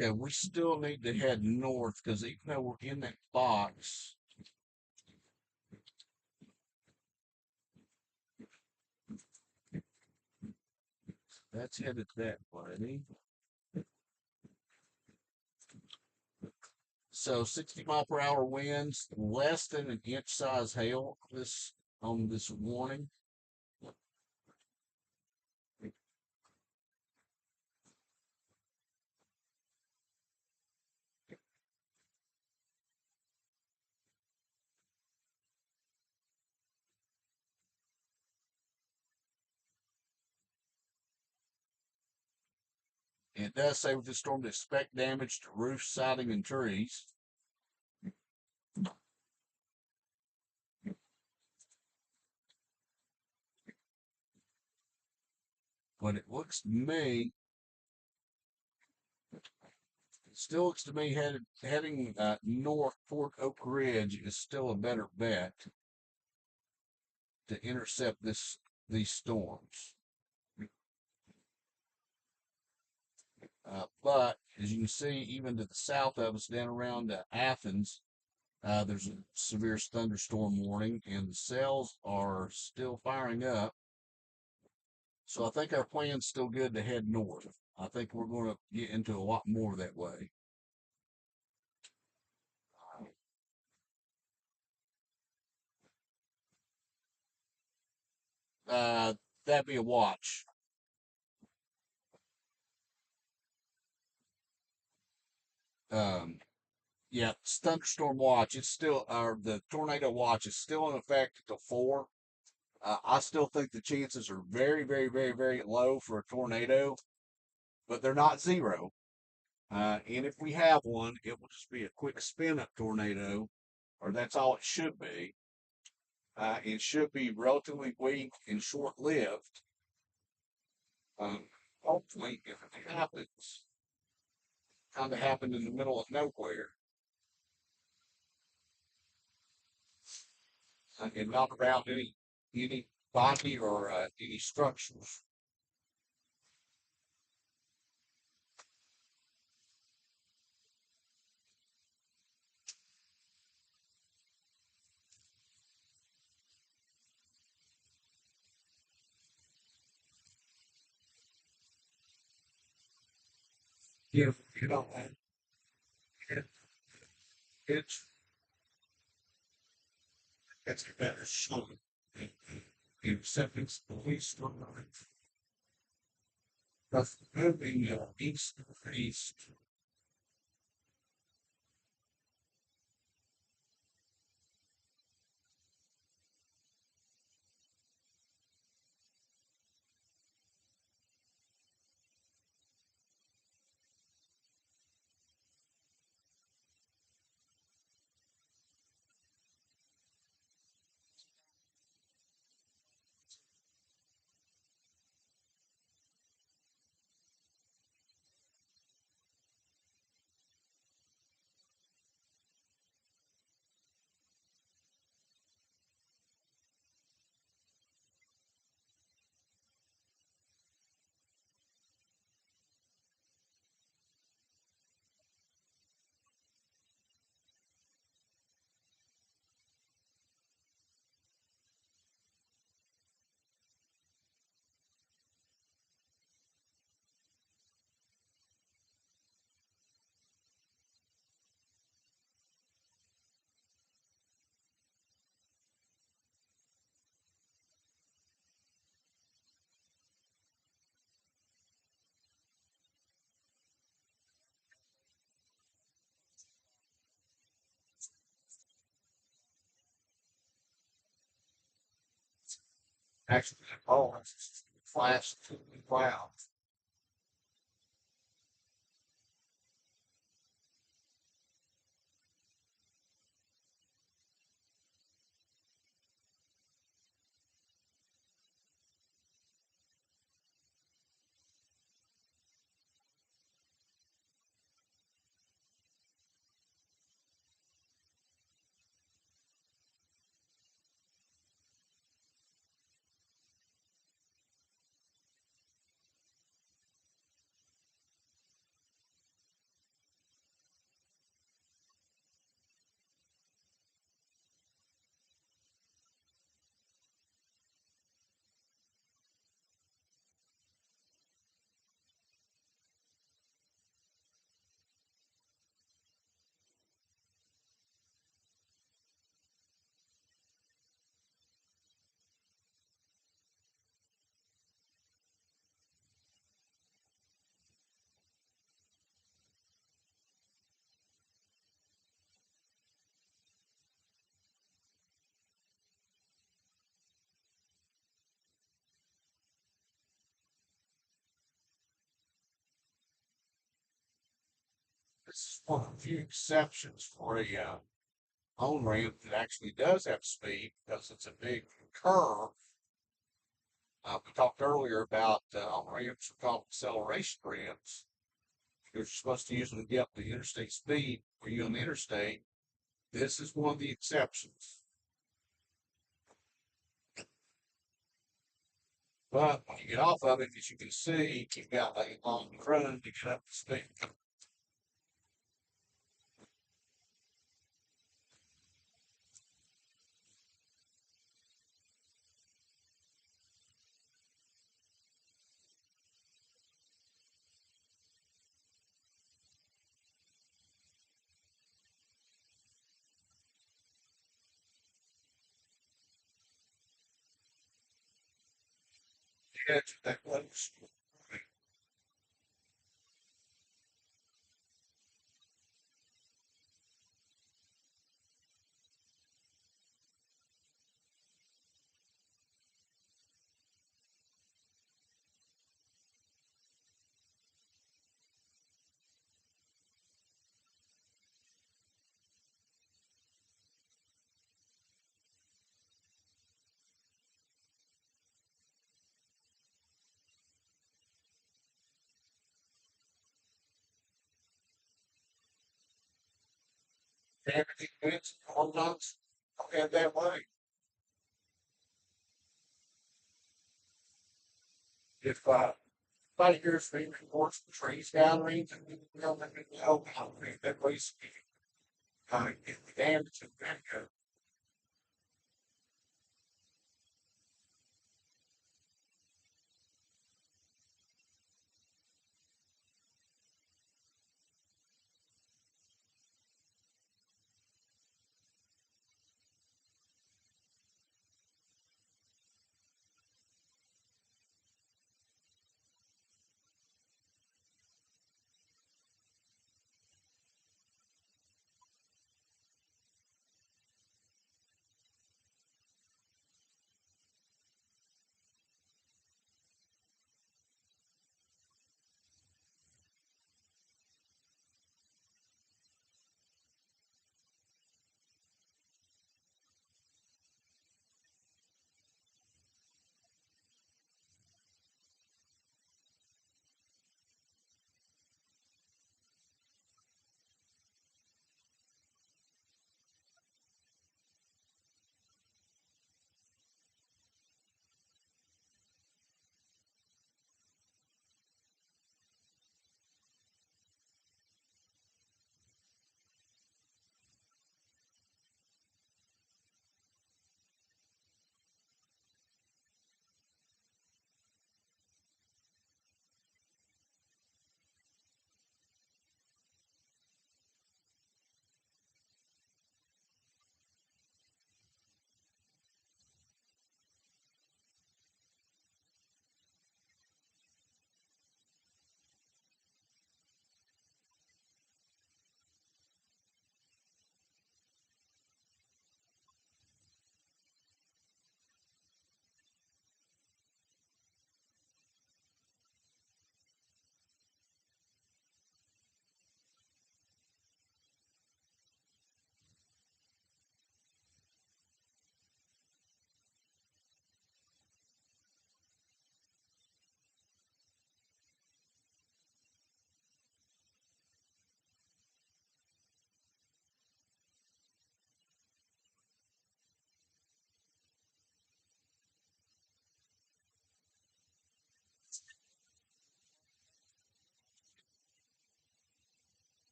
Okay, we still need to head north because even though we're in that box, that's headed that way. So 60-mile-per-hour winds, less than an inch size hail on this warning. It does say with this storm to expect damage to roof, siding, and trees. But it looks to me, still looks to me heading north toward Oak Ridge is still a better bet to intercept these storms. But as you can see, even to the south of us, down around Athens, there's a severe thunderstorm warning, and the cells are still firing up. So I think our plan's still good to head north. I think we're going to get into a lot more that way. That'd be a watch. Um, yeah, thunderstorm watch. It's still, or the tornado watch is still in effect until 4. I still think the chances are very, very, very, very low for a tornado, but they're not zero. And if we have one, it will just be a quick spin up tornado, or that's all it should be. It should be relatively weak and short lived. Hopefully, if it happens, kind of happened in the middle of nowhere and not around any body or any structures. If you know, it, it's it's a better shot in accepting police stories. That's moving east to east. actually, oh, it's flash clouds. This is one of the few exceptions for a on ramp that actually does have speed because it's a big curve. We talked earlier about on ramps are called acceleration ramps. You're supposed to use them to get up the interstate speed for you on the interstate. This is one of the exceptions. But when you get off of it, as you can see, you've got a long run to get up to speed. Get to that place. Everything minutes, all nuts, okay, that way. If anybody hears me reports the trees gathering, and we know that we know how to make that way speed. Get the damage and then go.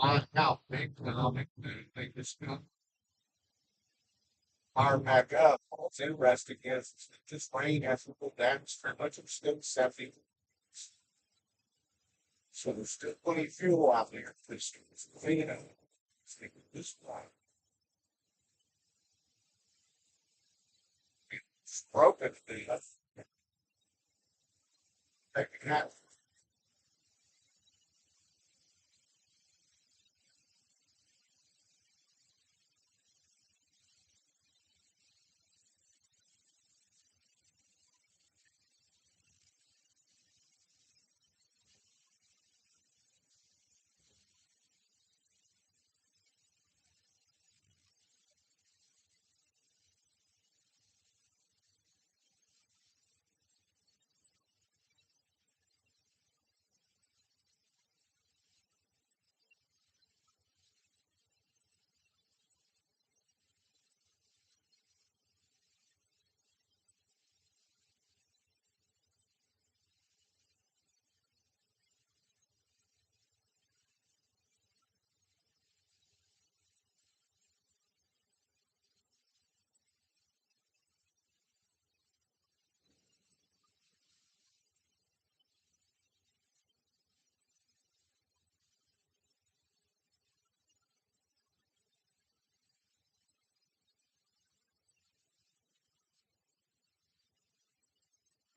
find out economic they just fire back up. What's interesting is that this rain hasn't put damage very much. It's still 70. So there's still plenty of fuel out there. This clean up. This one. It's broken. They can have.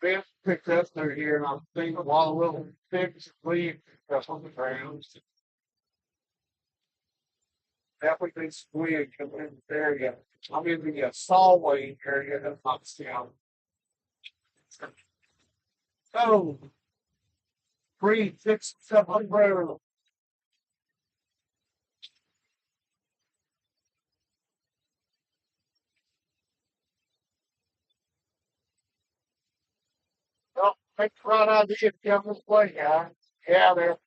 Been picked up through here, and I'm thinking while the little pigs leave on the ground, definitely squid coming in the area. I'm in the Solway area of Foxtown. Oh, 3, 6, 7 road. Well, take the right idea to come this way, guys. Yeah, they're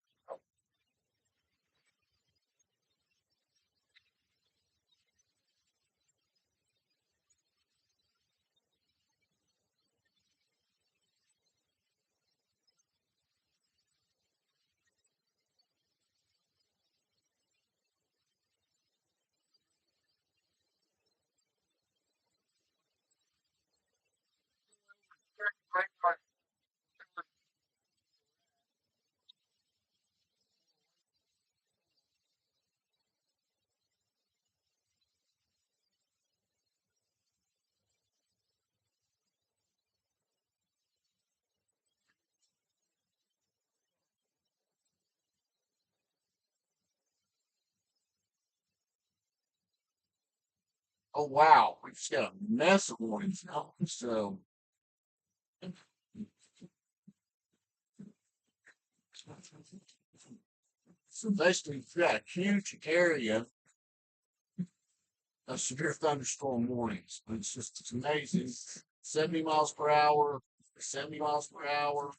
oh wow, we've just got a mess of warnings now. So basically, we've got a huge area of severe thunderstorm warnings. It's amazing. 70 miles per hour, 70 miles per hour.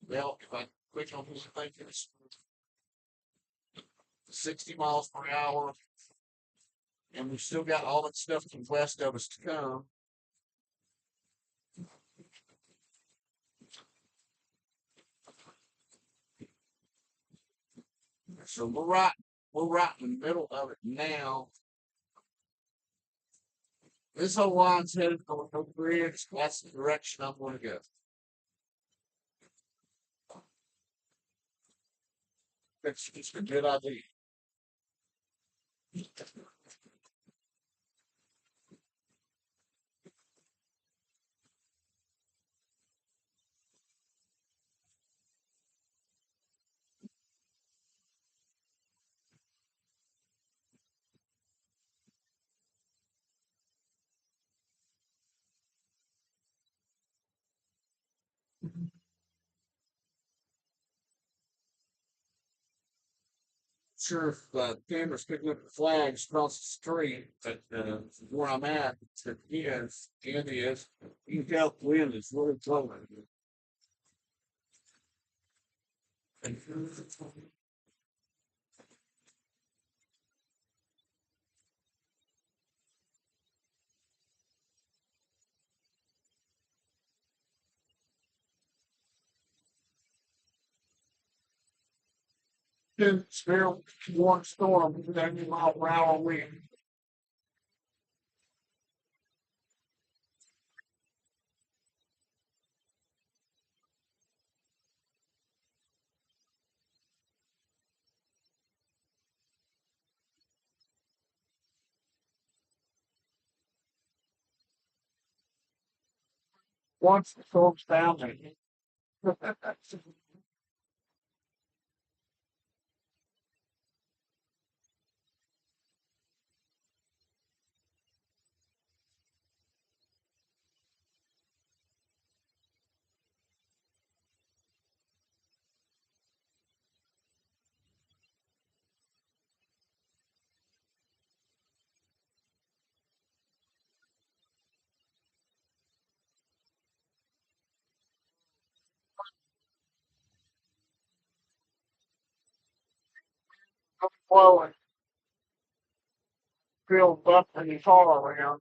Well, if I click on this thing, it's 60 miles per hour, and we've still got all that stuff to the west of us to come. So we're right in the middle of it now. This whole line's headed for the bridge. That's the direction I'm going to go. It's a good idea. Sure, if camera's picking up the flags across the street, but where I'm at, it is, you can tell the wind is really blowing. It's very warm storm, then you out round wind. Once the storm's down, they blow and build up and it's all around.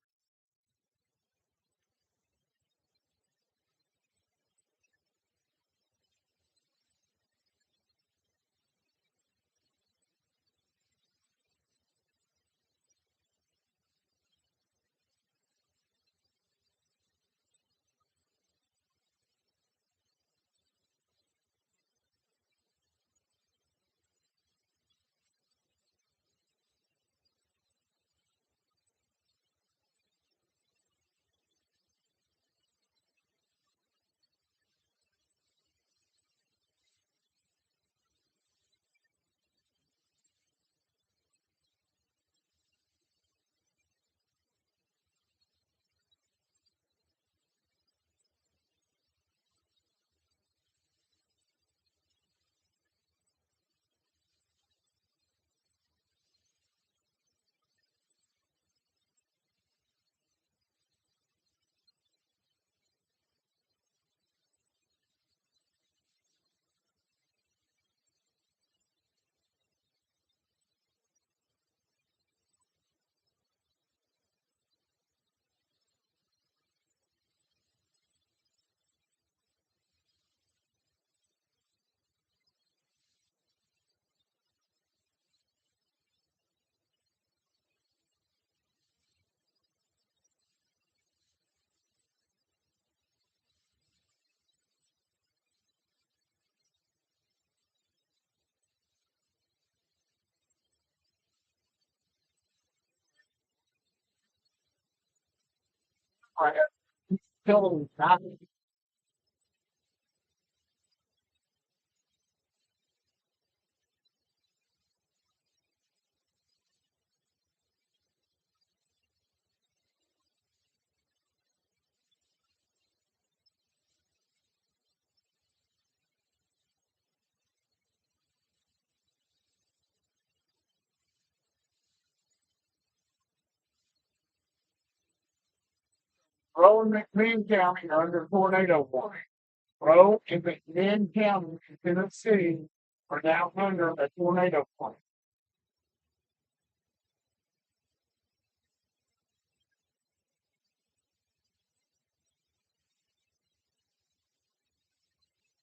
I had killing nothing. Roe and McMinn County are under tornado warning. Roe and McMinn County, Tennessee, are now under a tornado warning.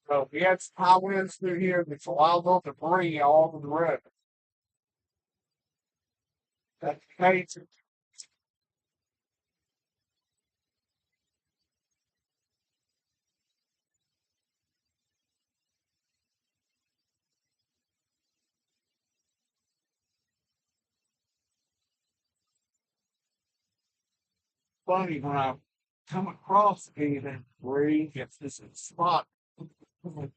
So we had some high winds through here that's allowed those debris all over the road. That's amazing. Funny when I come across any of that debris, it's this spot in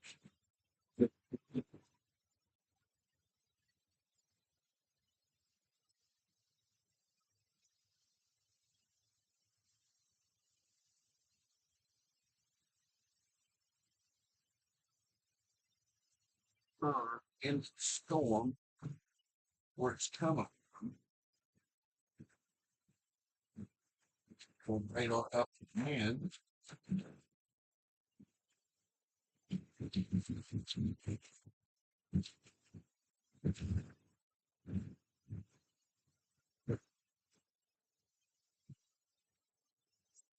the storm where it's coming from right on up the hand.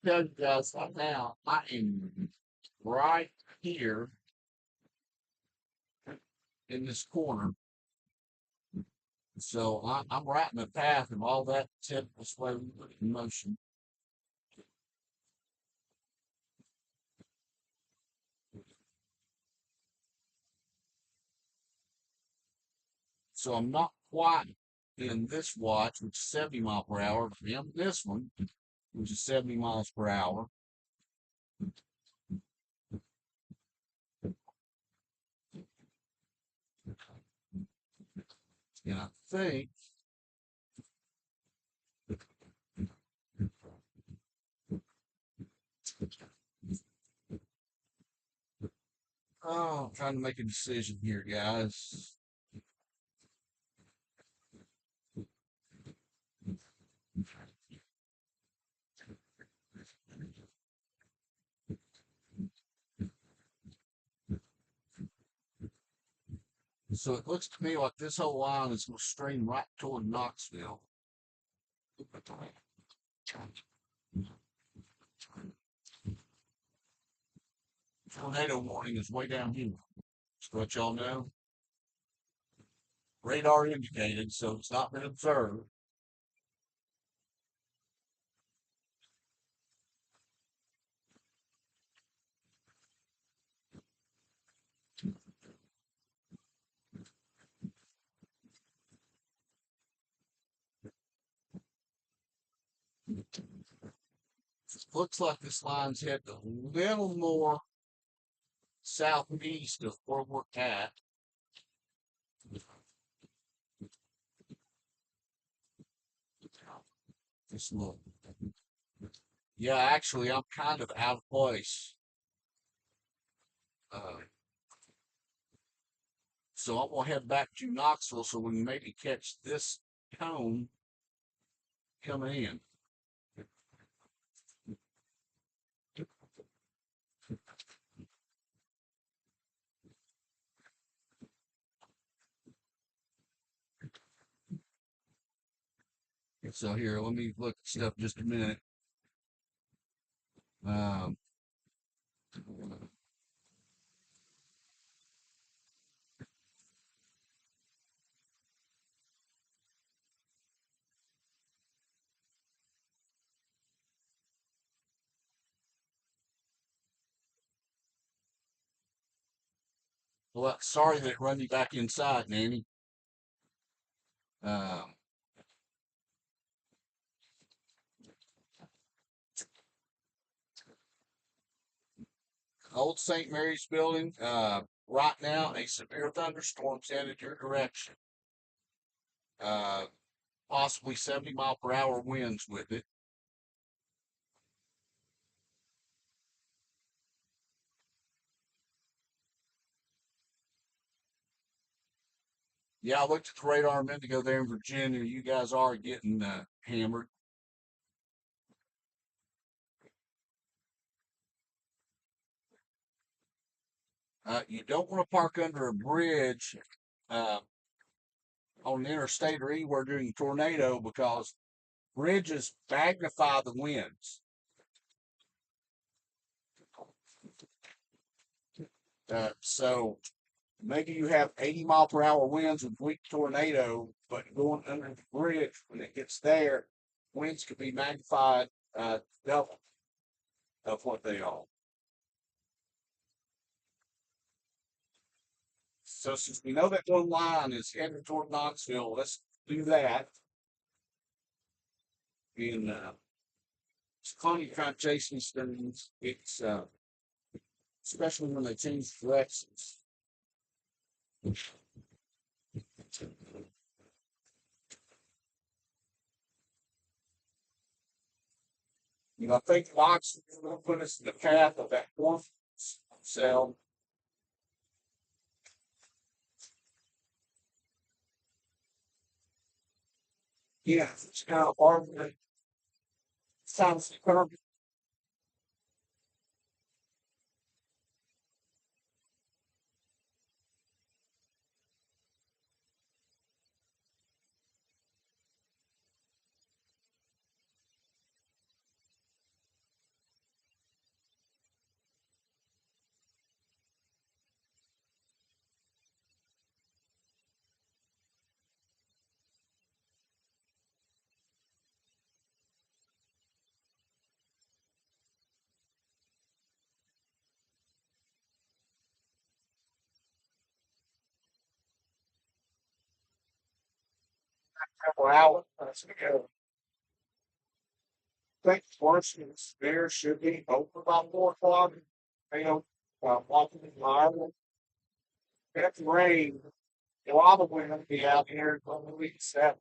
Tell you guys right now, I am right here in this corner. So I'm right in the path of all that typical sway we put in motion. So I'm not quite in this watch, which is 70 mile per hour, but I'm in this one, which is 70 miles per hour. And I think I'm trying to make a decision here, guys. So it looks to me like this whole line is going to stream right toward Knoxville. Tornado warning is way down here. Just to let y'all know. Radar indicated, so it's not been observed. Looks like this line's heading a little more southeast of where we're at. Just look. Yeah, actually, I'm kind of out of place. Uh, so I'm gonna head back to Knoxville so we can maybe catch this cone coming in. So here, let me look at stuff just a minute. Um, well, sorry that it run you back inside, Nanny. Um, Old St. Mary's building. Right now, a severe thunderstorm's headed your direction. Uh, Possibly 70 mile per hour winds with it. Yeah, I looked at the radar a minute ago there in Virginia. You guys are getting hammered. You don't want to park under a bridge uh, on the interstate or anywhere during a tornado because bridges magnify the winds. So maybe you have 80 mile per hour winds with weak tornado, but going under the bridge when it gets there, winds could be magnified double of what they are. So since we know that one line is headed toward Knoxville, let's do that. And it's funny trying to chase these things. It's especially when they change directions. You know, I think Knoxville will put us in the path of that one cell. Yeah, it's kind of hard. Sounds perfect. couple hours ago. I think Parsons there should be open by 4 o'clock. You know, walking in Iowa. If it rain, probably going to be out here on the week 7.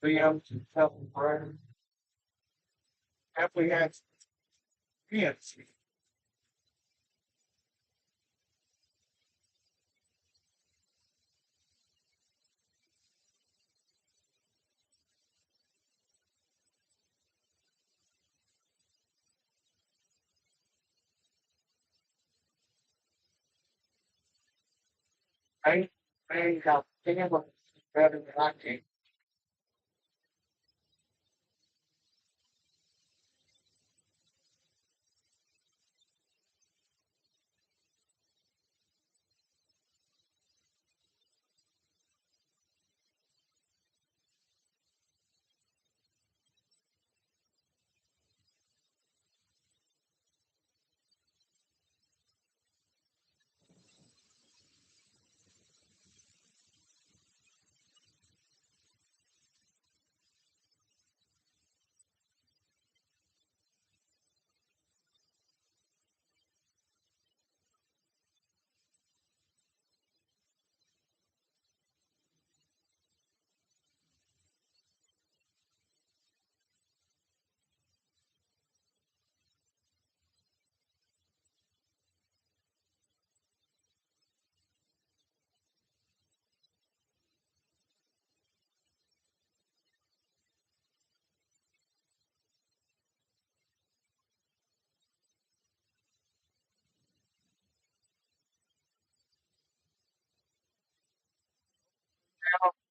PM to tell them, if we had kids, they got families better than I can.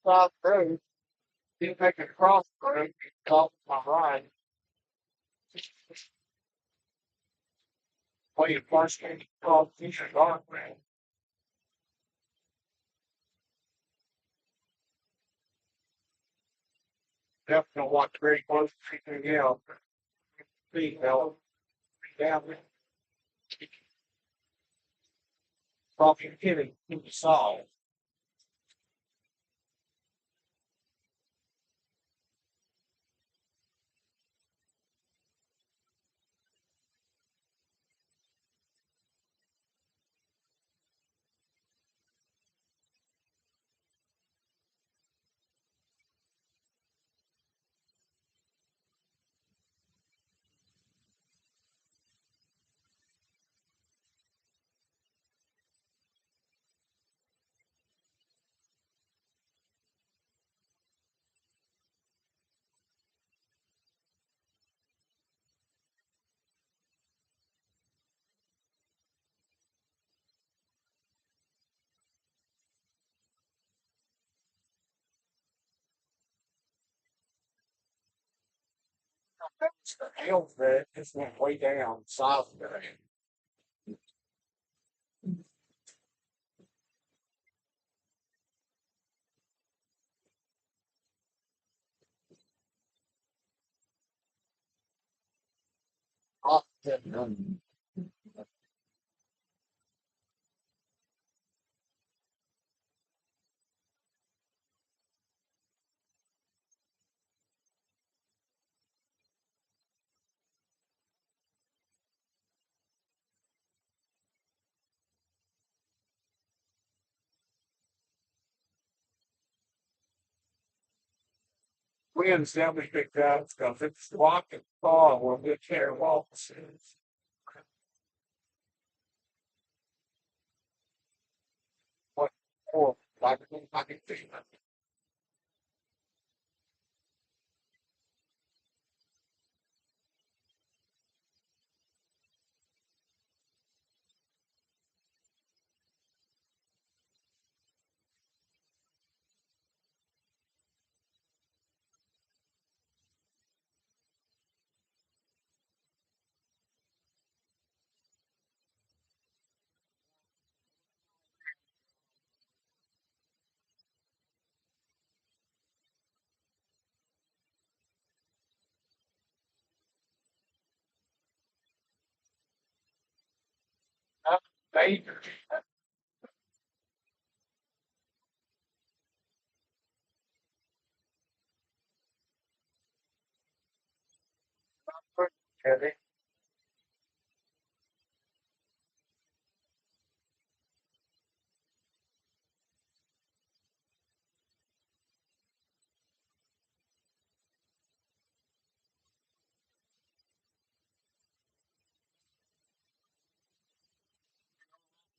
South Road, didn't make a cross road, off my right. When you first came across Eastern Guardrail. Definitely watch very close to everything else. Speed belt, down there, talking kidding, you saw. The hell that just went way down south there. Off the winds that we picked up because it's walking far where we care walks. What for? I can think of that danger. Heavy.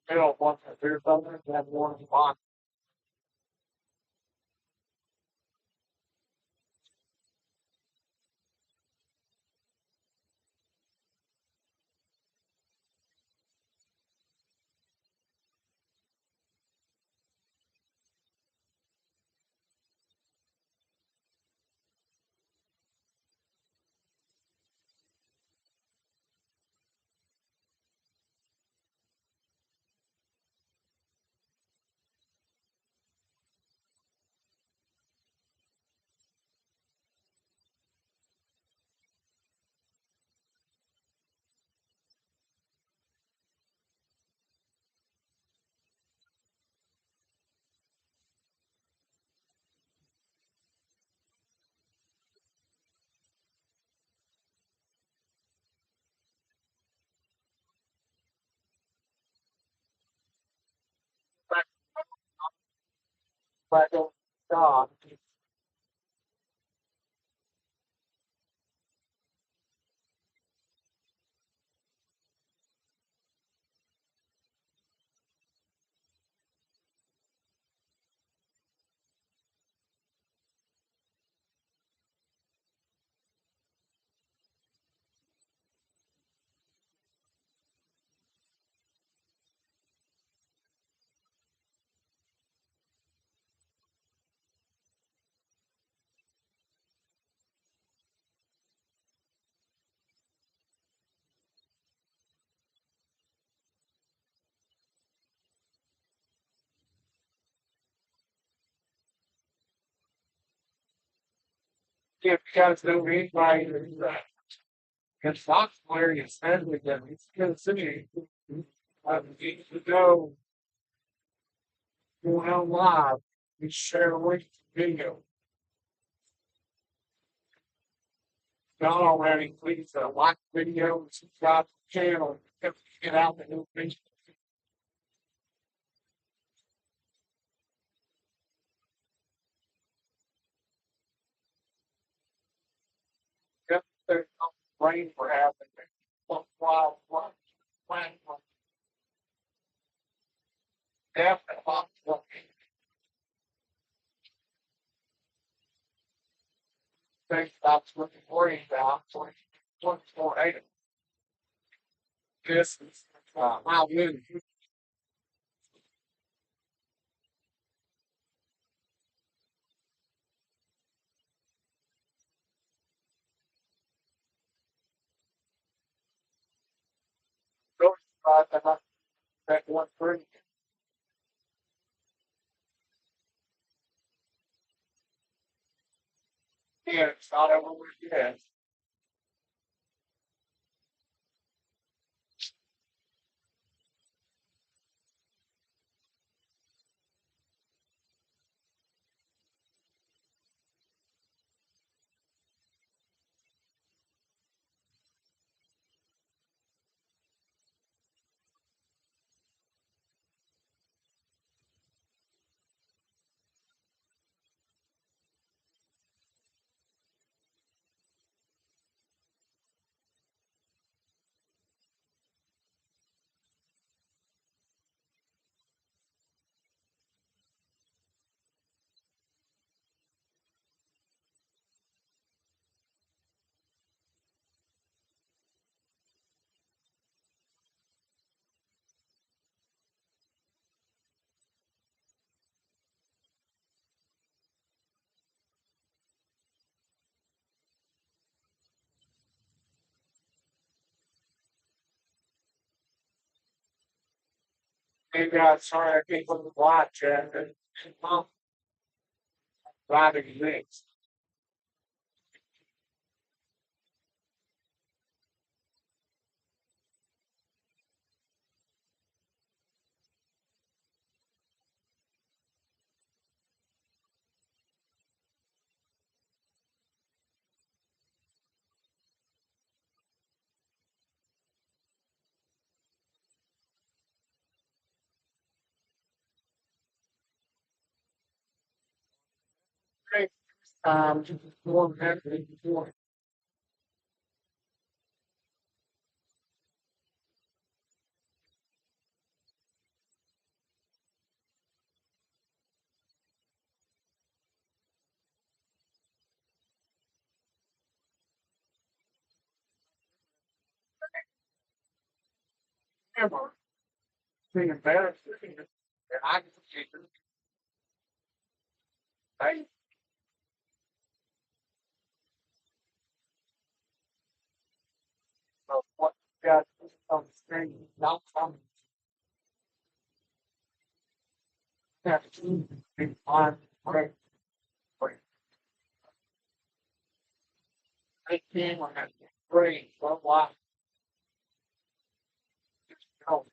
They don't want to do something, they have one spot. But don't stop. if you guys know anybody that's not wearing especially that it's gonna see, need to know going on live and share a link to the video. Not already, please like the video and subscribe to the channel. Get out the new things. Yep, there's no brain for having it. Wild, plan, definitely. Things that's what you're worried about. 24 items. This is how good those that one thing. Yeah, it's not over with yet. Hey guys, sorry I can't put the watch yet. I'm driving next. Great. Just 1 minute before. Ever. Being embarrassed. And I can see it. Hey, so what you got on the screen, not coming. Have to be on break. I can't have break. What? No.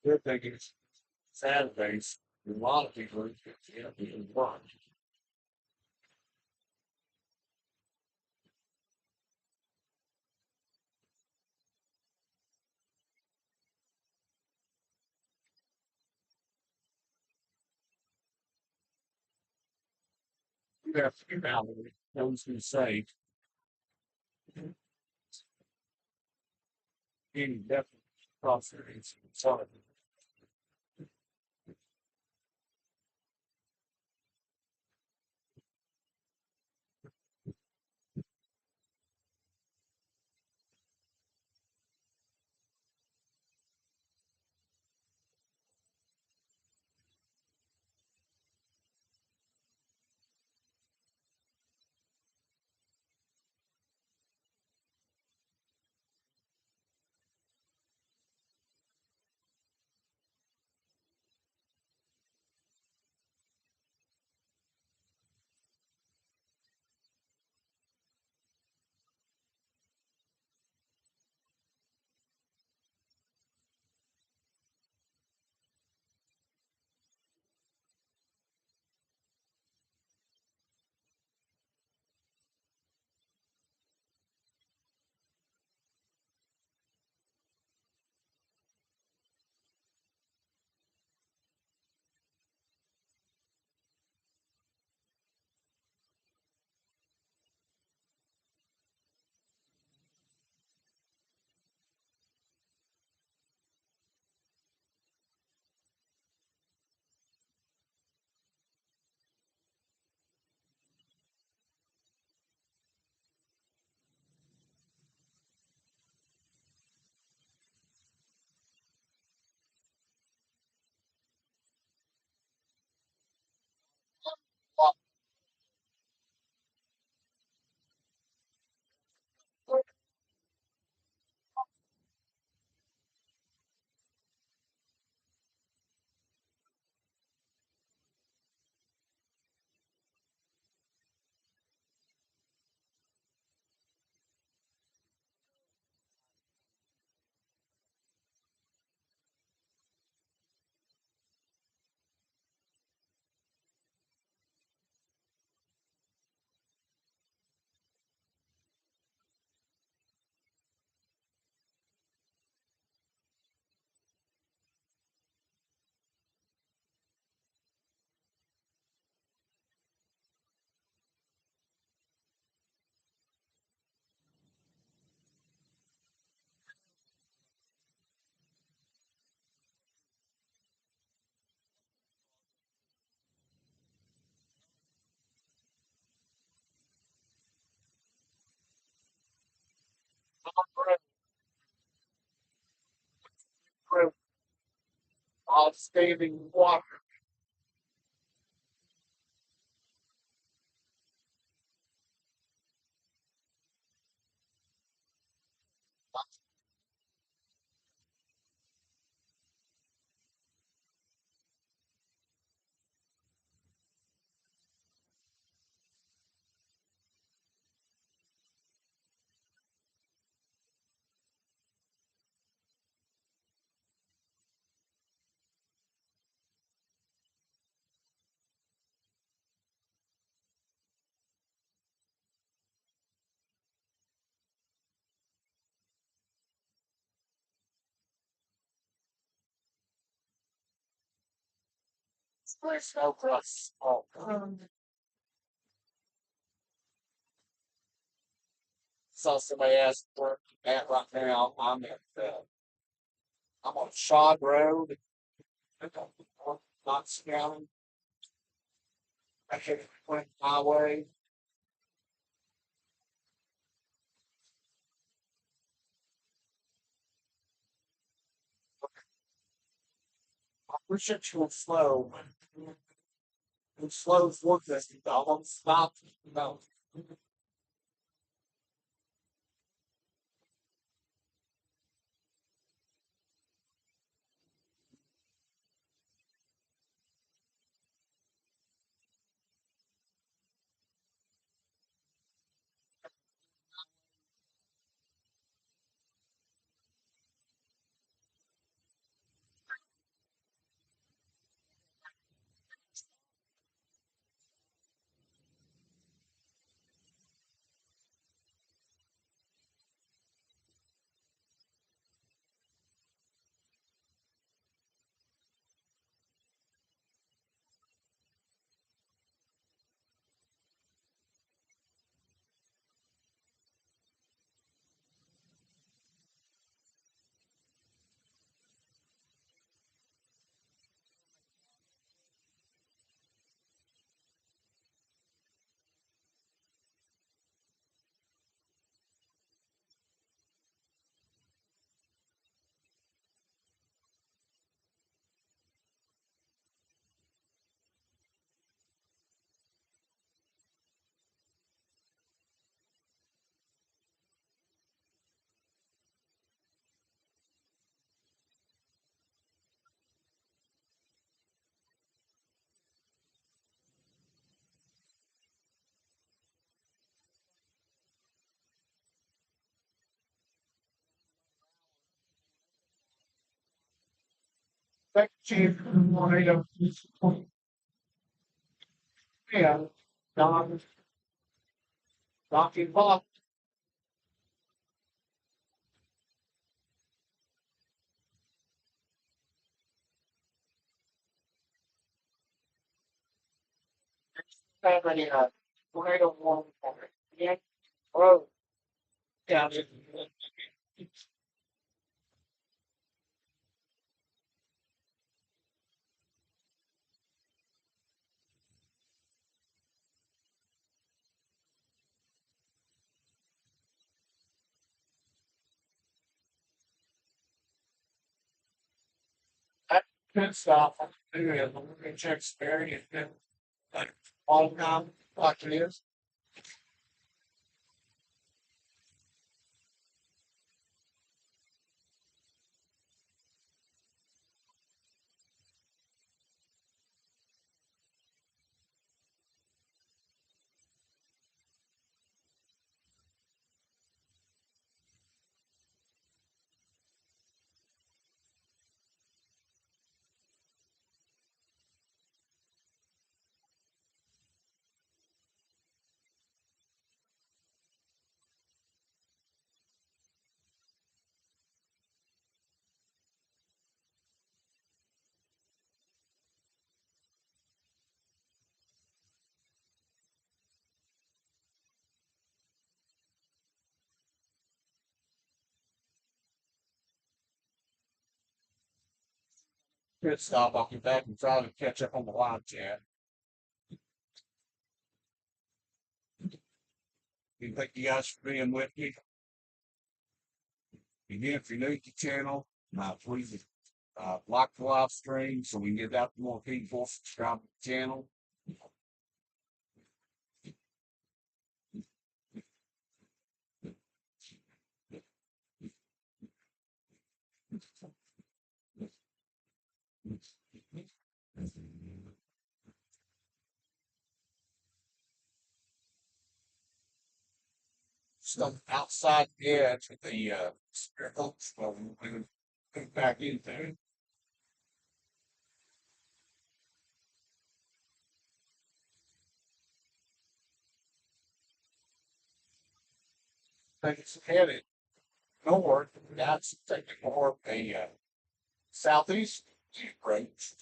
good thing is sad things. A lot of people can't even run. You have to get out of it. Those who say, being definitely crossroads. Sorry. Outstanding water. There's no cross. Oh, so somebody asked where I'm at right now. I'm on Shod Road. Not scouting. I hit Flint Highway. I wish it was slow. It slows work this. I won't stop. No. That came from tornado. Yeah, Don, Donkey Bob. Family, tornado warning. Yeah, oh, down in that pit stop. Anyway, we check Sperry and then like all the time, like it is. Pit stop. I'll get back and try to catch up on the live chat. Thank you guys for being with me. Again, if you're new to the channel, please like the live stream so we can get out to more people. Subscribe to the channel. Stuff outside the edge of the spherical, so we would put back in there. Think it's headed north. That's taking more of a southeast approach.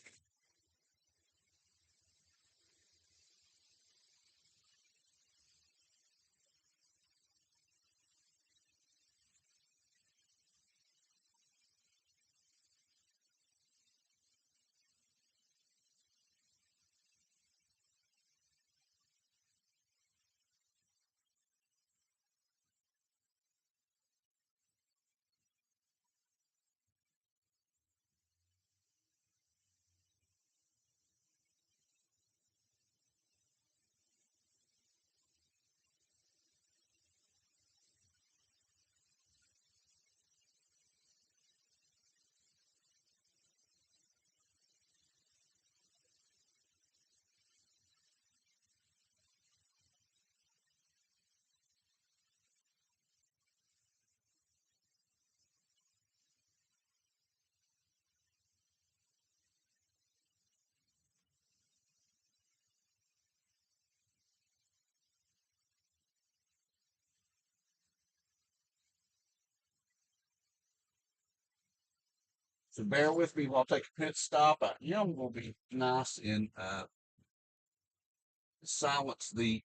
So bear with me while I take a pit stop. Young will be nice and silence the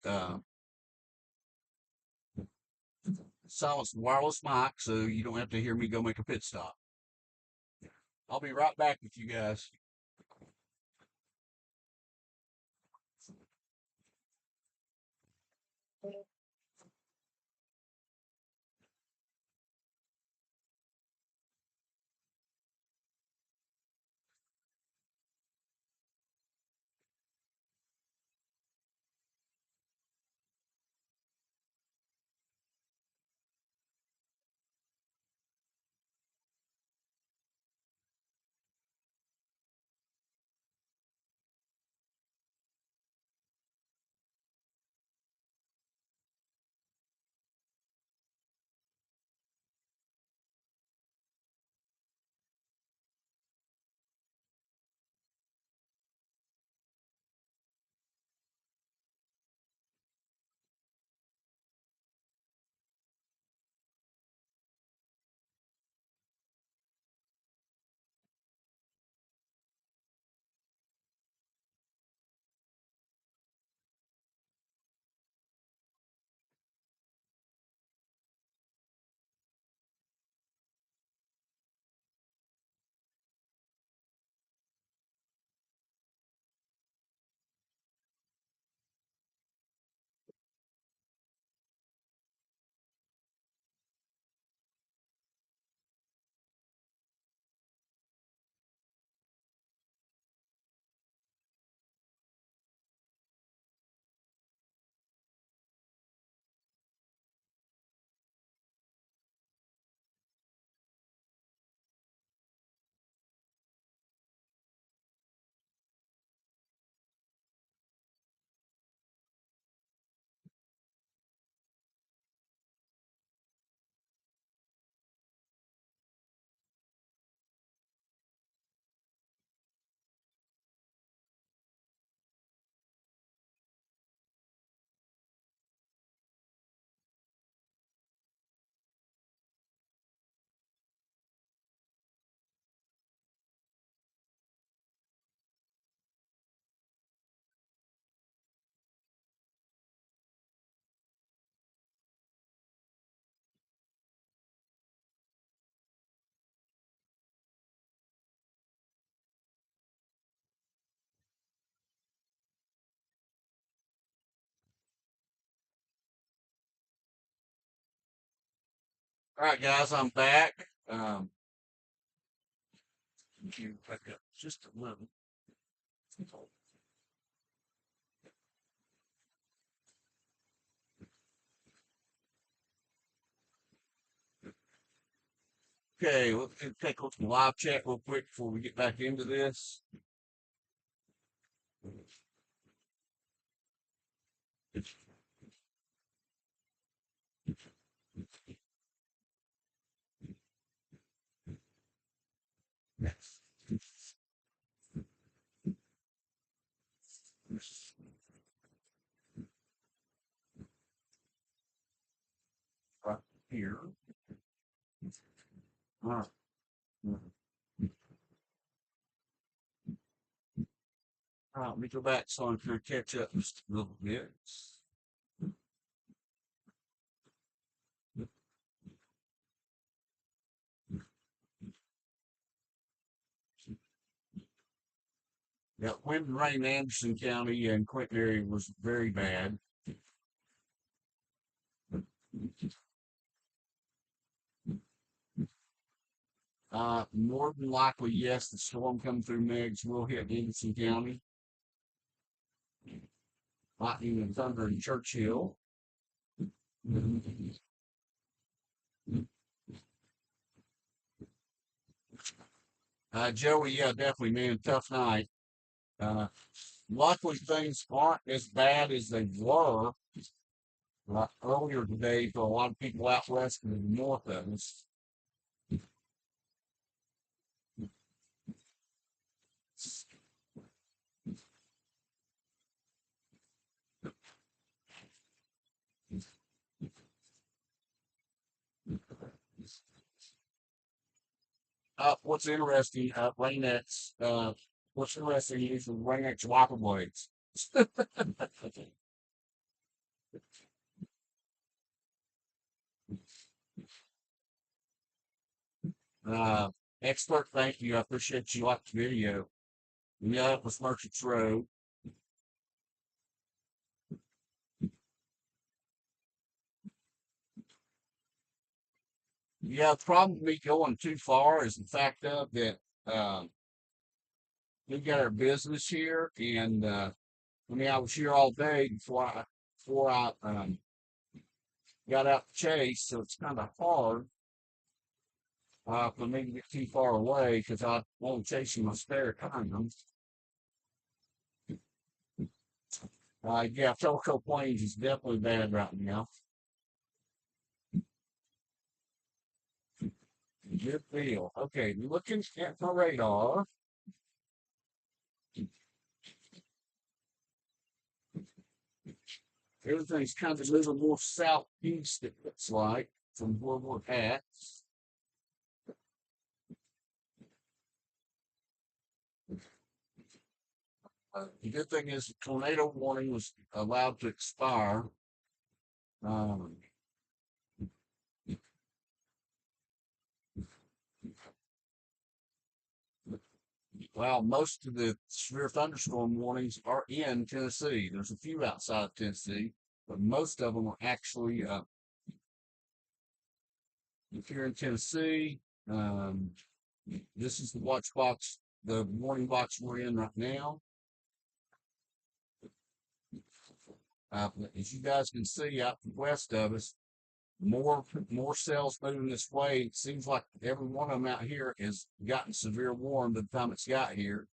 wireless mic so you don't have to hear me go make a pit stop. I'll be right back with you guys. All right, guys, I'm back. You back up just a little. Okay, let's take a look at the live chat real quick before we get back into this. Yes. Right here. All right. All right, let me go back so I can catch up just a little bit. Yeah, wind and rain in Anderson County and Clinton area was very bad. More than likely, yes, the storm coming through Meigs will hit Anderson County. Lightning and thunder in Churchill. Joey, yeah, definitely, man, tough night. Luckily, things aren't as bad as they were earlier today for a lot of people out west and the north of us. What's interesting, what's interesting is the Rain-X wiper blades. Uh, Expert, thank you. I appreciate you like the video. Yeah, it was Merchants Road. Yeah, the problem with me going too far is the fact of that we got our business here, and I mean I was here all day before I got out to chase, so it's kind of hard for me to get too far away because I won't chasing my spare time. Yeah, Telco Plains is definitely bad right now. Good deal. Okay, looking at my radar. Everything's kind of a little more southeast, it looks like, from where we're at. The good thing is the tornado warning was allowed to expire. Um, well, most of the severe thunderstorm warnings are in Tennessee. There's a few outside of Tennessee, but most of them are actually if you're in Tennessee. Um, this is the watch box, the warning box we're in right now. As you guys can see out west of us, more cells moving this way. It seems like every one of them out here has gotten severe warm by the time it's got here,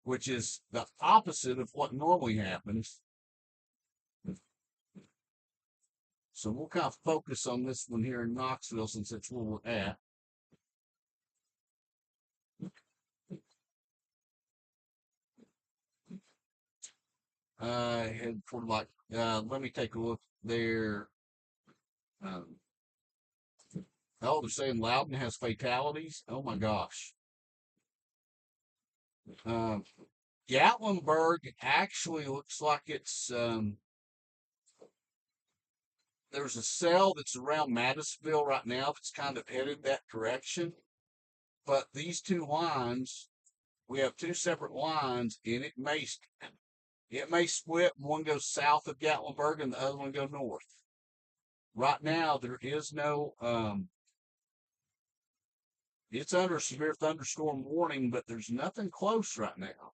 which is the opposite of what normally happens. So we'll kind of focus on this one here in Knoxville since it's where we're at. And for like, let me take a look there. Um, oh, they're saying Loudon has fatalities. Oh my gosh. Um, Gatlinburg actually looks like it's there's a cell that's around Madisonville right now that's kind of headed that direction. But these two lines, we have two separate lines, and it may split. One goes south of Gatlinburg, and the other one go north. Right now, there is no It's under severe thunderstorm warning, but there's nothing close right now.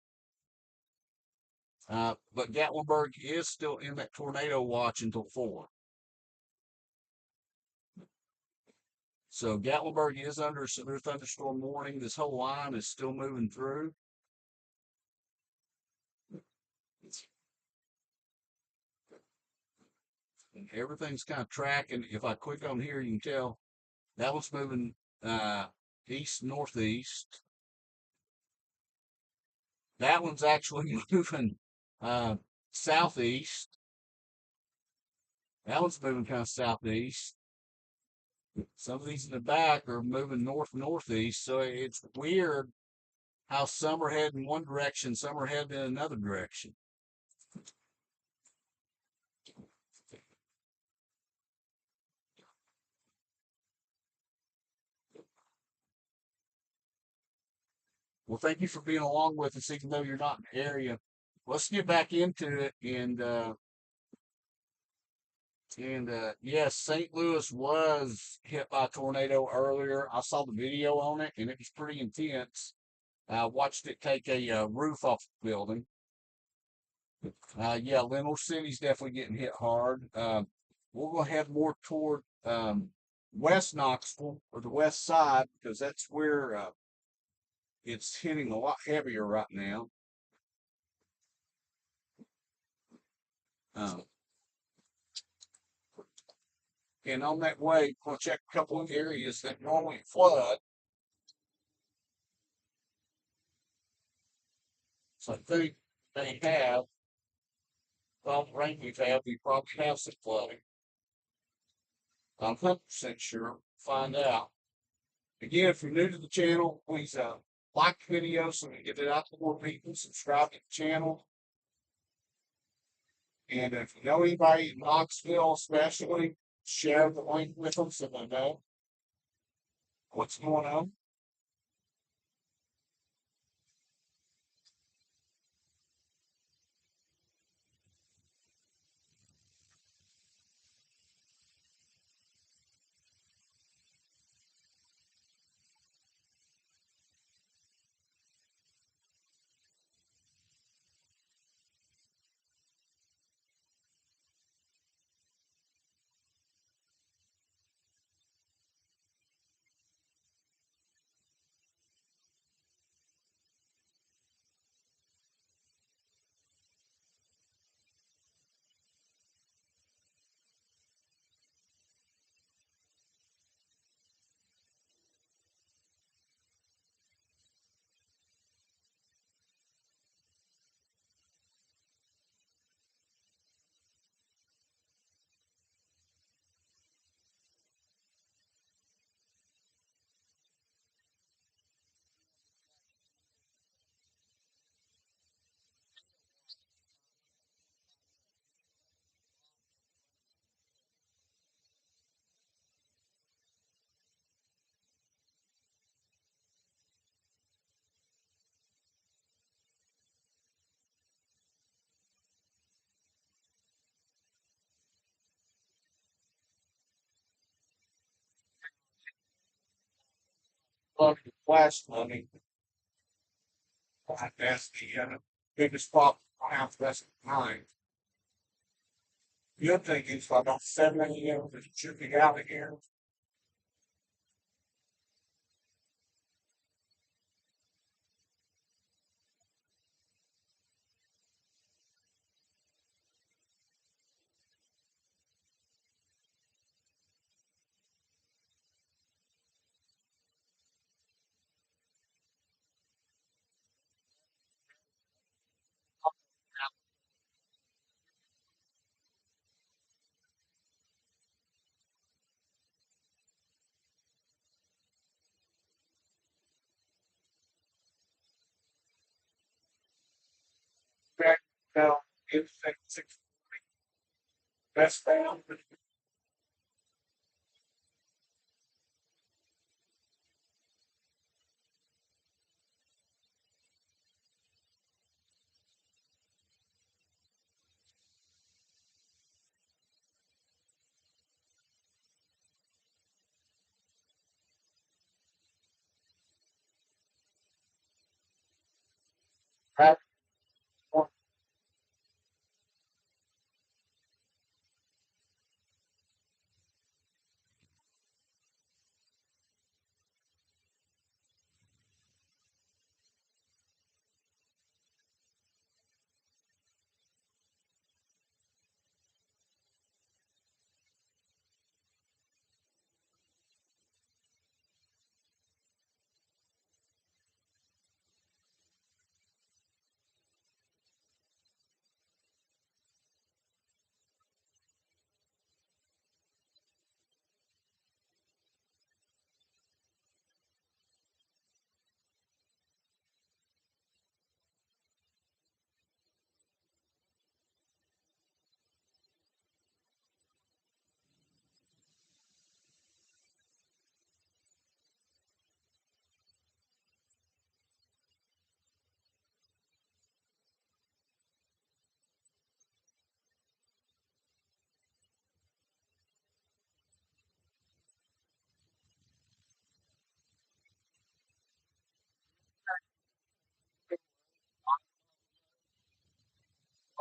But Gatlinburg is still in that tornado watch until 4. So Gatlinburg is under a severe thunderstorm warning. This whole line is still moving through. And everything's kind of tracking. If I click on here, you can tell that one's moving east northeast. That one's actually moving southeast. That one's moving kind of southeast. Some of these in the back are moving north northeast. So it's weird how some are heading one direction, some are heading in another direction. Well, thank you for being along with us, even though you're not in the area. Let's get back into it. And yes, St. Louis was hit by a tornado earlier. I saw the video on it, and it was pretty intense. I watched it take a roof off the building. Yeah, Lenore City's definitely getting hit hard. We're going to head more toward West Knoxville, or the west side, because that's where it's hitting a lot heavier right now. And on that way, we'll check a couple of areas that normally flood. So I think they have, well, the rain we've had, we probably have some flooding. I'm 100% sure. Find out. Again, if you're new to the channel, please like the video so we can get it out to more people. Subscribe to the channel. And if you know anybody in Knoxville, especially, share the link with them so they know what's going on. Flash flooding. That's the biggest problem around the rest of the time. The other thing is, about 7 a.m., it should be out of here. Back down, Interstate 6 westbound.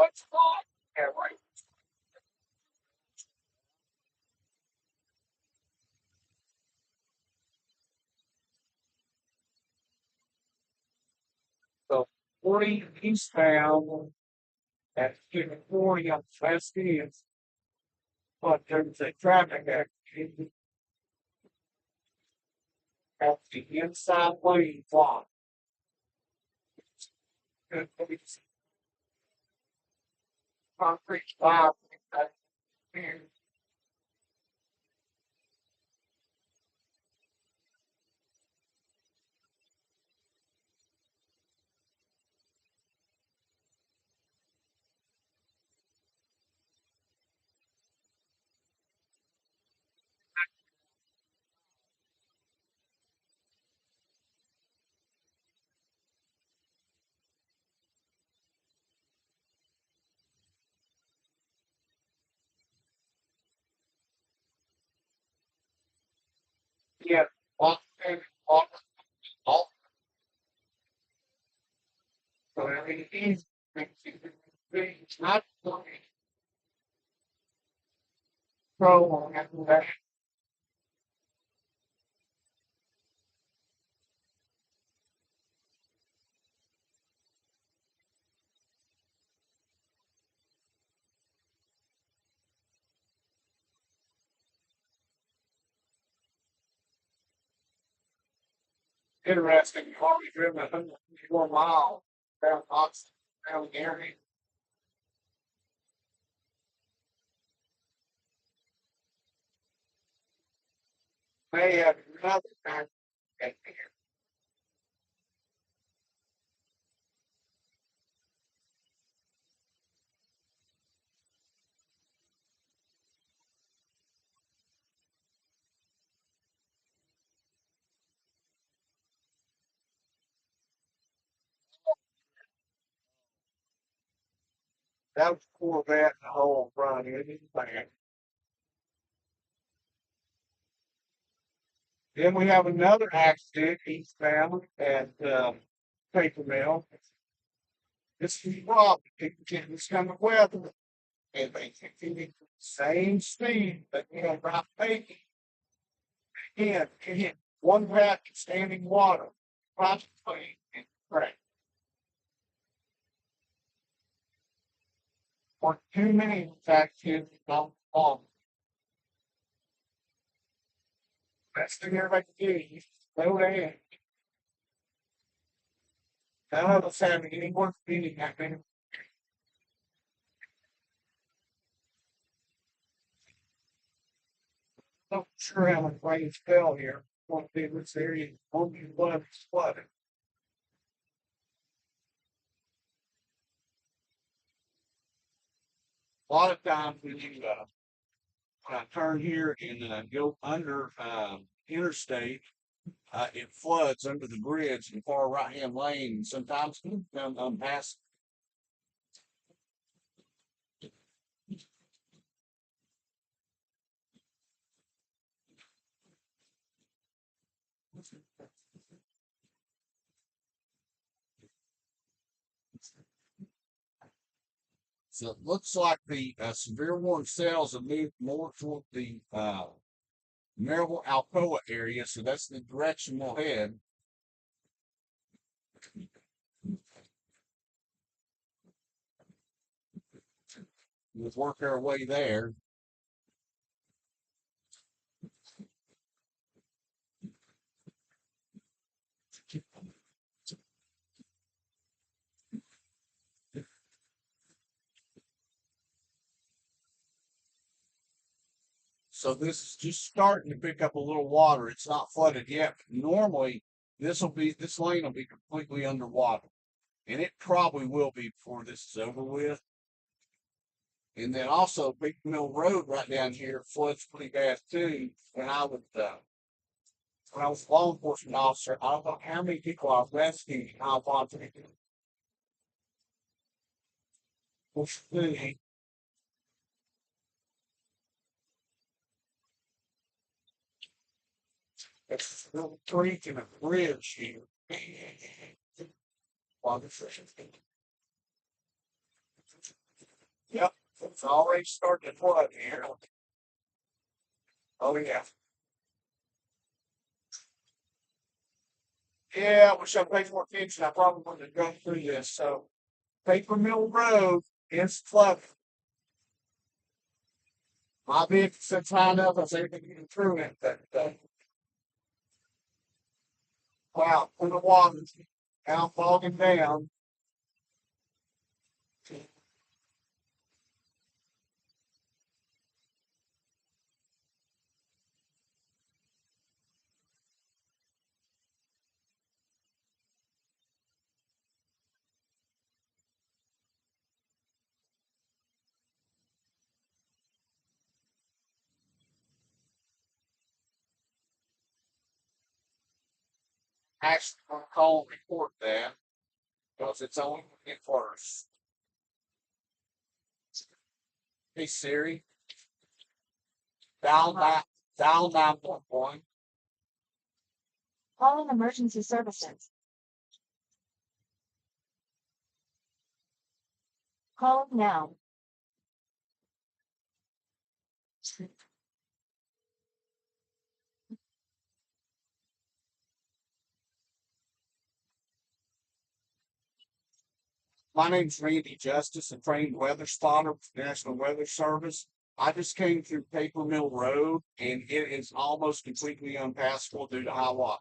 what's on there, right? So 40 eastbound at 40 on west end, but there's a traffic activity at the inside lane block. Concrete slab. Yeah, block, block, block. So everything is not pro on that. Interesting. You've already driven 154 miles down Oxford, down Gary. They have another kind of that was Corvette and the whole front end. Thing. Then we have another accident eastbound at Paper Mill. This is rough. This kind of weather. And they continue the same speed, but you know, right taking. Again, it hit one wreck in standing water. Practically and correct. For 2 minutes, accidents don't fall. Best thing everybody can do is slow down. None of us having any more feeling happening. Not sure how much rain fell here. One thing this area only was flooded. A lot of times when I turn here and go under interstate, it floods under the bridge in far right hand lane. And sometimes I'm past. So it looks like the severe warning cells have moved more toward the Maryville Alcoa area, so that's the direction we'll head. We'll work our way there. So this is just starting to pick up a little water. It's not flooded yet. Normally, this lane will be completely underwater, and it probably will be before this is over with. And then also Big Mill Road right down here floods pretty bad too. When I was a law enforcement officer, I don't know how many people I've rescued in Alphonse. It's a little creek and a bridge here. While the Yep, it's already starting to flood here. Oh, yeah. Yeah, I wish I paid more attention. I probably wouldn't have gone through this. So, Paper Mill Road is flooded. My vehicle sits high enough, I was able to get through it, but, wow, through the water, now bogging down. Actually, I'm gonna call and report that, because it's only getting worse. Hey Siri, dial 911. Calling emergency services. Call now. My name's Randy Justice, a trained weather spotter with the National Weather Service. I just came through Paper Mill Road and it is almost completely impassable due to high water.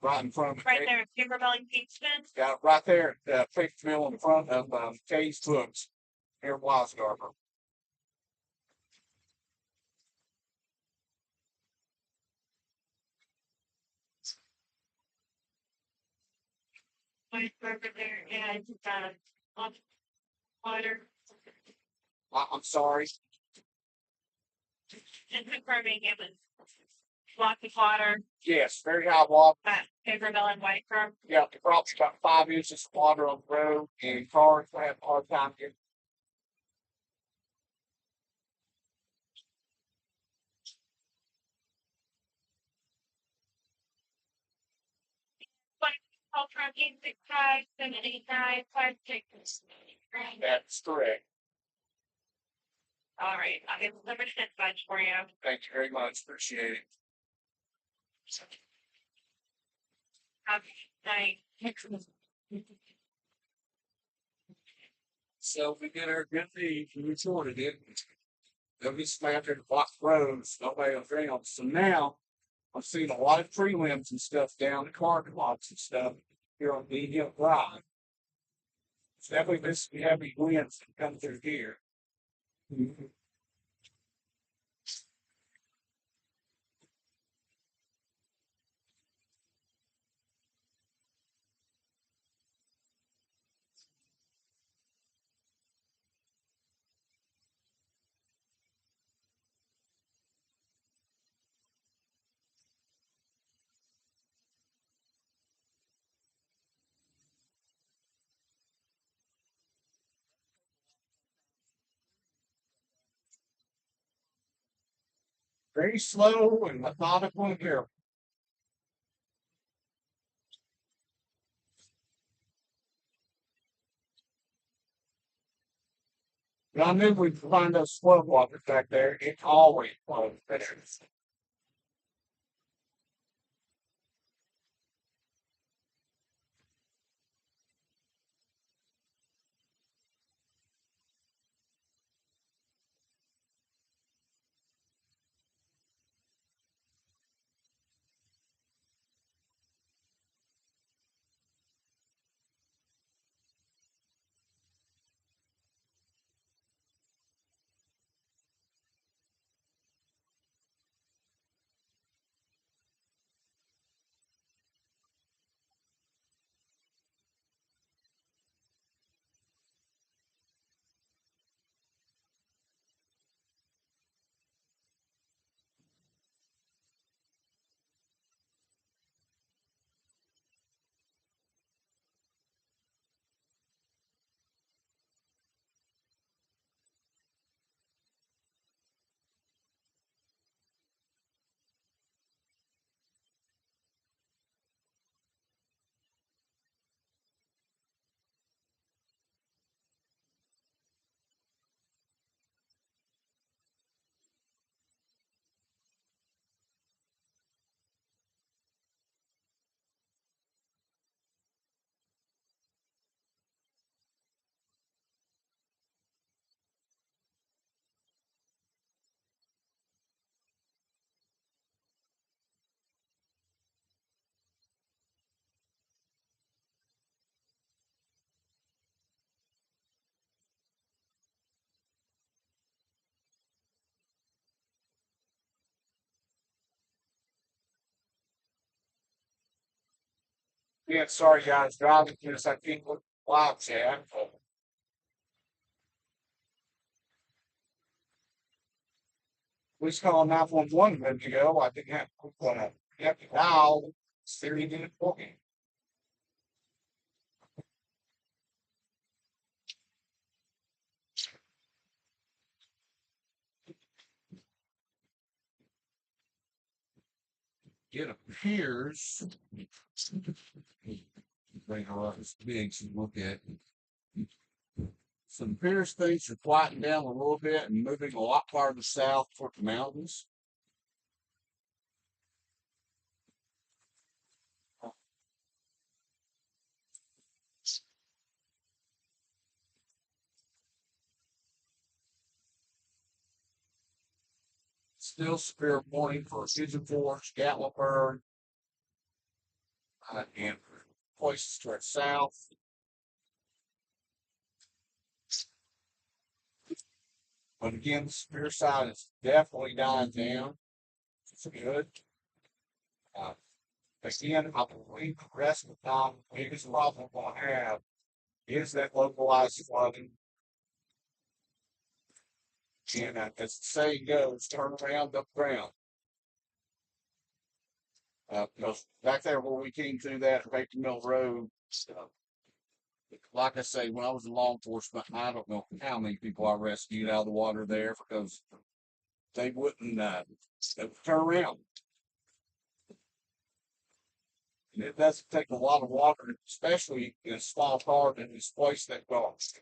Right in front of Right there, Paper Mill and Kingston. Yeah, right there at the Paper Mill in front of Kay's Books here in Wisegarber. Right over there, and on water I'm sorry. and confirming it was blocking water Yes, very high water. at Paper Mill and White Farm. Yeah, the drops about 5 inches of water on the road, and cars will have a hard time getting. Call from 865-789-56. That's correct. All right, I'll get the number to dispatch for you. Thank you very much. Appreciate it. Night. So we did our good deed, we reported it. Nobody slanted blocked roads, nobody was around. So now I'm seeing a lot of tree limbs and stuff down the parking lots and stuff here on the Hill Drive. It's definitely this heavy winds that come through here. Very slow and methodical and careful. But I knew we'd find those floodwaters back there. It always flows there. Yeah, sorry guys, driving this, I think with live chat. Please call 911 a minute ago. I didn't have to dial. Siri did it for me. It appears. Bring her up as big so look at. So it appears things are quieting down a little bit and moving a lot farther south toward the mountains. Still severe warning for Pigeon Forge, Gatlinburg, and places to our south. But again, the severe side is definitely dying down. It's good. Uh, Again, I believe the rest of the time, the biggest problem we'll have is that localized flooding. And as the saying goes, turn around, up ground. Because back there where we came through that Baker Mill Road, like I say, when I was in law enforcement, I don't know how many people I rescued out of the water there because they wouldn't they would turn around. And it doesn't take a lot of water, especially in a small part in this place that goes.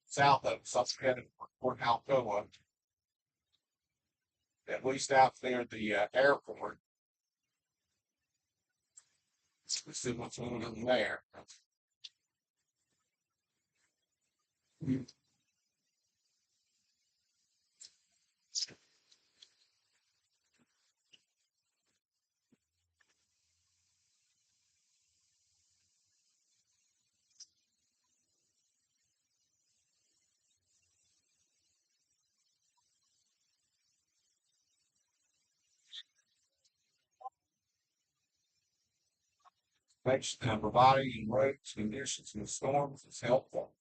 South of Susquehanna or Alcoa, at least out there at the airport. Let's see what's going on there. Makes providing roads conditions and storms is helpful.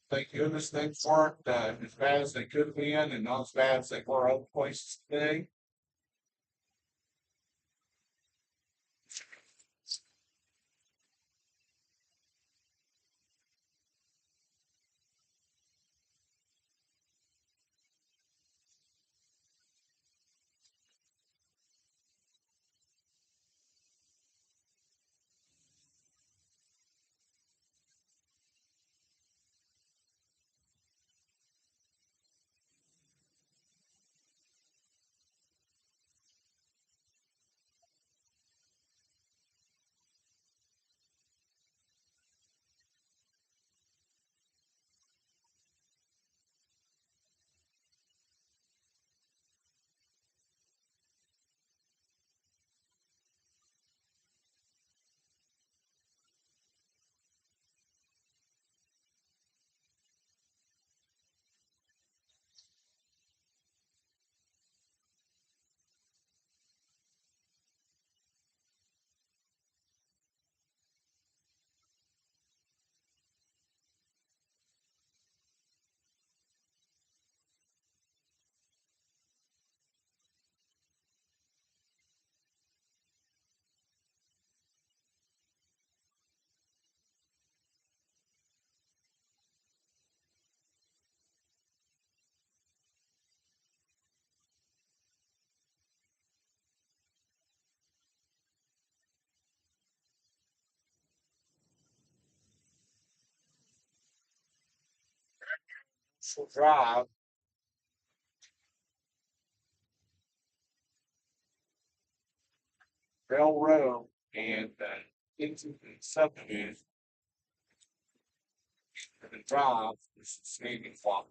Thank goodness things weren't as bad as they could have been and not as bad as they were other places today. Commercial Drive, Railroad, and into the subdivision and drive. This is standing for.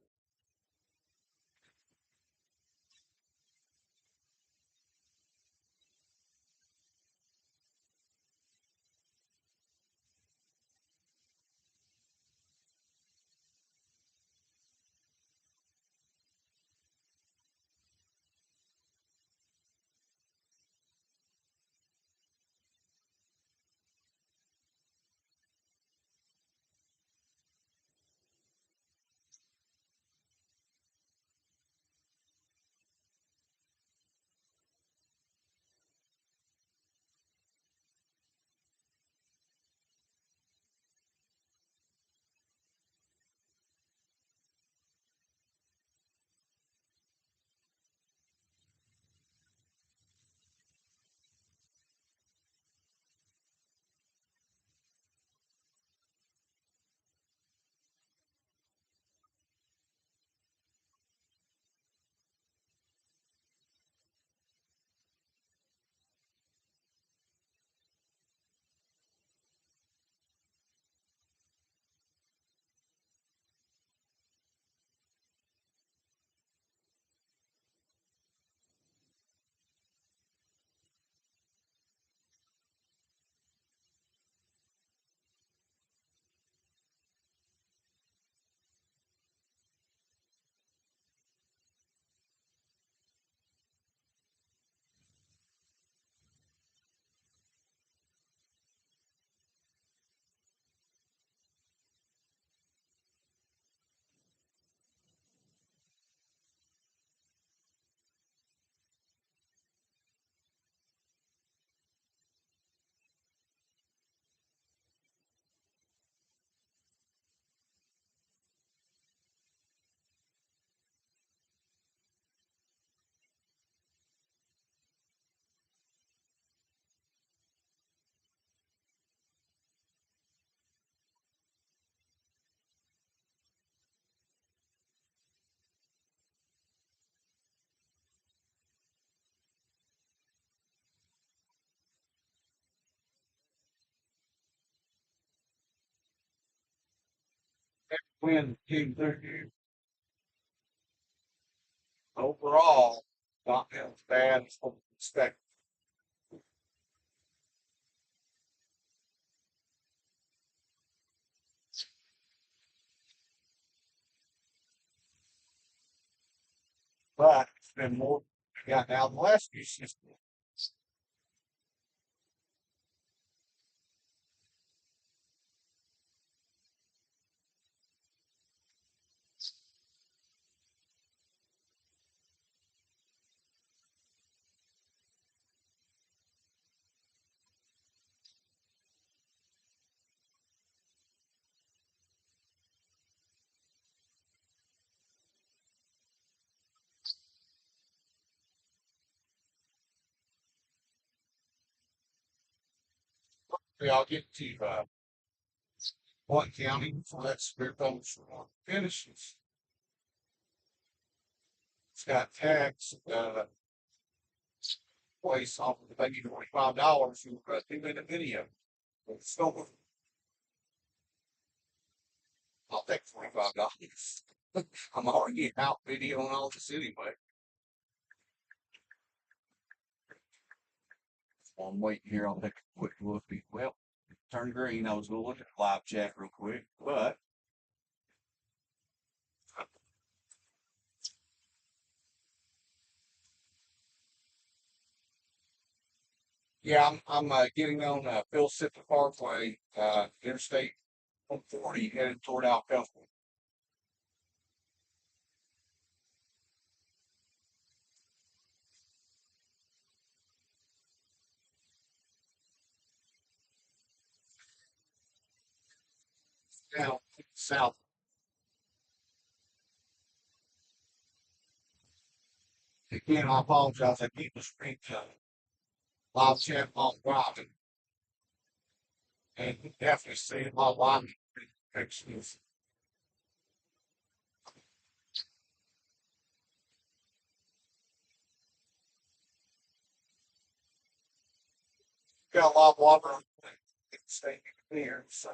When came through overall, not as bad as what we expected. But it's been more got now the last few systems. I'll get to one county before that spirit comes finishes. It's got tax place off of the maybe $25 for a 2-minute video. So I'll take $45. I'm already out videoing all this anyway. While I'm waiting here, I'll take a quick look. Well, turn green. I was going to look at the live chat real quick, but yeah, I'm getting on Phil Sipper Parkway, Interstate 140, headed toward Alpha. Down south. Again, I apologize. I keep the screen live chat while I'm driving, and you definitely see my live pictures. got a lot of water on the state here, so.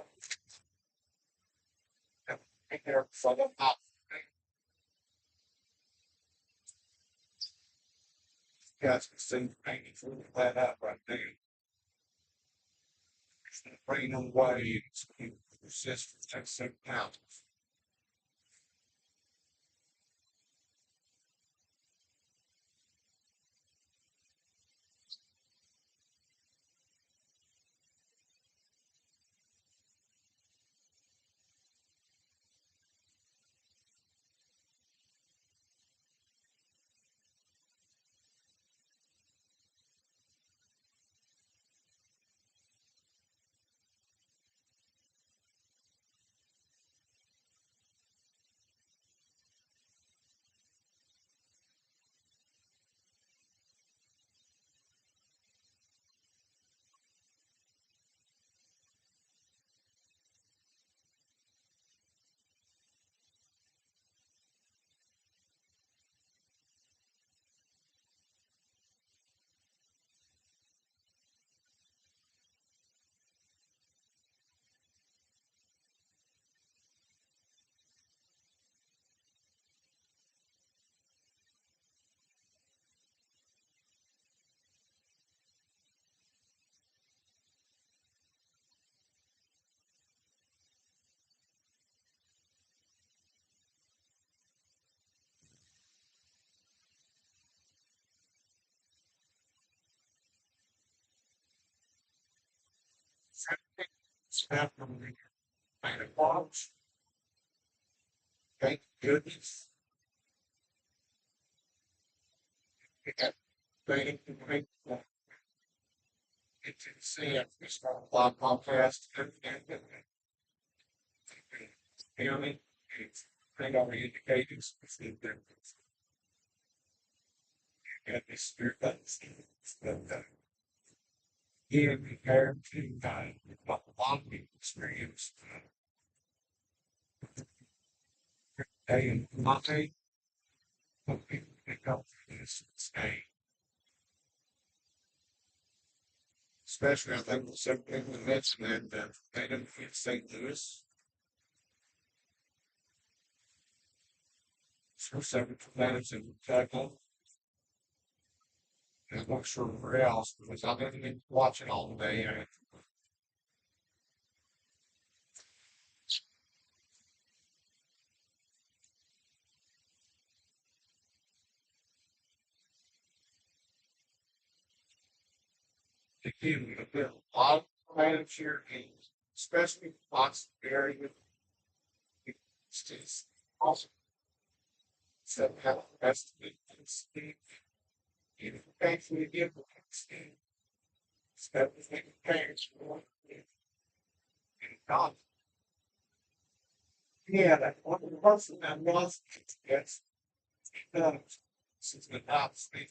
Right there, so I'm not. Guys can see the painting through that up right there. It's gonna rain away, it's going to persist for the next 7 hours. It's after we made a watch. Thank goodness. We got waiting to make it to see if we start a blog podcast and family. It's kind of indicating specific difference. And this spirit that's here compared to what a lot of people experience. Day and Monday, what people pick up for this stay. Especially, I think the same thing we mentioned that they didn't fit St. Louis. So several planets in Kentucky. And I'm not sure where else because I've been watching all day. And again, we've been a lot of planets here, and especially lots of very good states. Also, so have the rest of it. And thankfully, give the state. Especially parents for and God. Yeah, that one of the ones that was, yes, since the top state,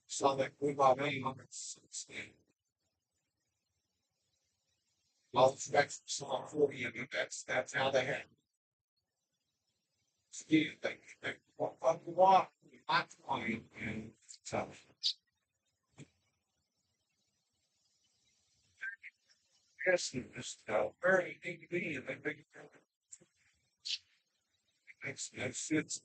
so that we got name on it. All the specs, so 40 of it, that's how they have. Ski, they, what you want, you want to find, and so. Yes, and just, very need to be, and they make it. Makes no sense.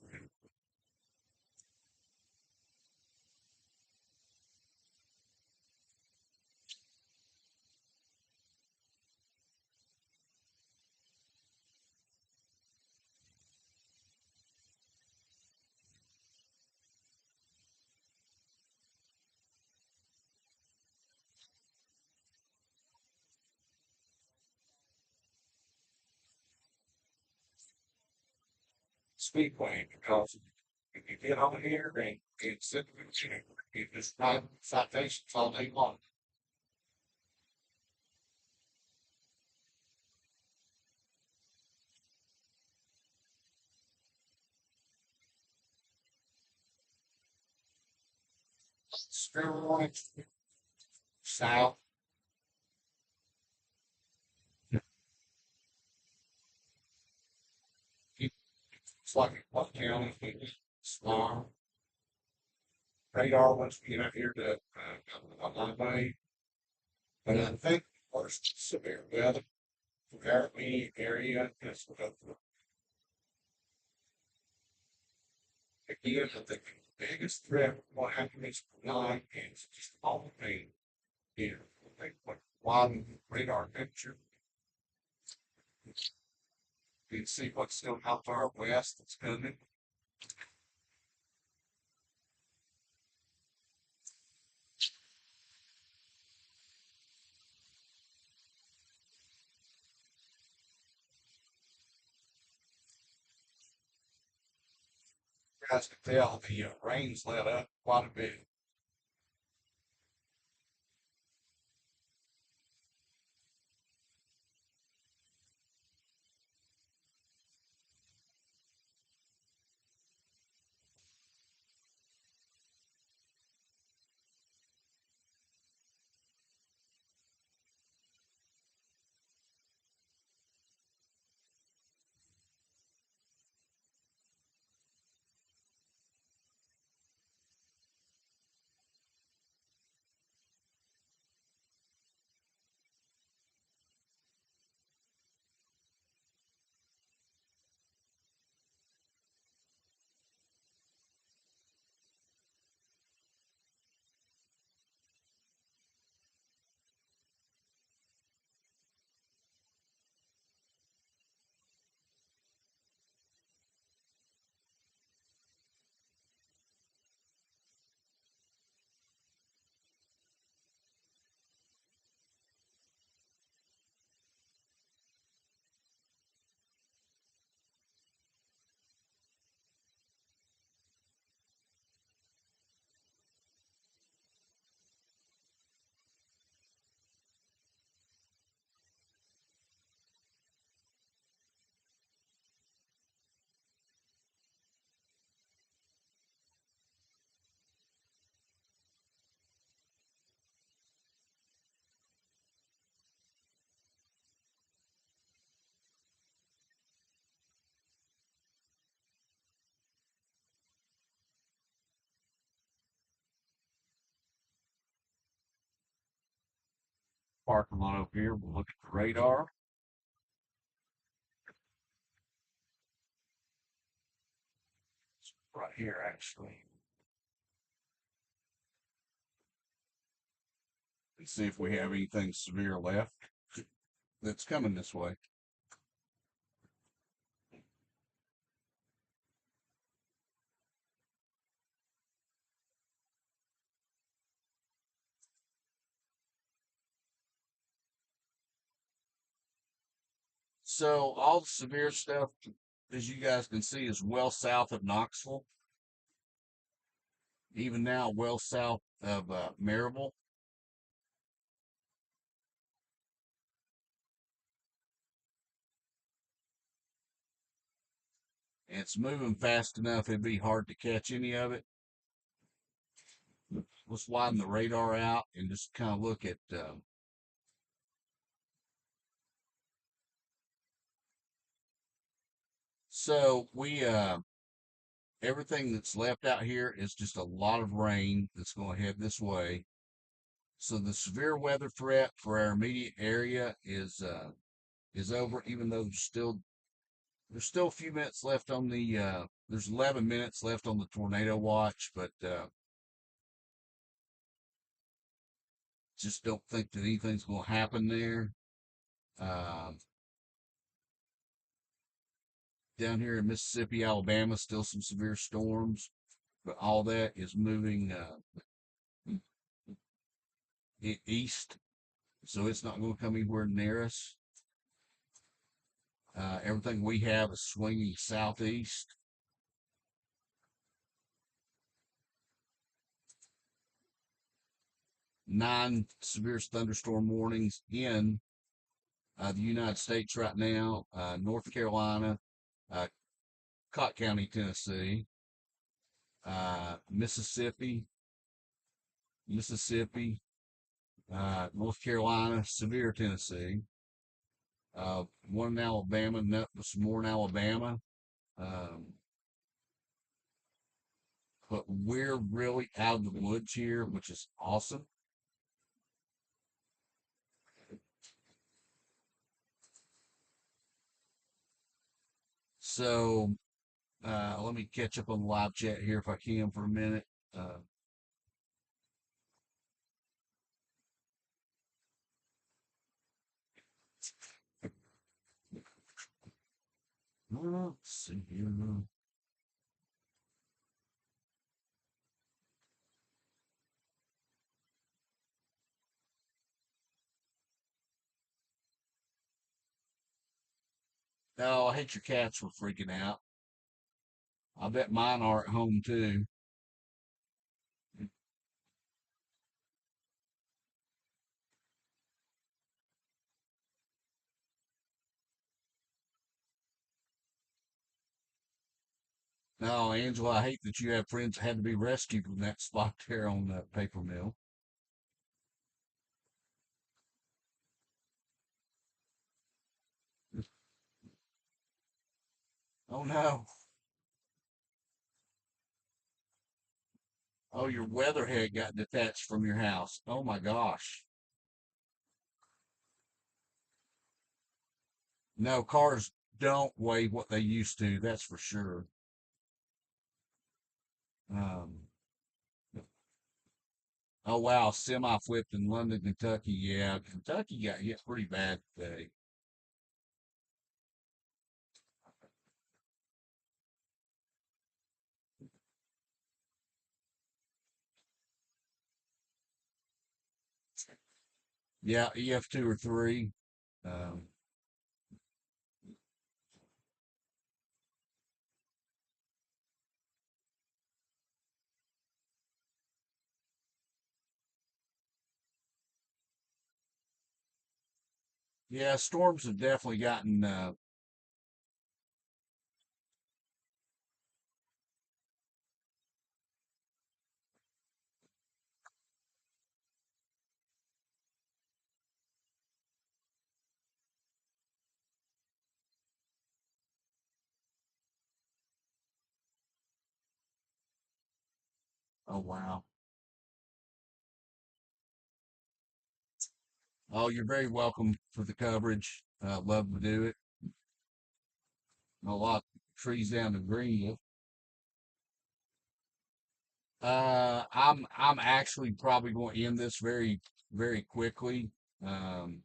Speedway, because if you get on here and it's you just write citations all day long. Steroids, south, it's like what county, small. Radar once we get out here to, on my way, But I think worst severe weather for our immediate area is again, I think the biggest threat what happens tonight is just all the pain here. Like what one radar picture. You can see what's still out far west that's coming. You guys can tell the rain's let up quite a bit. Parking lot over here. We'll look at the radar. It's right here, actually. And see if we have anything severe left that's coming this way. So all the severe stuff, as you guys can see, is well south of Knoxville. Even now, well south of Maryville. And it's moving fast enough, it'd be hard to catch any of it. Let's widen the radar out and just kind of look at so we everything that's left out here is just a lot of rain that's going to head this way. So the severe weather threat for our immediate area is over, even though there's still a few minutes left on the there's 11 minutes left on the tornado watch, but just don't think that anything's going to happen there. Down here in Mississippi, Alabama, still some severe storms, but all that is moving east, so it's not going to come anywhere near us. Everything we have is swinging southeast. Nine severe thunderstorm warnings in the United States right now. North Carolina, Cott County, Tennessee, Mississippi, North Carolina, severe Tennessee, one in Alabama, some more in Alabama. But we're really out of the woods here, which is awesome. So let me catch up on the live chat here if I can for a minute. Let's see here. Oh, I hate your cats were freaking out. I bet mine are at home too. No, Angela, I hate that you have friends that had to be rescued from that spot there on the paper mill. Oh no. Oh, your weatherhead got detached from your house. Oh my gosh. No, cars don't weigh what they used to, that's for sure. Um, oh wow, semi flipped in London, Kentucky. Yeah, Kentucky got hit pretty bad today. Yeah, EF2 or 3. Um, yeah, storms have definitely gotten oh wow. Oh, you're very welcome for the coverage. Love to do it. A lot of trees down in Greenville. I'm actually probably going to end this very quickly. Um,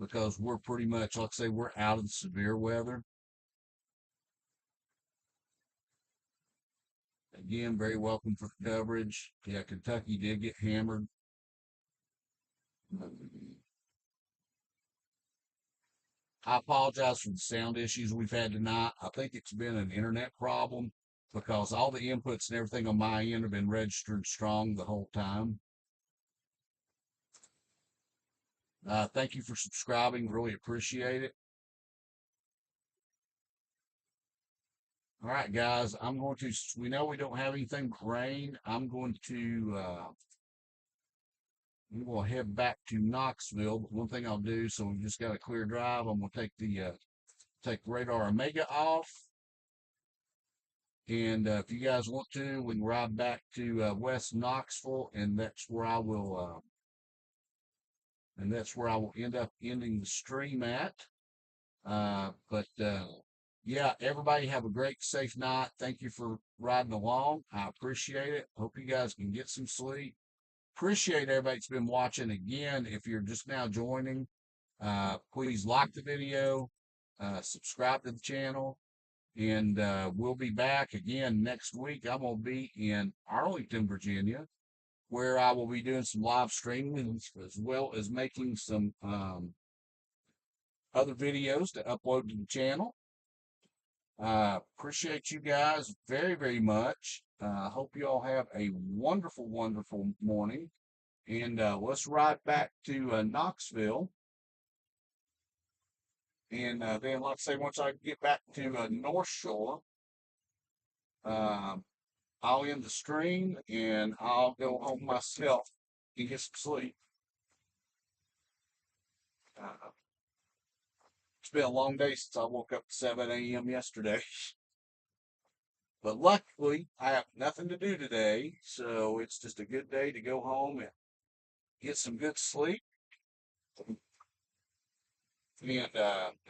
because we're pretty much, like I say, we're out of the severe weather. Again, very welcome for the coverage. Yeah, Kentucky did get hammered. I apologize for the sound issues we've had tonight. I think it's been an internet problem because all the inputs and everything on my end have been registered strong the whole time. Thank you for subscribing. Really appreciate it. All right, guys, we know we don't have anything but rain. We will head back to Knoxville. But one thing I'll do, so we've just got a clear drive. I'm going to take Radar Omega off. And if you guys want to, we can ride back to West Knoxville, and that's where I will end up ending the stream at. But yeah, everybody have a great, safe night. Thank you for riding along. I appreciate it. Hope you guys can get some sleep. Appreciate everybody that's been watching. Again, if you're just now joining, please like the video, subscribe to the channel, and we'll be back again next week. I'm going to be in Arlington, Virginia, where I will be doing some live streaming as well as making some other videos to upload to the channel. Appreciate you guys very much. Hope you all have a wonderful morning. And let's ride back to Knoxville. And then, like I say, once I get back to North Shore, I'll end the stream and I'll go home myself and get some sleep. Uh, it's been a long day since I woke up at 7 a.m. yesterday. But luckily, I have nothing to do today, so it's just a good day to go home and get some good sleep. And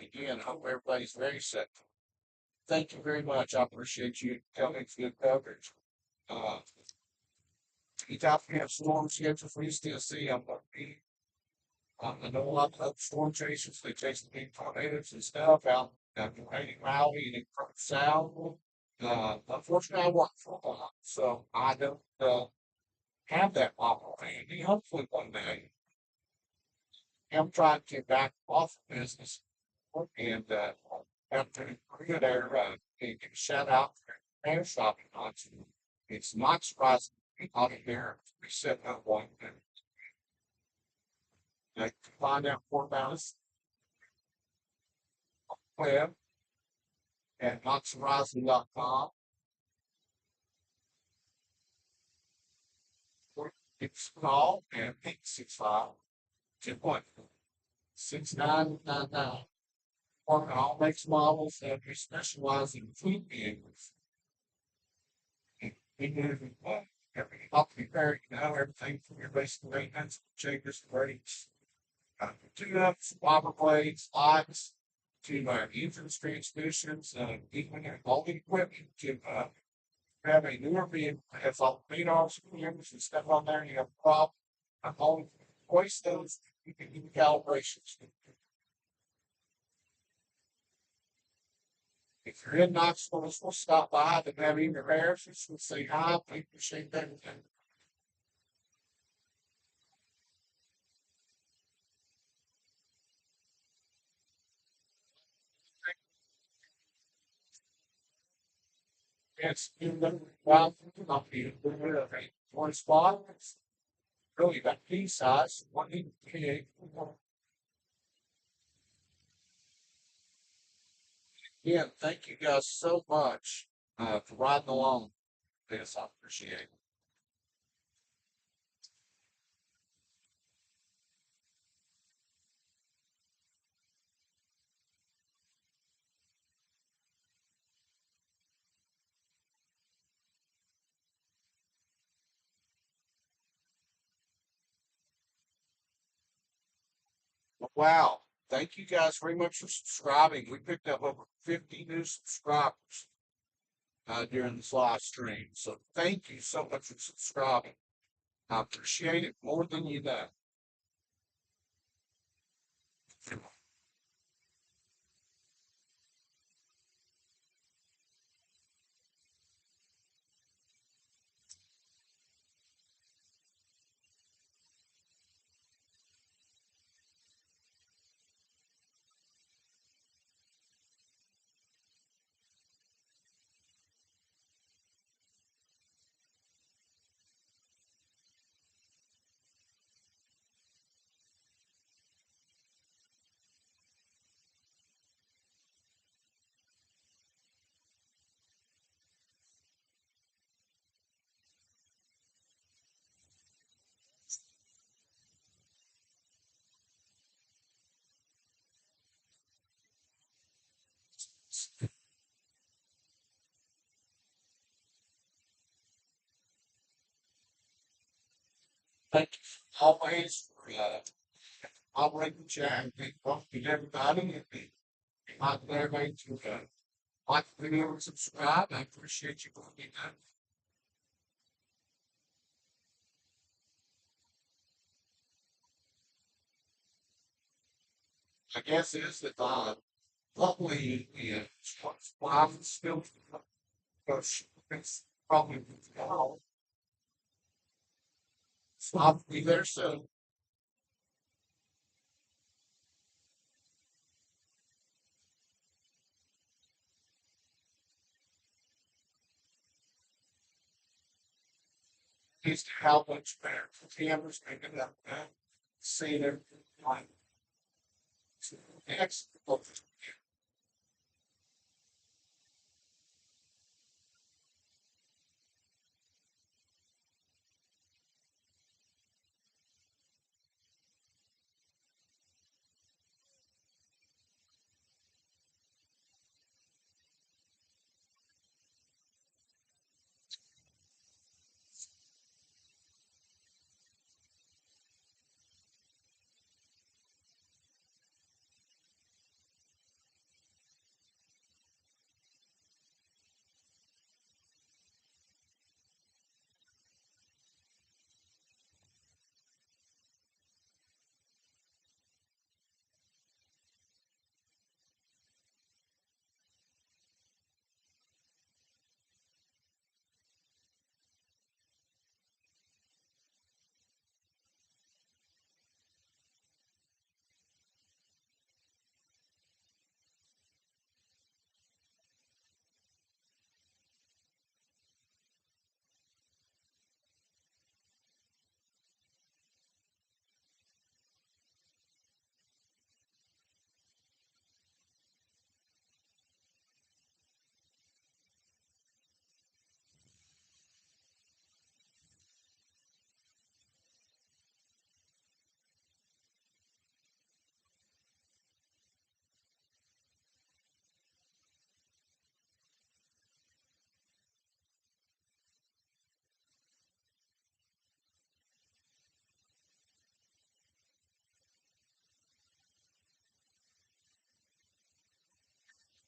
again, I hope everybody's very safe. Thank you very much. I appreciate you coming to the coverage. Uh, Anytime we have storms scheduled for East Tennessee, I'm going to be. I know a lot of other storm chasers, they chase the big tornadoes and stuff out in Rainy Valley and in South. Unfortunately, I work for a lot, so I don't have that opportunity. Hopefully, one day, I'm trying to get back off the business and have to good there. And shout out to their shopping lots. It's not surprising out there to be setting up one. And I can find out more about us web at notsurprising.com. It's call and 865 2.6999. Work on all makes models and we specialize in fleet vehicles. We do every up repair, everything from your basic maintenance, shakers, brakes, tune-ups, bobber blades, lights, to engines, transmissions, even all the equipment to have a newer vehicle that has all the radars and stuff on there, and you have a problem. I'm only waste those, you can do calibrations. If you're in Knoxville, we'll stop by and have even repairs, just we'll say hi, we appreciate everything. It's in the well, not be one spot. It's really that pea size, one big. Yeah, thank you guys so much for riding along with this. I appreciate it. Wow. Thank you guys very much for subscribing. We picked up over 50 new subscribers during this live stream. So thank you so much for subscribing. I appreciate it more than you know. Thank you always for operating the chat. Thank you to everybody. And thank you everybody to like the video and subscribe. I appreciate you going in. I guess is that luckily the wife is still because it's probably stop me there soon. He's how much better. Cameras making up seeing everything like excellent.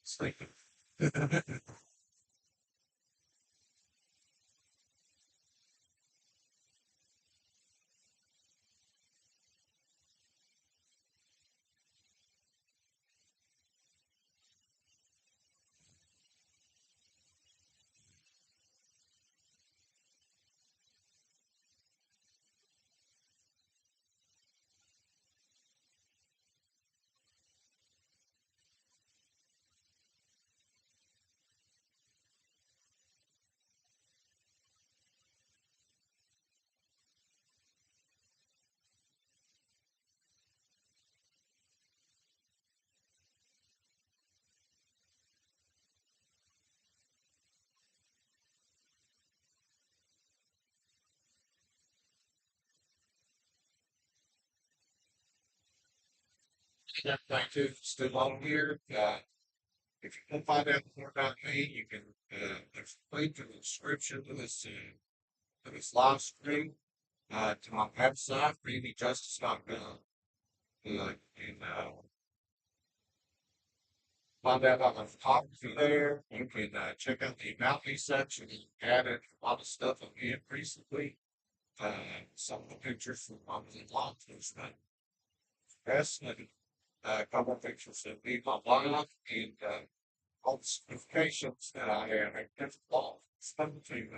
sleeping. Everything too, still on here. If you want to find out more about me, you can, there's a link in the description to this live stream, to my website, freejustice.gov. And find out about my photography there. You can check out the About Me section. Added a lot of stuff on it recently. Some of the pictures from when I was in law enforcement. Investment, a couple of pictures of me, my life, and all the certifications that I have at different law. Something to you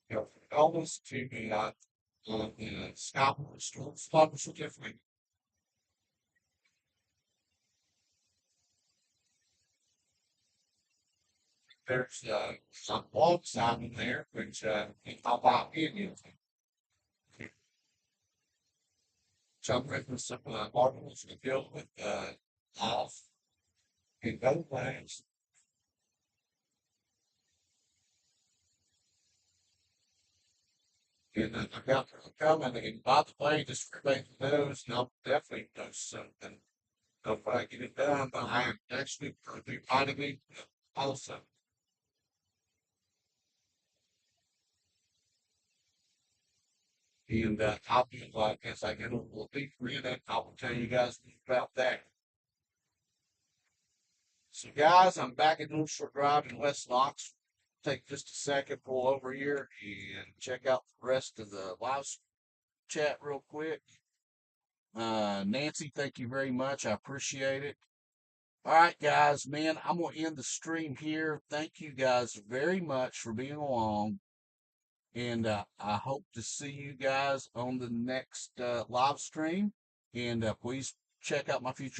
know, almost to the scalpel store, certificate. There's some blogs out in there which I'll buy in. So I'm writing some articles to deal with health and other things. And I've got coming. And by the way, just for everybody who knows, and I'll definitely do something when I get it done, but I am actually going to be finding me also. And I'll be like, as I get a little deeper in it, I will tell you guys about that. So, guys, I'm back at North Shore Drive in West Knox. Take just a second, pull over here, and check out the rest of the live chat real quick. Nancy, thank you very much. I appreciate it. All right, guys, man, I'm going to end the stream here. Thank you guys very much for being along. And I hope to see you guys on the next live stream. And please check out my future